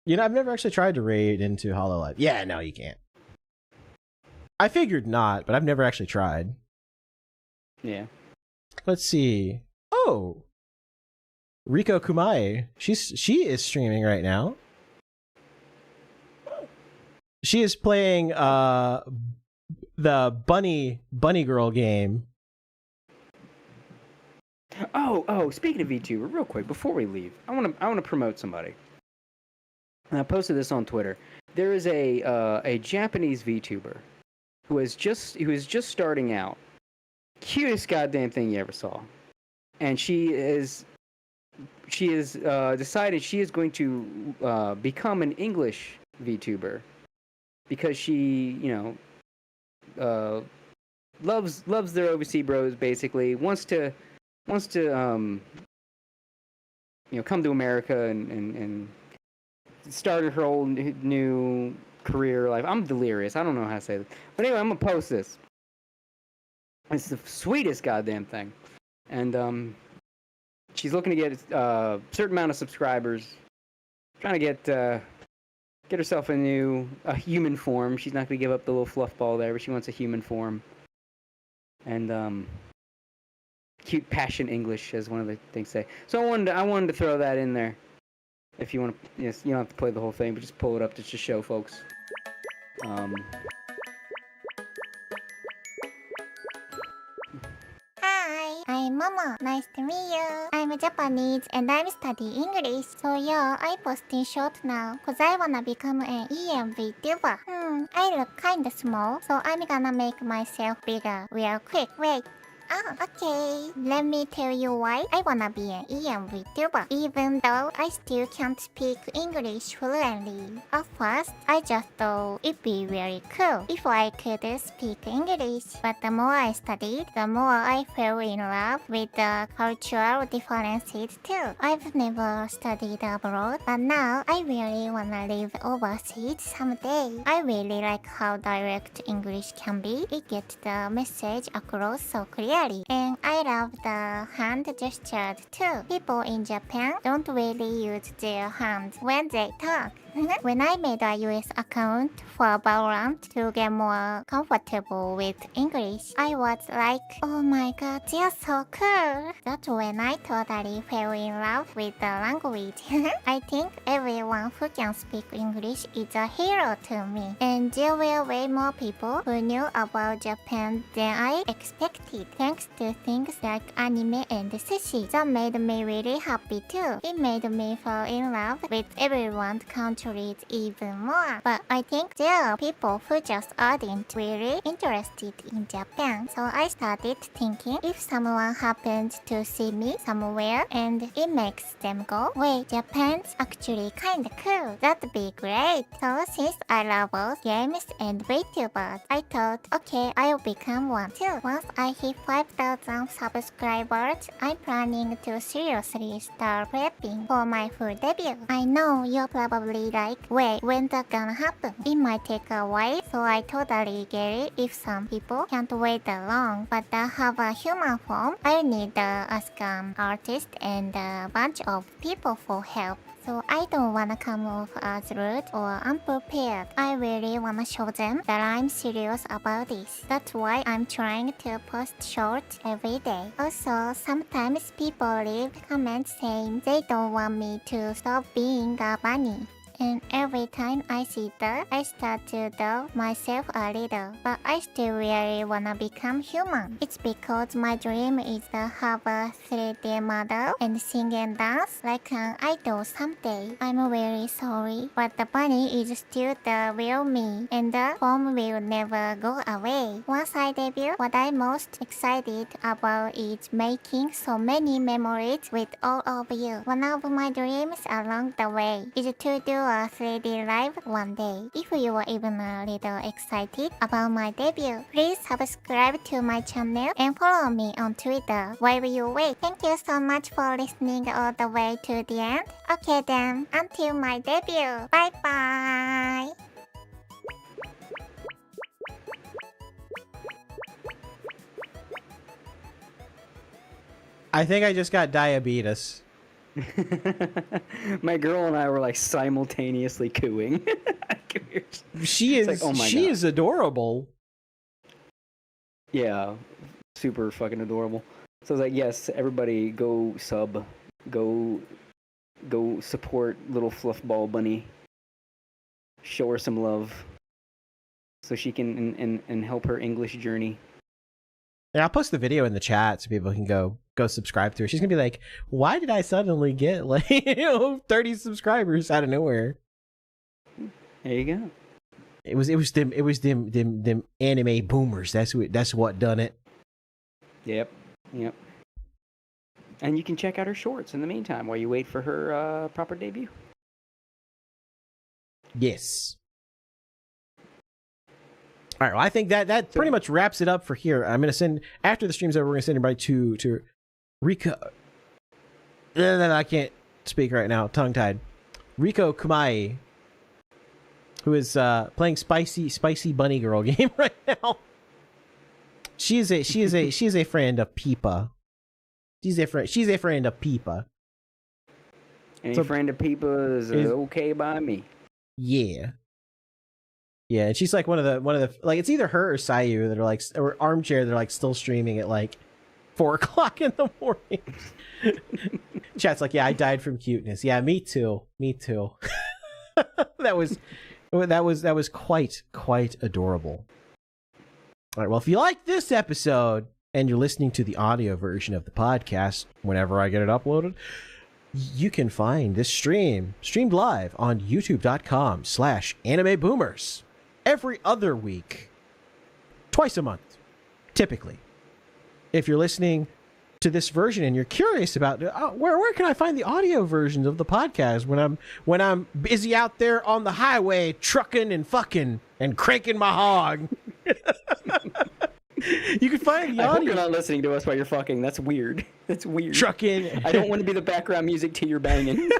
You know, I've never actually tried to raid into HoloLive. Yeah, no, you can't. I figured not, but I've never actually tried. Yeah. Let's see. Oh, Riko Kumae. She is streaming right now. She is playing the bunny girl game. Oh! Speaking of VTuber, real quick before we leave, I want to promote somebody. And I posted this on Twitter. There is a Japanese VTuber who is just starting out. Cutest goddamn thing you ever saw, and she has decided she is going to become an English VTuber because she loves their overseas bros, basically wants to come to America and started her whole new career life. I'm delirious. I don't know how to say this. But anyway, I'm going to post this. It's the sweetest goddamn thing. And she's looking to get a certain amount of subscribers. Trying to get Get herself a human form. She's not gonna give up the little fluff ball there, but she wants a human form. And cute passion English, as one of the things say. So I wanted to throw that in there. If you want to, yes, you don't have to play the whole thing, but just pull it up to just show folks. Hi, I'm Momo. Nice to meet you. I'm Japanese and I'm studying English. So yeah, I posting short now cause I wanna become an EM VTuber. I look kinda small, so I'm gonna make myself bigger real quick. Wait. Oh, okay. Let me tell you why I wanna be an EM VTuber, even though I still can't speak English fluently. At first, I just thought it'd be very cool if I could speak English, but the more I studied, the more I fell in love with the cultural differences too. I've never studied abroad, but now I really wanna live overseas someday. I really like how direct English can be. It gets the message across so clearly. And I love the hand gestures too. People in Japan don't really use their hands when they talk. When I made a US account for Valorant to get more comfortable with English, I was like, oh my god, they're so cool. That's when I totally fell in love with the language. I think everyone who can speak English is a hero to me. And there were way more people who knew about Japan than I expected, thanks to things like anime and sushi. That made me really happy too. It made me fall in love with everyone's country even more. But I think there are people who just aren't really interested in Japan. So I started thinking if someone happens to see me somewhere and it makes them go, wait, Japan's actually kinda cool. That'd be great. So since I love both games and VTubers, I thought, okay, I'll become one too. Once I hit 5,000 subscribers, I'm planning to seriously start prepping for my full debut. I know you're probably like, wait, when's that gonna happen? It might take a while, so I totally get it if some people can't wait that long. But to have a human form, I need to ask an artist and a bunch of people for help. So I don't wanna come off as rude or unprepared. I really wanna show them that I'm serious about this. That's why I'm trying to post shorts every day. Also, sometimes people leave comments saying they don't want me to stop being a bunny. And every time I see that, I start to doubt myself a little. But I still really wanna become human. It's because my dream is to have a 3D model and sing and dance like an idol someday. I'm very sorry, but the bunny is still the real me, and the form will never go away. Once I debut, what I'm most excited about is making so many memories with all of you. One of my dreams along the way is to do a 3D live one day. If you were even a little excited about my debut, please subscribe to my channel and follow me on Twitter while you wait. Thank you so much for listening all the way to the end. Okay then, until my debut. Bye bye! I think I just got diabetes. My girl and I were like simultaneously cooing. She is, like, oh my she God. is adorable. Yeah, super fucking adorable. So I was like, yes, everybody go sub, go support little fluff ball bunny. Show her some love, so she can and help her English journey. Yeah, I'll post the video in the chat so people can go subscribe to her. She's gonna be like, why did I suddenly get like 30 subscribers out of nowhere? There you go. It was them anime boomers. That's what done it. Yep. And you can check out her shorts in the meantime while you wait for her proper debut. Yes. All right. Well, I think that pretty much wraps it up for here. I'm gonna send, after the stream's over, we're gonna send everybody to Rico. I can't speak right now. Tongue tied. Riko Kumai, who is playing spicy bunny girl game right now. She is a friend of Peepa. She's a friend of Peepa. Any friend of people is okay by me. Yeah. Yeah, and she's like one of the like it's either her or Sayu that are like or Armchair that are like still streaming at like 4 o'clock in the morning. Chat's like, yeah, I died from cuteness. Yeah, me too. Me too. that was quite adorable. All right, well, if you like this episode and you're listening to the audio version of the podcast whenever I get it uploaded, you can find this streamed live on youtube.com/animeboomers every other week, twice a month, typically. If you're listening to this version and you're curious about where can I find the audio versions of the podcast when I'm busy out there on the highway trucking and fucking and cranking my hog. You can find the audio. I hope you're not listening to us while you're fucking. That's weird. That's weird. Trucking. I don't want to be the background music to your banging.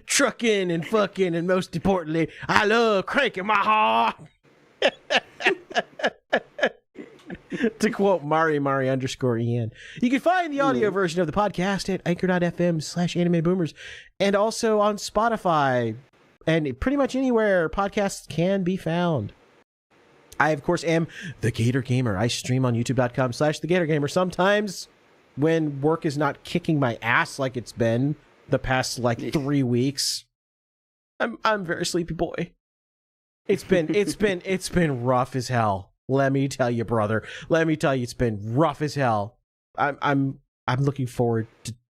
Trucking and fucking, and most importantly, I love cranking my hog. To quote Mari_Ian. You can find the audio version of the podcast at anchor.fm/animeboomers and also on Spotify and pretty much anywhere podcasts can be found. I, of course, am the Gator Gamer. I stream on youtube.com/thegatorgamer. Sometimes when work is not kicking my ass like it's been the past like 3 weeks, I'm a very sleepy boy. It's been rough as hell. Let me tell you, brother. Let me tell you, it's been rough as hell. I'm looking forward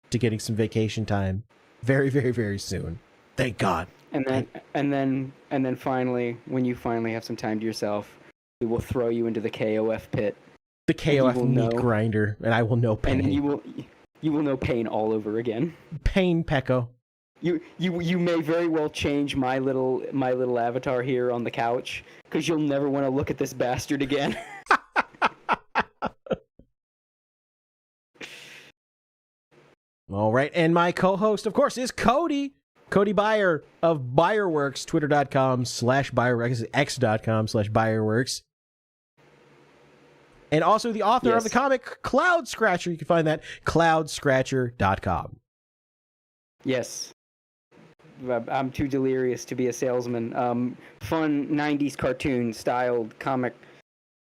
to getting some vacation time very, very, very soon. Thank God. And then finally, when you finally have some time to yourself, we will throw you into the KOF pit. The KOF meat grinder, and I will know pain. And then you will know pain all over again. Pain, Pecco. You may very well change my little avatar here on the couch because you'll never want to look at this bastard again. All right, and my co-host, of course, is Cody. Cody Beyer of BeyerWorks, twitter.com/BeyerWorks, x.com/BeyerWorks. And also the author of the comic Cloud Scratcher. You can find that cloudscratcher.com. Yes. I'm too delirious to be a salesman. Fun 90s cartoon styled comic.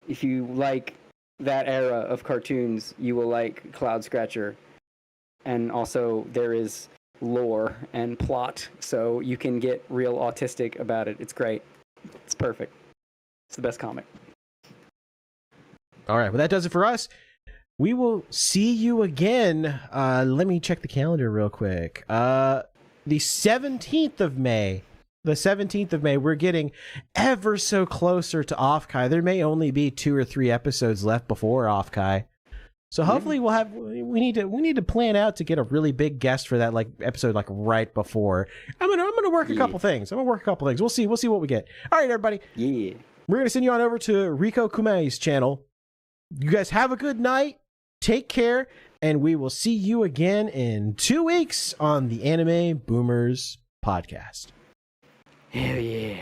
If you like that era of cartoons, you will like Cloud Scratcher. And also there is lore and plot, so you can get real autistic about it. It's great. It's perfect. It's the best comic. All right, well, that does it for us. We will see you again. Let me check the calendar real quick. The 17th of May. The 17th of May, we're getting ever so closer to Off-Kai. There may only be 2 or 3 episodes left before Off-Kai. So hopefully we'll have we need to plan out to get a really big guest for that like episode like right before. I'm gonna work a couple things. We'll see what we get. All right, everybody. Yeah. We're gonna send you on over to Rico Kumei's channel. You guys have a good night. Take care, and we will see you again in 2 weeks on the Anime Boomers podcast. Hell yeah.